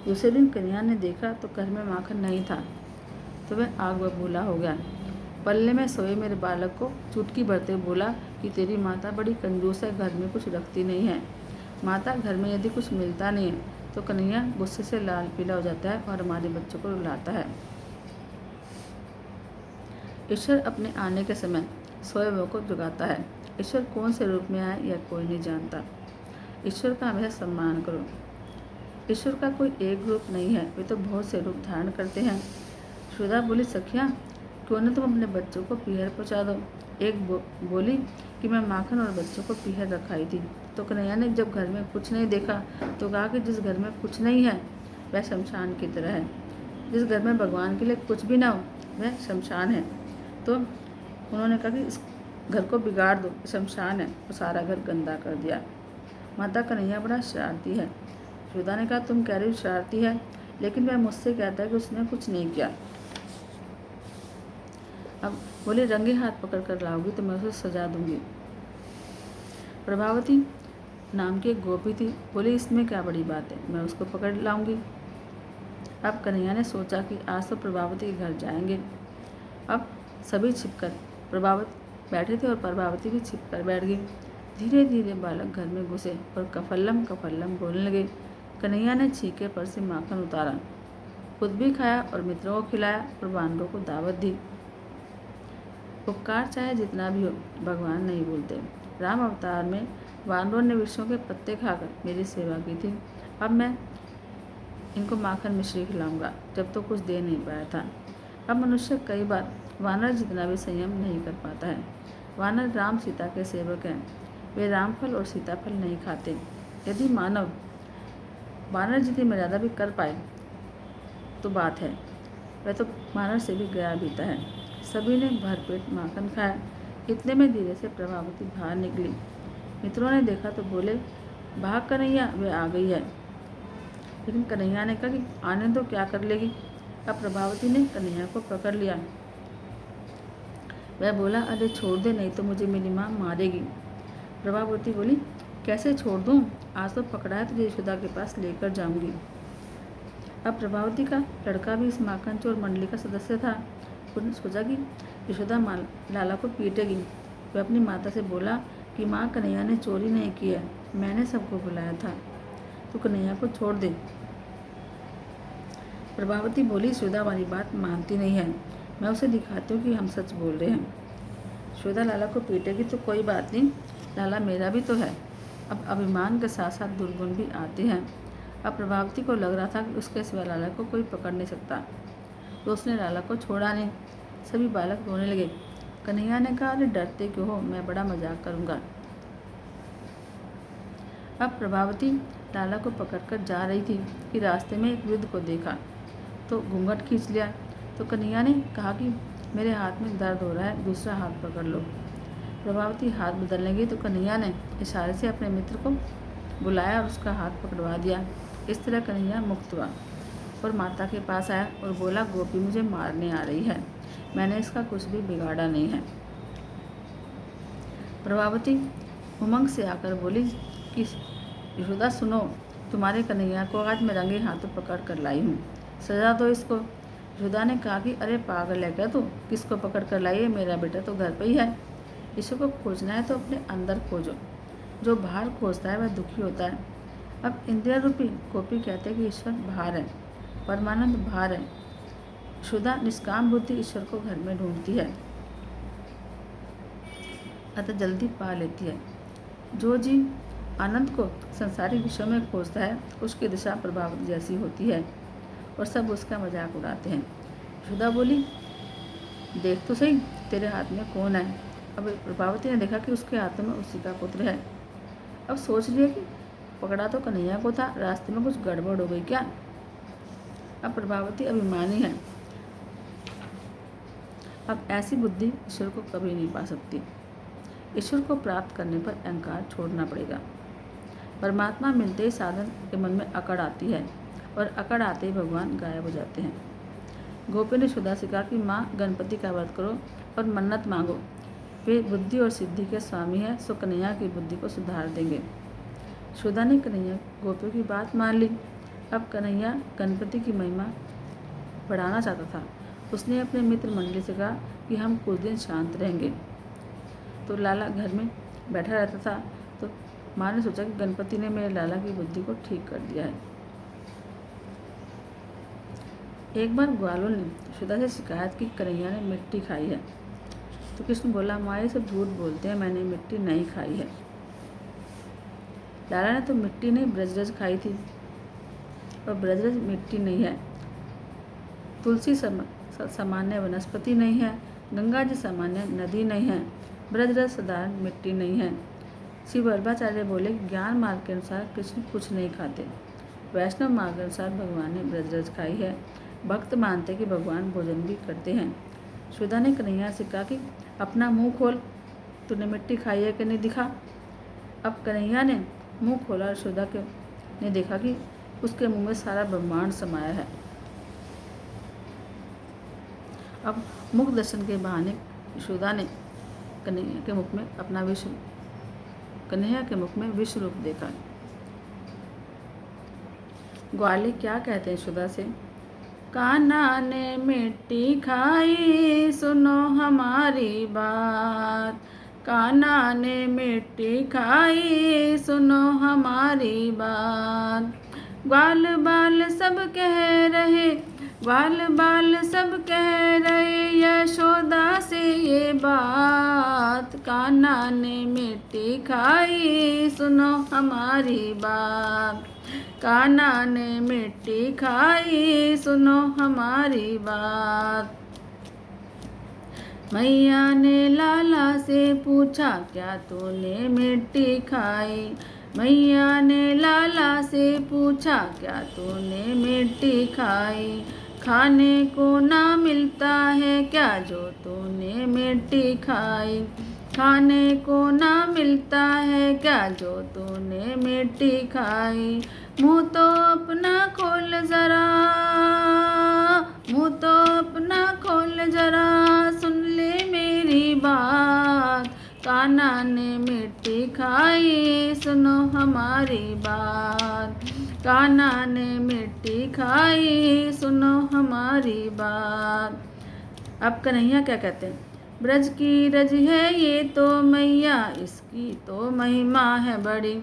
दूसरे दिन कन्हैया ने देखा तो घर में माखन नहीं था, तो वह आग बबूला हो गया। पल्ले में सोए मेरे बालक को चुटकी भरते हुए बोला कि तेरी माता बड़ी कंजूस है, घर में कुछ रखती नहीं है। माता घर में यदि कुछ मिलता नहीं है तो कन्हैया गुस्से से लाल पीला हो जाता है और हमारे बच्चों को रुलाता है। ईश्वर अपने आने के समय सोए हुए को जगाता है। ईश्वर कौन से रूप में आए यह कोई नहीं जानता। ईश्वर का हमेशा सम्मान करो। ईश्वर का कोई एक रूप नहीं है, वे तो बहुत से रूप धारण करते हैं। यशोदा बोली, सखिया क्यों न तुम अपने बच्चों को पीहर पहुँचा दो। एक बोली कि मैं माखन और बच्चों को पीहर रखाई थी। तो कन्हैया ने जब घर में कुछ नहीं देखा तो कहा कि जिस घर में कुछ नहीं है वह शमशान की तरह है। जिस घर में भगवान के लिए कुछ भी ना हो वह शमशान है। तो उन्होंने कहा कि इस घर को बिगाड़ दो, शमशान है, और सारा घर गंदा कर दिया। माता कन्हैया बड़ा शरारती है। यशोदा ने कहा, तुम कह रही हो शरारती है, लेकिन वह मुझसे कहता है कि उसने कुछ नहीं किया। अब बोले, रंगे हाथ पकड़ कर लाओगी तो मैं उसे सजा दूंगी। प्रभावती नाम की एक गोपी थी, बोली इसमें क्या बड़ी बात है, मैं उसको पकड़ लाऊंगी। अब कन्हैया ने सोचा कि आज तो प्रभावती के घर जाएंगे। अब सभी छिपकर प्रभावती बैठे थे और प्रभावती भी छिपकर बैठ गई। धीरे धीरे बालक घर में घुसे और कफल्लम कफल्लम बोलने लगे। कन्हैया ने छीके पर से माखन उतारा, खुद भी खाया और मित्रों को खिलाया और वानरों को दावत दी। उपकार चाहे जितना भी हो, भगवान नहीं भूलते। राम अवतार में वानरों ने वृक्षों के पत्ते खाकर मेरी सेवा की थी। अब मैं इनको माखन मिश्री खिलाऊंगा, जब तो कुछ दे नहीं पाया था। अब मनुष्य कई बार वानर जितना भी संयम नहीं कर पाता है। वानर राम सीता के सेवक हैं, वे रामफल और सीताफल नहीं खाते। यदि मानव वानर जितनी मर्यादा भी कर पाए तो बात है, वह तो वानर से भी गया बीता है। सभी ने भरपेट माखन खाया। इतने में धीरे से प्रभावती बाहर निकली। मित्रों ने देखा तो बोले, भाग कन्हैया, वे आ गई है। लेकिन कन्हैया ने कहा कि आने दो, क्या कर लेगी। अब प्रभावती ने कन्हैया को पकड़ लिया। वह बोला, अरे छोड़ दे, नहीं तो मुझे मेरी माँ मारेगी। प्रभावती बोली, कैसे छोड़ दूँ, आज तो पकड़ा है तुझे यशोदा के पास लेकर जाऊंगी। अब प्रभावती का लड़का भी इस माखन चोर मंडली का सदस्य था। उसने सोचा कि यशोदा लाला को पीटेगी। वह अपनी माता से बोला कि माँ, कन्हैया ने चोरी नहीं की है, मैंने सबको बुलाया था, तो कन्हैया को छोड़ दे। प्रभावती बोली, यशोदा वाली बात मानती नहीं है, मैं उसे दिखाती हूँ कि हम सच बोल रहे हैं। यशोदा लाला को पीटेगी तो कोई बात नहीं, लाला मेरा भी तो है। अब अभिमान के साथ साथ दुर्गुण भी आते हैं। अब प्रभावती को लग रहा था कि उसके सिवा लाला को कोई पकड़ नहीं सकता, तो उसने लाला को छोड़ा नहीं। सभी बालक रोने लगे। कन्हैया ने कहा, अरे डरते क्यों हो, मैं बड़ा मजाक करूँगा। अब प्रभावती लाला को पकड़कर जा रही थी कि रास्ते में एक वृद्ध को देखा तो घूंघट खींच लिया। तो कन्हैया ने कहा कि मेरे हाथ में दर्द हो रहा है, दूसरा हाथ पकड़ लो। प्रभावती हाथ बदलने गई तो कन्हैया ने इशारे से अपने मित्र को बुलाया और उसका हाथ पकड़वा दिया। इस तरह कन्हैया मुक्त हुआ और माता के पास आया और बोला, गोपी मुझे मारने आ रही है, मैंने इसका कुछ भी बिगाड़ा नहीं है। प्रभावती उमंग से आकर बोली कि यशोदा सुनो, तुम्हारे कन्हैया को आज मैं रंगे हाथों पकड़ कर लाई हूँ, सजा दो इसको। यशोदा ने कहा कि अरे पागल है क्या तू, किसको पकड़ कर लाई है, मेरा बेटा तो घर पर ही है। ईश्वर को खोजना है तो अपने अंदर खोजो, जो बाहर खोजता है वह दुखी होता है। अब इंद्रिया रूपी गोपी कहते हैं कि ईश्वर बाहर है, परमानंद बाहर है। यशोदा निष्काम बुद्धि ईश्वर को घर में ढूंढती है, अतः जल्दी पा लेती है। जो जीव आनंद को संसारिक विषयों में खोजता है उसकी दिशा प्रभावती जैसी होती है और सब उसका मजाक उड़ाते हैं। यशोदा बोली, देख तो सही तेरे हाथ में कौन है। अब प्रभावती ने देखा कि उसके हाथों में उसी का पुत्र है। अब सोच लिया कि पकड़ा तो कन्हैया को था, रास्ते में कुछ गड़बड़ हो गई क्या। अब प्रभावती अभिमानी है। अब ऐसी बुद्धि ईश्वर को कभी नहीं पा सकती। ईश्वर को प्राप्त करने पर अहंकार छोड़ना पड़ेगा। परमात्मा मिलते ही साधक के मन में अकड़ आती है और अकड़ आते ही भगवान गायब हो जाते हैं। गोपी ने यशोदा से कहा कि माँ, गणपति का व्रत करो और मन्नत मांगो। वे बुद्धि और सिद्धि के स्वामी हैं, सो कन्हैया की बुद्धि को सुधार देंगे। यशोदा ने कन्हैया गोपियों की बात मान ली। अब कन्हैया गणपति की महिमा बढ़ाना चाहता था। उसने अपने मित्र मंडली से कहा कि हम कुछ दिन शांत रहेंगे। तो लाला घर में बैठा रहता था, तो माँ ने सोचा कि गणपति ने मेरे लाला की बुद्धि को ठीक कर दिया है। एक बार ग्वालों ने यशोदा से शिकायत की कन्हैया ने मिट्टी खाई है। तो कृष्ण बोला, माँ ये सब झूठ बोलते हैं, मैंने मिट्टी नहीं खाई है। लाला ने तो मिट्टी नहीं ब्रजरज खाई थी, और ब्रजरज मिट्टी नहीं है। तुलसी सामान्य वनस्पति नहीं है, गंगा जी सामान्य नदी नहीं है, ब्रजरज साधारण मिट्टी नहीं है। श्री वल्लभाचार्य बोले, ज्ञान मार्ग के अनुसार कृष्ण कुछ नहीं खाते, वैष्णव मार्ग के अनुसार भगवान ने ब्रजरज खाई है। भक्त मानते कि भगवान भोजन भी करते हैं। यशोदा ने कन्हैया से कहा कि अपना मुंह खोल, तूने मिट्टी खाई है कि नहीं, दिखा। अब कन्हैया ने मुंह खोला और यशोदा ने देखा कि उसके मुंह में सारा ब्रह्मांड समाया है। अब मुख दर्शन के बहाने यशोदा ने कन्हैया के मुख में विश्व रूप देखा। ग्वाले क्या कहते हैं यशोदा से, कान्हा ने मिट्टी खाई, सुनो हमारी बात। कान्हा ने मिट्टी खाई, सुनो हमारी बात। ग्वाल बाल सब कह रहे, ग्वाल बाल सब कह रहे यशोदा से ये बात। कान्हा ने मिट्टी खाई, सुनो हमारी बात। कान्हा ने मिट्टी खाई, सुनो हमारी बात। मैया ने लाला से पूछा, क्या तूने मिट्टी खाई। मैया ने लाला से पूछा, क्या तूने मिट्टी खाई। खाने को ना मिलता है क्या जो तूने मिट्टी खाई। खाने को ना मिलता है क्या जो तूने मिट्टी खाई। मुँह तो अपना खोल जरा, मुँह तो अपना खोल जरा, सुन ले मेरी बात। कान्हा ने मिट्टी खाई, सुनो हमारी बात। कान्हा ने मिट्टी खाई, सुनो हमारी बात। अब कन्हैया क्या कहते हैं, ब्रज की रज है ये तो मैया, इसकी तो महिमा है बड़ी।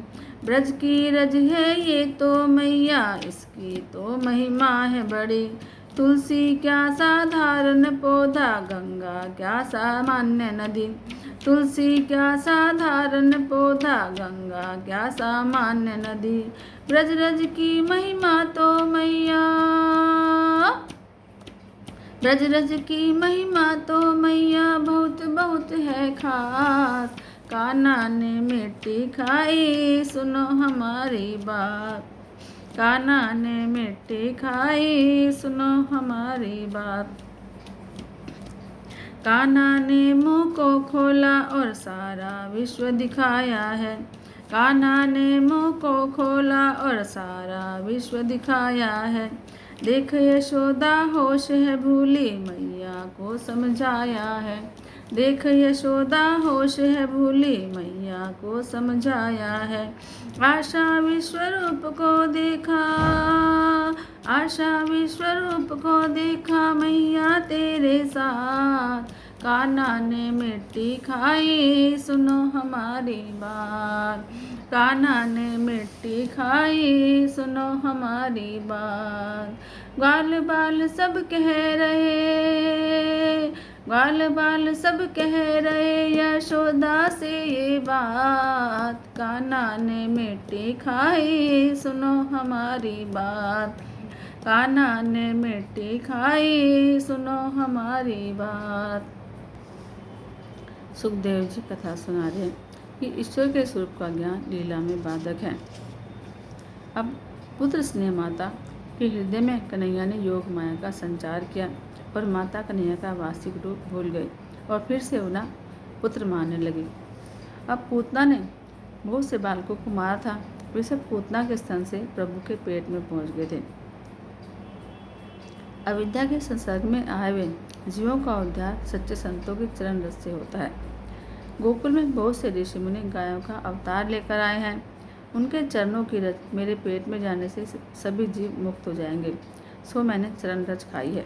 ब्रज की रज है ये तो मैया, इसकी तो महिमा है बड़ी। तुलसी क्या साधारण पौधा, गंगा क्या सामान्य नदी। तुलसी क्या साधारण पौधा, गंगा क्या सामान्य नदी। ब्रज रज की महिमा तो मैया, ब्रज रज की महिमा तो मैया बहुत बहुत है खास। कान्हा ने मिट्टी खाई, सुनो हमारी बात। कान्हा ने मिट्टी खाई, सुनो हमारी बात। कान्हा ने मुँह को खोला और सारा विश्व दिखाया है। कान्हा ने मुँह को खोला और सारा विश्व दिखाया है। देख यशोदा होश है भूली, मैया को समझाया है। देख यशोदा होश है भूली, मैया को समझाया है। आशा विश्वरूप को देखा, आशा विश्वरूप को देखा, मैया तेरे साथ। कान्हा ने मिट्टी खाई, सुनो हमारी बात। कान्हा ने मिट्टी खाई, सुनो हमारी बात। ग्वाल बाल सब कह रहे, ग्वाल बाल सब कह रहे यशोदा से ये बात। कान्हा ने मिट्टी खाई, सुनो हमारी बात। कान्हा ने मिट्टी खाई, सुनो हमारी बात। सुखदेव जी कथा सुना रहे हैं कि ईश्वर के स्वरूप का ज्ञान लीला में बाधक है। अब पुत्र स्नेह माता के हृदय में कन्हैया ने योग माया का संचार किया और माता कन्हैया का वास्तविक रूप भूल गई और फिर से उन्हें पुत्र मानने लगी। अब पूतना ने बहुत से बालकों को मारा था वे सब पूतना के स्तन से प्रभु के पेट में पहुंच गए थे। अविद्या के संसर्ग में आए हुए जीवों का उद्धार सच्चे संतों के चरण रस से होता है। गोकुल में बहुत से ऋषि मुनि गायों का अवतार लेकर आए हैं। उनके चरणों की रज मेरे पेट में जाने से सभी जीव मुक्त हो जाएंगे। सो मैंने चरण रज खाई है,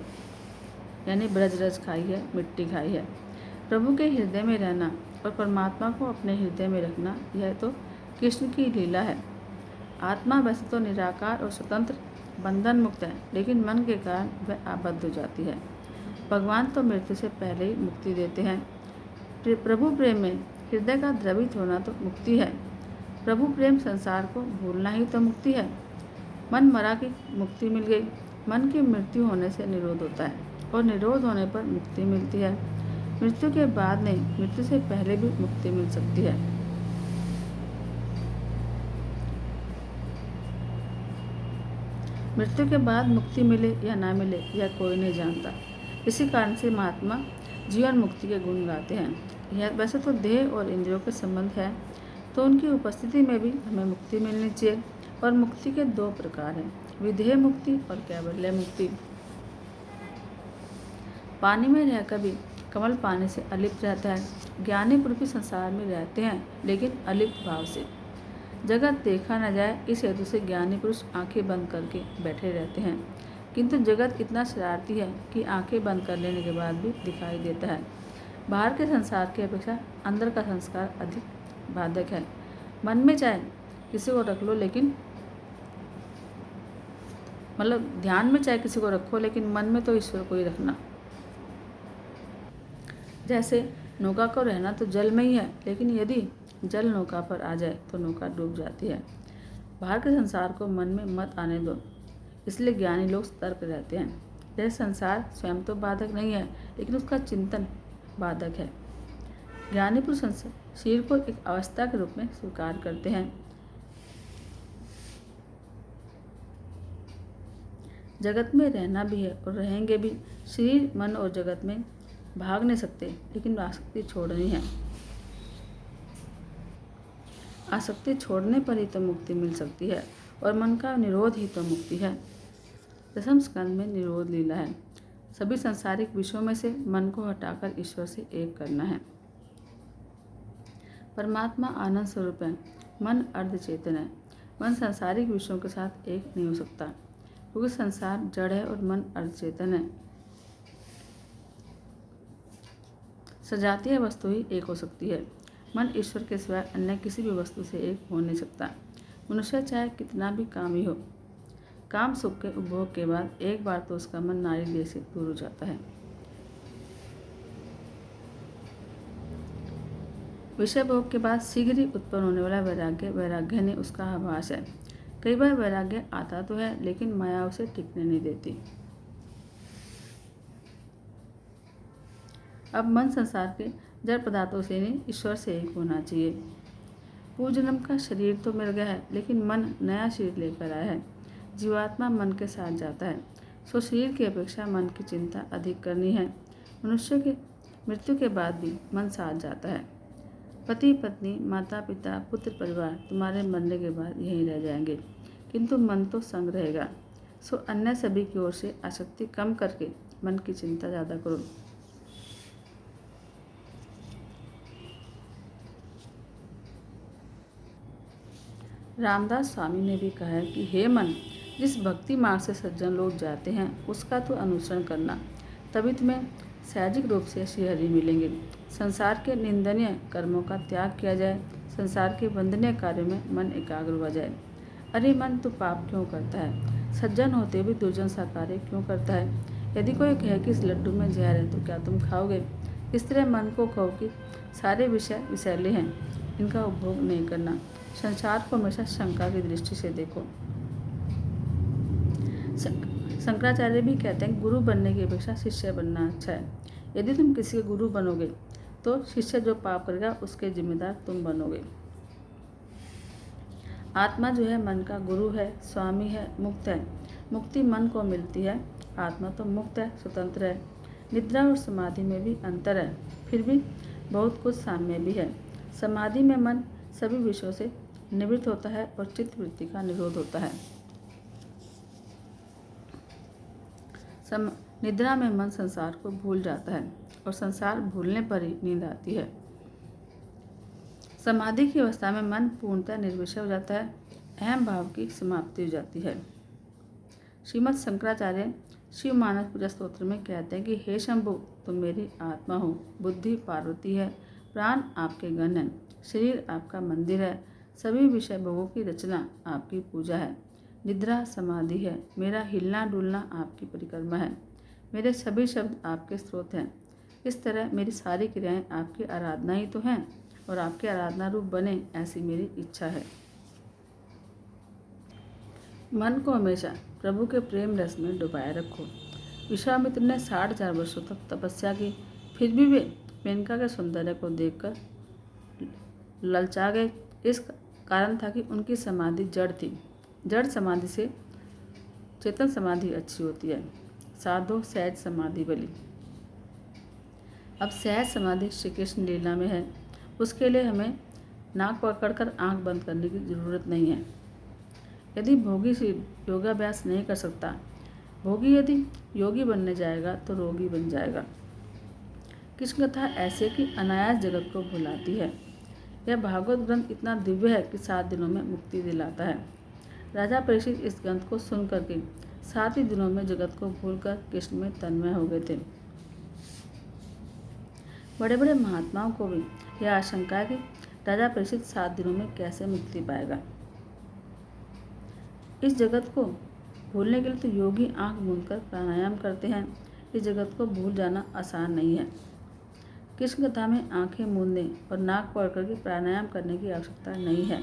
यानी ब्रज रज खाई है, मिट्टी खाई है। प्रभु के हृदय में रहना और परमात्मा को अपने हृदय में रखना, यह तो कृष्ण की लीला है। आत्मा वैसे तो निराकार और स्वतंत्र बंधन मुक्त है, लेकिन मन के कारण वह आबद्ध हो जाती है। भगवान तो मृत्यु से पहले ही मुक्ति देते हैं। प्रभु प्रेम में हृदय का द्रवित होना तो मुक्ति है। प्रभु प्रेम संसार को भूलना ही तो मुक्ति है। मन मरा की मुक्ति मिल गई। मन की मृत्यु होने से निरोध होता है और निरोध होने पर मुक्ति मिलती है। मृत्यु के बाद नहीं, मृत्यु से पहले भी मुक्ति मिल सकती है। मृत्यु के बाद मुक्ति मिले या ना मिले यह कोई नहीं जानता। इसी कारण से महात्मा जीवन मुक्ति के गुण गाते हैं। यह वैसे तो देह और इंद्रियों के संबंध है, तो उनकी उपस्थिति में भी हमें मुक्ति मिलनी चाहिए। और मुक्ति के दो प्रकार हैं, विधेय मुक्ति और कैवल्य मुक्ति। पानी में रहकर भी कमल पानी से अलिप्त रहता है। ज्ञानी पुरुष भी संसार में रहते हैं, लेकिन अलिप्त भाव से। जगत देखा न जाए इस हेतु से ज्ञानी पुरुष आंखें बंद करके बैठे रहते हैं, किंतु जगत इतना शरारती है कि आंखें बंद कर लेने के बाद भी दिखाई देता है। बाहर के संसार की अपेक्षा अंदर का संस्कार अधिक बाधक है। मन में चाहे किसी को रख लो, लेकिन ध्यान में चाहे किसी को रखो, लेकिन मन में तो ईश्वर को ही रखना। जैसे नौका को रहना तो जल में ही है, लेकिन यदि जल नौका पर आ जाए तो नौका डूब जाती है। बाहर के संसार को मन में मत आने दो, इसलिए ज्ञानी लोग सतर्क रहते हैं। यह संसार स्वयं तो बाधक नहीं है, लेकिन उसका चिंतन बाधक है। ज्ञानी पुरुष शरीर को एक अवस्था के रूप में स्वीकार करते हैं। जगत में रहना भी है और रहेंगे भी। शरीर, मन और जगत में भाग नहीं सकते, लेकिन आसक्ति छोड़नी है। आसक्ति छोड़ने पर ही तो मुक्ति मिल सकती है, और मन का निरोध ही तो मुक्ति है। दसम स्कंद में निरोध लीला है। सभी सांसारिक विषयों में से मन को हटाकर ईश्वर से एक करना है। परमात्मा आनंद स्वरूप है। मन अर्ध चेतन है। मन सांसारिक विषयों के साथ एक नहीं हो सकता, क्योंकि संसार जड़ है और मन अर्ध चेतन है। सजातीय वस्तु ही एक हो सकती है। मन ईश्वर के सिवाय अन्य किसी भी वस्तु से एक हो नहीं सकता। मनुष्य चाहे कितना भी कामी हो, काम सुख के उपभोग के बाद एक बार तो उसका मन नारी देह से दूर हो जाता है। विषय भोग के बाद शीघ्र ही उत्पन्न होने वाला वैराग्य, वैराग्य ने उसका आभास है। कई बार वैराग्य आता तो है, लेकिन माया उसे टिकने नहीं देती। अब मन संसार के जड़ पदार्थों से नहीं, ईश्वर से एक होना चाहिए। पूर्व जन्म का शरीर तो मिल गया है, लेकिन मन नया शरीर लेकर आया है। जीवात्मा मन के साथ जाता है, सो शरीर की अपेक्षा मन की चिंता अधिक करनी है। मनुष्य के मृत्यु के बाद भी मन साथ जाता है। पति पत्नी, माता पिता, पुत्र परिवार तुम्हारे मरने के बाद यहीं रह जाएंगे, किंतु मन तो संग रहेगा। सो अन्य सभी की ओर से आसक्ति कम करके मन की चिंता ज़्यादा करो। रामदास स्वामी ने भी कहा है कि हे मन, जिस भक्ति मार्ग से सज्जन लोग जाते हैं उसका तो अनुसरण करना, तभी तुम्हें साहजिक रूप से श्रीहरि मिलेंगे। संसार के निंदनीय कर्मों का त्याग किया जाए, संसार के वंदनीय कार्यों में मन एकाग्र हुआ जाए। अरे मन, तू पाप क्यों करता है? सज्जन होते हुए दुर्जन सा कार्य क्यों करता है? यदि कोई कहे कि इस लड्डू में जहर है तो क्या तुम खाओगे? इस तरह मन को कहो कि सारे विषय विषैले हैं, इनका उपभोग नहीं करना। संसार को हमेशा शंका की दृष्टि से देखो। शंकराचार्य भी कहते हैं, गुरु बनने की अपेक्षा शिष्य बनना अच्छा है। यदि तुम किसी के गुरु बनोगे तो शिष्य जो पाप करेगा उसके जिम्मेदार तुम बनोगे। आत्मा जो है मन का गुरु है, स्वामी है, मुक्त है। मुक्ति मन को मिलती है, आत्मा तो मुक्त है, स्वतंत्र है। निद्रा और समाधि में भी अंतर है, फिर भी बहुत कुछ साम्य भी है। समाधि में मन सभी विषयों से निवृत्त होता है और चित्त वृत्ति का निरोध होता है। निद्रा में मन संसार को भूल जाता है और संसार भूलने पर ही नींद आती है। समाधि की अवस्था में मन पूर्णतः निर्विषय हो जाता है, अहम भाव की समाप्ति हो जाती है। श्रीमद् शंकराचार्य शिव मानस पूजा स्तोत्र में कहते हैं कि हे शंभु, तुम मेरी आत्मा हो, बुद्धि पार्वती है, प्राण आपके गण हैं, शरीर आपका मंदिर है, सभी विषय भोगों की रचना आपकी पूजा है, निद्रा समाधि है, मेरा हिलना डुलना आपकी परिक्रमा है, मेरे सभी शब्द आपके स्रोत हैं। इस तरह मेरी सारी क्रियाएं आपकी आराधना ही तो हैं और आपके आराधना रूप बने, ऐसी मेरी इच्छा है। मन को हमेशा प्रभु के प्रेम रस में डुबाए रखो। विश्वामित्र ने 60,000 वर्षों तक तपस्या की, फिर भी वे मेनका के सौंदर्य को देखकर ललचा गए। इस कारण था कि उनकी समाधि जड़ थी। जड़ समाधि से चेतन समाधि अच्छी होती है। साधो सहज समाधि बली। अब सहज समाधि श्री कृष्ण लीला में है। उसके लिए हमें नाक पकड़कर आंख बंद करने की जरूरत नहीं है। यदि भोगी से योगाभ्यास नहीं कर सकता, भोगी यदि योगी बनने जाएगा तो रोगी बन जाएगा। कृष्ण कथा ऐसे कि अनायास जगत को भुलाती है। यह भागवत ग्रंथ इतना दिव्य है कि 7 दिनों में मुक्ति दिलाता है। राजा परीक्षित इस ग्रंथ को सुन करके 7 ही दिनों में जगत को भूलकर कृष्ण में तन्मय हो गए थे। बड़े बड़े महात्माओं को भी यह आशंका है कि राजा परीक्षित 7 दिनों में कैसे मुक्ति पाएगा। इस जगत को भूलने के लिए तो योगी आंख मूंदकर प्राणायाम करते हैं। इस जगत को भूल जाना आसान नहीं है। कृष्ण कथा में आंखें मूंदने और नाक पकड़ के प्राणायाम करने की आवश्यकता नहीं है।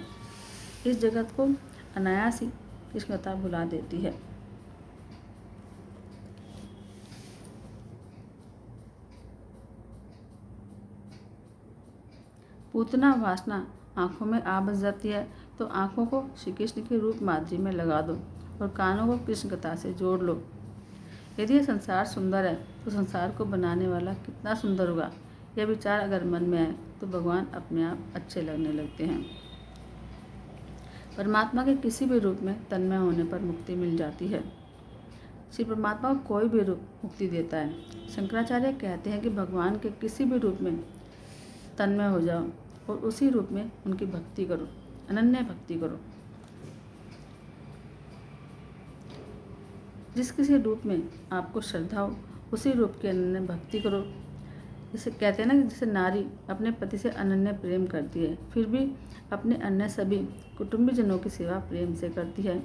इस जगत को अनायास ही कृष्ण कथा भुला देती है। पूतना वासना आँखों में आ बस जाती है तो आँखों को श्री कृष्ण के रूप माधुरी में लगा दो और कानों को कृष्ण कथा से जोड़ लो। यदि यह संसार सुंदर है तो संसार को बनाने वाला कितना सुंदर होगा, यह विचार अगर मन में आए तो भगवान अपने आप अच्छे लगने लगते हैं। परमात्मा के किसी भी रूप में तन्मय होने पर मुक्ति मिल जाती है। श्री परमात्मा को कोई भी रूप मुक्ति देता है। शंकराचार्य कहते हैं कि भगवान के किसी भी रूप में तन्मय हो जाओ और उसी रूप में उनकी भक्ति करो, अनन्य भक्ति करो। जिस किसी रूप में आपको श्रद्धा हो उसी रूप की अनन्य भक्ति करो। जैसे कहते हैं ना कि जैसे नारी अपने पति से अनन्य प्रेम करती है, फिर भी अपने अन्य सभी कुटुंबीजनों की सेवा प्रेम से करती है,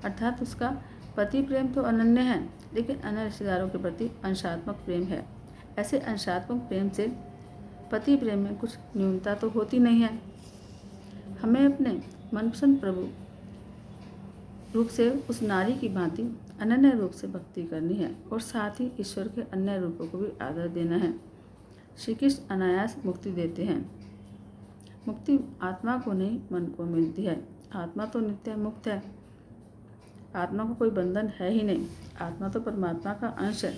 अर्थात उसका पति प्रेम तो अनन्य है लेकिन अन्य रिश्तेदारों के प्रति अंशात्मक प्रेम है। ऐसे अंशात्मक प्रेम से पति प्रेम में कुछ न्यूनता तो होती नहीं है। हमें अपने मनपसंद प्रभु रूप से उस नारी की भांति अनन्य रूप से भक्ति करनी है और साथ ही ईश्वर के अन्य रूपों को भी आदर देना है। श्री कृष्ण अनायास मुक्ति देते हैं। मुक्ति आत्मा को नहीं मन को मिलती है। आत्मा तो नित्य मुक्त है। आत्मा को कोई बंधन है ही नहीं। आत्मा तो परमात्मा का अंश है।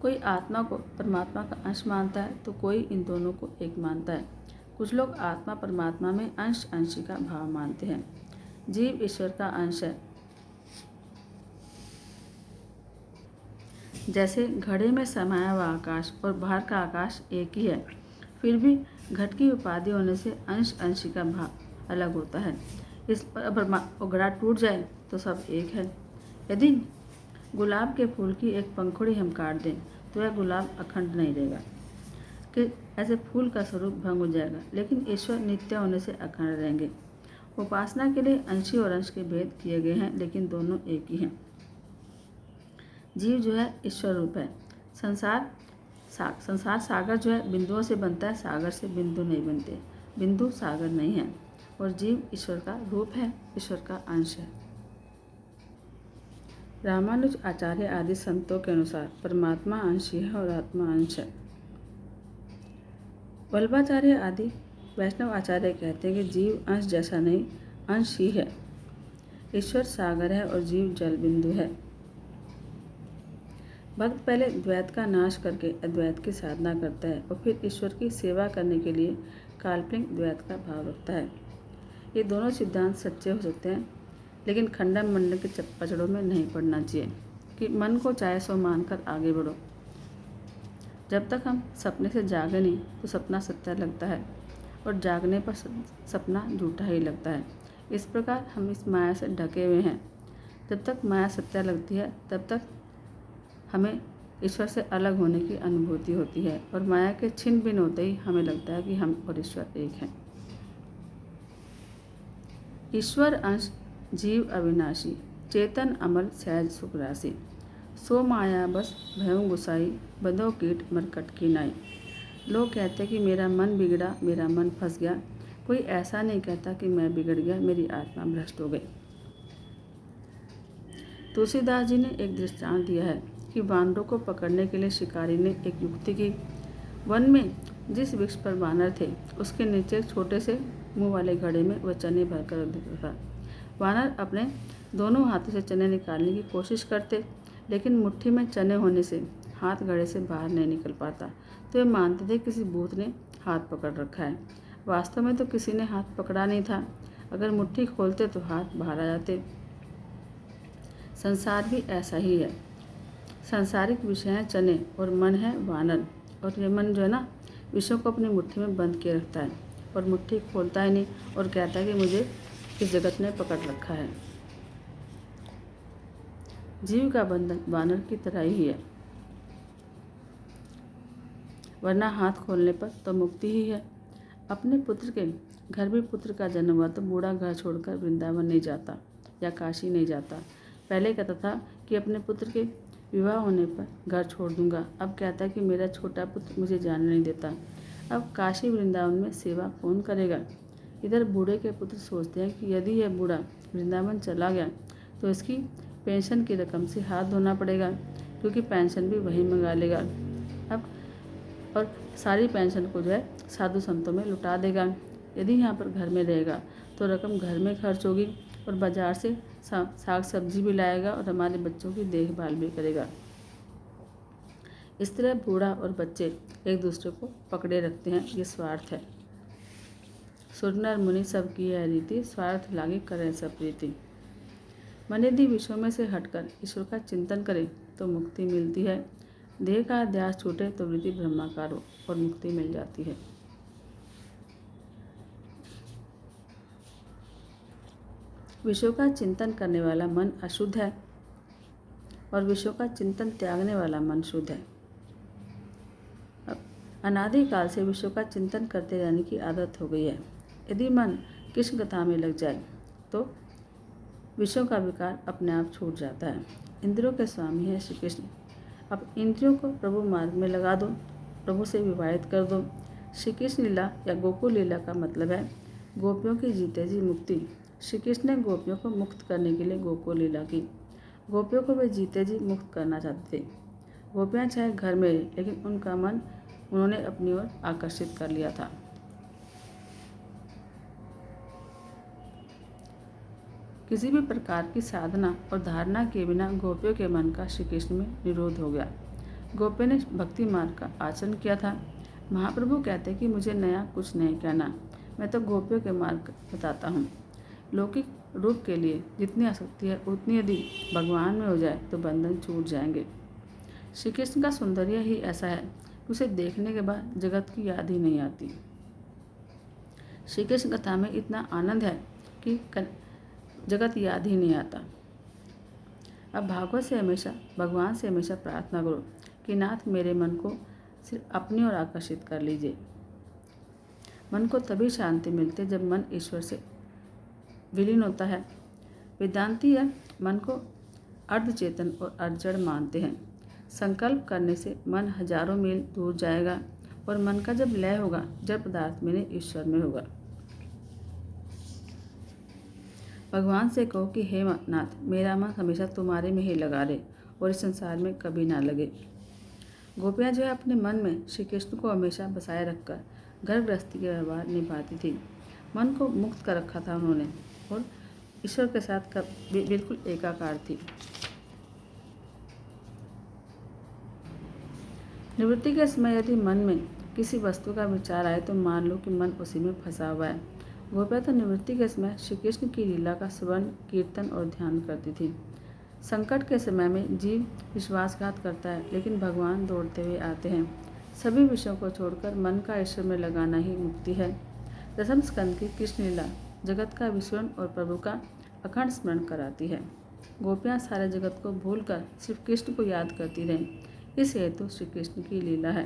कोई आत्मा को परमात्मा का अंश मानता है तो कोई इन दोनों को एक मानता है। कुछ लोग आत्मा परमात्मा में अंश अंशी का भाव मानते हैं। जीव ईश्वर का अंश है। जैसे घड़े में समाया हुआ आकाश और बाहर का आकाश एक ही है, फिर भी घट की उपाधि होने से अंश अंशी का भाव अलग होता है। इस पर अगर घड़ा टूट जाए तो सब एक है। यदि गुलाब के फूल की एक पंखुड़ी हम काट दें तो यह गुलाब अखंड नहीं रहेगा, कि ऐसे फूल का स्वरूप भंग हो जाएगा, लेकिन ईश्वर नित्य होने से अखंड रहेंगे। उपासना के लिए अंशी और अंश के भेद किए गए हैं लेकिन दोनों एक ही हैं। जीव जो है ईश्वर रूप है। संसार सागर जो है बिंदुओं से बनता है, सागर से बिंदु नहीं बनते। बिंदु सागर नहीं है और जीव ईश्वर का रूप है, ईश्वर का अंश है। रामानुज आचार्य आदि संतों के अनुसार परमात्मा अंश है और आत्मा अंश है। वल्लभाचार्य आदि वैष्णव आचार्य कहते हैं कि जीव अंश जैसा नहीं, अंश ही है। ईश्वर सागर है और जीव जल बिंदु है। भक्त पहले द्वैत का नाश करके अद्वैत की साधना करता है और फिर ईश्वर की सेवा करने के लिए काल्पनिक द्वैत का भाव रखता है। ये दोनों सिद्धांत सच्चे हो सकते हैं, लेकिन खंडन मंडन के पचड़ों में नहीं पड़ना चाहिए कि मन को चाहे सो मानकर आगे बढ़ो। जब तक हम सपने से जागे नहीं तो सपना सच्चा लगता है और जागने पर सपना झूठा ही लगता है। इस प्रकार हम इस माया से ढके हुए हैं। जब तक माया सत्या लगती है तब तक हमें ईश्वर से अलग होने की अनुभूति होती है और माया के छिन्न भिन्न होते ही हमें लगता है कि हम और ईश्वर एक हैं। ईश्वर अंश जीव अविनाशी, चेतन अमल सहज सुख राशि। सो माया बस भयों गुसाई, बंधो कीट मरकट की नाई। लोग कहते कि मेरा मन बिगड़ा, मेरा मन फंस गया। कोई ऐसा नहीं कहता कि मैं बिगड़ गया, मेरी आत्मा भ्रष्ट हो गई। तुलसीदास जी ने एक दृष्टांत दिया है कि वानरों को पकड़ने के लिए शिकारी ने एक युक्ति की। वन में जिस वृक्ष पर वानर थे उसके नीचे एक छोटे से मुंह वाले घड़े में वह चने भरकर रख देता था। वानर अपने दोनों हाथों से चने निकालने की कोशिश करते, लेकिन मुट्ठी में चने होने से हाथ घड़े से बाहर नहीं निकल पाता, तो वे मानते थे किसी भूत ने हाथ पकड़ रखा है। वास्तव में तो किसी ने हाथ पकड़ा नहीं था। अगर मुट्ठी खोलते तो हाथ बाहर आ जाते। संसार भी ऐसा ही है। सांसारिक विषय हैं चने और मन है वानर। और ये मन जो है ना, विषयों को अपनी मुट्ठी में बंद किए रखता है और मुट्ठी खोलता ही नहीं और कहता है कि मुझे इस जगत ने पकड़ रखा है। जीव का बंधन वानर की तरह ही है, वरना हाथ खोलने पर तो मुक्ति ही है। अपने पुत्र के घर भी पुत्र का जन्म हुआ तो बूढ़ा घर छोड़कर वृंदावन नहीं जाता या काशी नहीं जाता। पहले कहता था कि अपने पुत्र के विवाह होने पर घर छोड़ दूंगा, अब कहता है कि मेरा छोटा पुत्र मुझे जाने नहीं देता। अब काशी वृंदावन में सेवा कौन करेगा। इधर बूढ़े के पुत्र सोचते हैं कि यदि यह बूढ़ा वृंदावन चला गया तो इसकी पेंशन की रकम से हाथ धोना पड़ेगा, क्योंकि पेंशन भी वही मंगा लेगा अब, और सारी पेंशन को जो है साधु संतों में लुटा देगा। यदि यहाँ पर घर में रहेगा तो रकम घर में खर्च होगी और बाजार से साग सब्जी भी लाएगा और हमारे बच्चों की देखभाल भी करेगा। इस तरह बूढ़ा और बच्चे एक दूसरे को पकड़े रखते हैं। ये स्वार्थ है। सुर नर मुनि सब की है रीति, स्वार्थ लागे करें सब प्रीति। मन यदि विषयों में से हटकर ईश्वर का चिंतन करे तो मुक्ति मिलती है। देह का अध्यास छूटे तो वृत्ति ब्रह्माकार हो और मुक्ति मिल जाती है। विषयों का चिंतन करने वाला मन अशुद्ध है और विषयों का चिंतन त्यागने वाला मन शुद्ध है। अनादिकाल से विषयों का चिंतन करते रहने की आदत हो गई है। यदि मन कृष्ण कथा में लग जाए तो विषयों का विकार अपने आप छूट जाता है। इंद्रियों के स्वामी है श्री कृष्ण। अब इंद्रियों को प्रभु मार्ग में लगा दो, प्रभु से विवाहित कर दो। श्री कृष्ण लीला या गोकुल लीला का मतलब है गोपियों की जीते जी मुक्ति। श्री कृष्ण ने गोपियों को मुक्त करने के लिए गोकुल लीला की। गोपियों को वे जीते जी मुक्त करना चाहते थे। गोपियाँ चाहे घर में रही, लेकिन उनका मन उन्होंने अपनी ओर आकर्षित कर लिया था। किसी भी प्रकार की साधना और धारणा के बिना गोपियों के मन का श्री कृष्ण में निरोध हो गया। गोपियों ने भक्ति मार्ग का आचरण किया था। महाप्रभु कहते कि मुझे नया कुछ नहीं कहना, मैं तो गोपियों के मार्ग बताता हूँ। लौकिक रूप के लिए जितनी आसक्ति है उतनी यदि भगवान में हो जाए तो बंधन छूट जाएंगे। श्री कृष्ण का सौंदर्य ही ऐसा है कि उसे देखने के बाद जगत की याद ही नहीं आती। श्री कृष्ण कथा में इतना आनंद है कि जगत याद ही नहीं आता। अब भागवत से हमेशा भगवान से हमेशा प्रार्थना करो कि नाथ मेरे मन को सिर्फ अपनी ओर आकर्षित कर लीजिए। मन को तभी शांति मिलती है जब मन ईश्वर से विलीन होता है। वेदांती या मन को अर्धचेतन और अर्धजड़ मानते हैं। संकल्प करने से मन हजारों मील दूर जाएगा और मन का जब लय होगा, जड़ पदार्थ में ईश्वर में होगा। भगवान से कहो कि हे नाथ, मेरा मन हमेशा तुम्हारे में ही लगा रहे और इस संसार में कभी ना लगे। गोपियाँ जो है अपने मन में श्री कृष्ण को हमेशा बसाए रखकर घर गृहस्थी के व्यवहार निभाती थी। मन को मुक्त कर रखा था उन्होंने और ईश्वर के साथ बिल्कुल एकाकार थी। निवृत्ति के समय यदि मन में किसी वस्तु का विचार आए तो मान लो कि मन उसी में फंसा हुआ है। गोपियाँ तो निवृत्ति के समय श्री कृष्ण की लीला का श्रवण, कीर्तन और ध्यान करती थी। संकट के समय में जीव विश्वासघात करता है, लेकिन भगवान दौड़ते हुए आते हैं। सभी विषयों को छोड़कर मन का ईश्वर में लगाना ही मुक्ति है। दसम स्कंद की कृष्ण लीला जगत का विस्मरण और प्रभु का अखंड स्मरण कराती है। गोपियाँ सारे जगत को भूलकर सिर्फ कृष्ण को याद करती रहें, इस हेतु श्री कृष्ण की लीला है।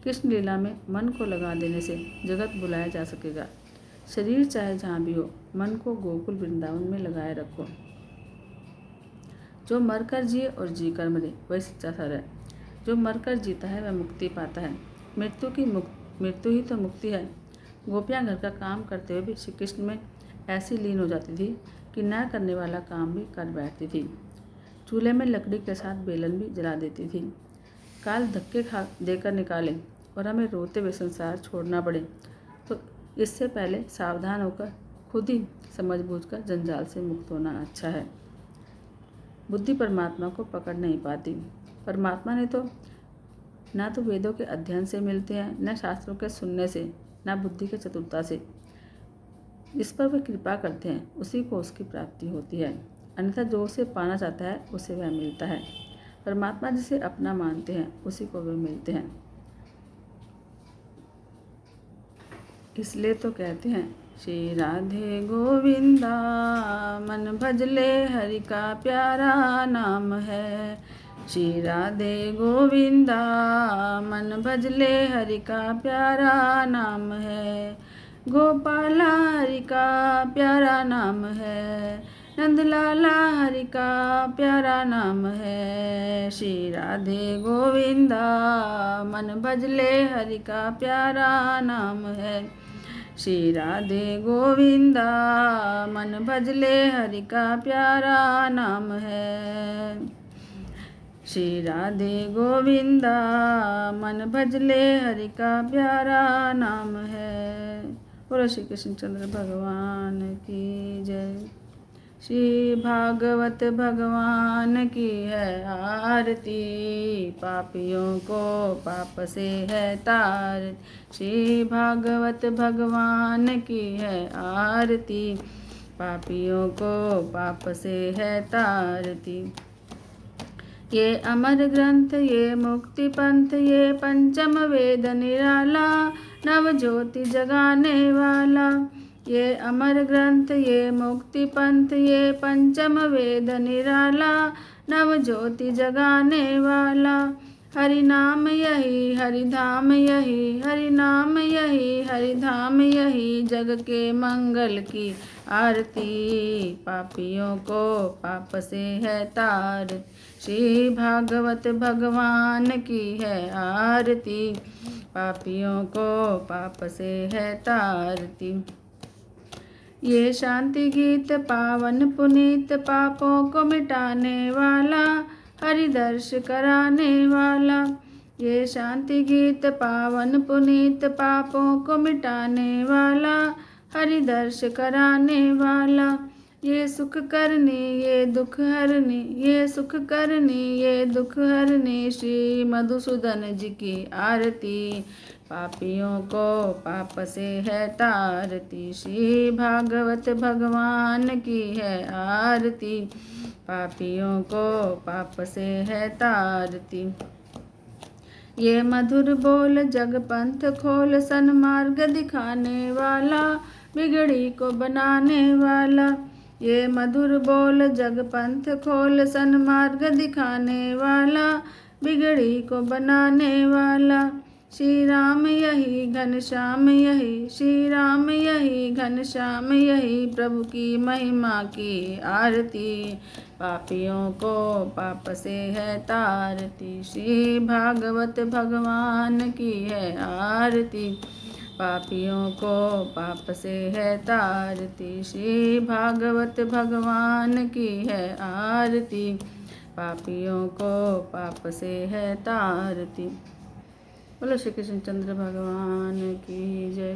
कृष्ण लीला में मन को लगा देने से जगत बुलाया जा सकेगा। शरीर चाहे जहाँ भी हो, मन को गोकुल वृंदावन में लगाए रखो। जो मरकर जिए और जीकर मरे वही सच्चा सर है। जो मरकर जीता है वह मुक्ति पाता है। मृत्यु ही तो मुक्ति है। गोपियाँ घर का काम करते हुए भी श्री कृष्ण में ऐसी लीन हो जाती थी कि न करने वाला काम भी कर बैठती थी। चूल्हे में लकड़ी के साथ बेलन भी जला देती थी। काल धक्के खा देकर निकाले और हमें रोते हुए संसार छोड़ना पड़े तो इससे पहले सावधान होकर खुद ही समझ बूझकर जंजाल से मुक्त होना अच्छा है। बुद्धि परमात्मा को पकड़ नहीं पाती। परमात्मा ने तो ना तो वेदों के अध्ययन से मिलते हैं, न शास्त्रों के सुनने से, न बुद्धि के चतुरता से। जिस पर वे कृपा करते हैं उसी को उसकी प्राप्ति होती है, अन्यथा जो उसे पाना चाहता है उसे वह मिलता है। परमात्मा जिसे अपना मानते हैं उसी को वे मिलते हैं। इसलिए तो कहते हैं श्री राधे गोविंदा मन भजले हरि का प्यारा नाम है। श्री राधे गोविंदा मन भजले हरि का प्यारा नाम है। गोपाला हरि का प्यारा नाम है। नंदलाला हरि का प्यारा नाम है। श्री राधे गोविंदा मन भजले हरि का प्यारा नाम है। श्री राधे गोविंदा मन भजले हरि का प्यारा नाम है। श्री राधे गोविंदा मन भजले हरि का प्यारा नाम है। बोलो श्री कृष्ण चंद्र भगवान की जय। श्री भागवत भगवान की है आरती, पापियों को पाप से है तार। श्री भागवत भगवान की है आरती, पापियों को पाप से है तारती। ये अमर ग्रंथ ये मुक्ति पंथ ये पंचम वेद निराला, नव ज्योति जगाने वाला। ये अमर ग्रंथ ये मुक्ति पंथ ये पंचम वेद निराला, नव ज्योति जगाने वाला। हरि नाम यही हरि धाम यही, हरि नाम यही हरि धाम यही, जग के मंगल की आरती, पापियों को पाप से है तार। श्री भागवत भगवान की है आरती, पापियों को पाप से है तारती। ये शांति गीत पावन पुनीत, पापों को मिटाने वाला, हरि दर्श कराने वाला। ये शांति गीत पावन पुनीत, पापों को मिटाने वाला, हरि दर्श कराने वाला। ये सुख करने ये दुख हरने, ये सुख करने ये दुख हरने, श्री मधुसूदन जी की आरती, पापियों को पाप से है तारती। श्री भागवत भगवान की है आरती, पापियों को पाप से है तारती। ये मधुर बोल जग पंथ खोल, सन्मार्ग दिखाने वाला, बिगड़ी को बनाने वाला। ये मधुर बोल जग पंथ खोल, सन्मार्ग दिखाने वाला, बिगड़ी को बनाने वाला। श्री राम यही घनश्याम यही, श्री राम यही घनश्याम यही, प्रभु की महिमा की आरती, पापियों को पाप से है तारती। श्री भागवत भगवान की है आरती, पापियों को पाप से है तारती। श्री भागवत भगवान की है आरती, पापियों को पाप से है तारती। बोलो श्री कृष्ण चंद्र भगवान की जय।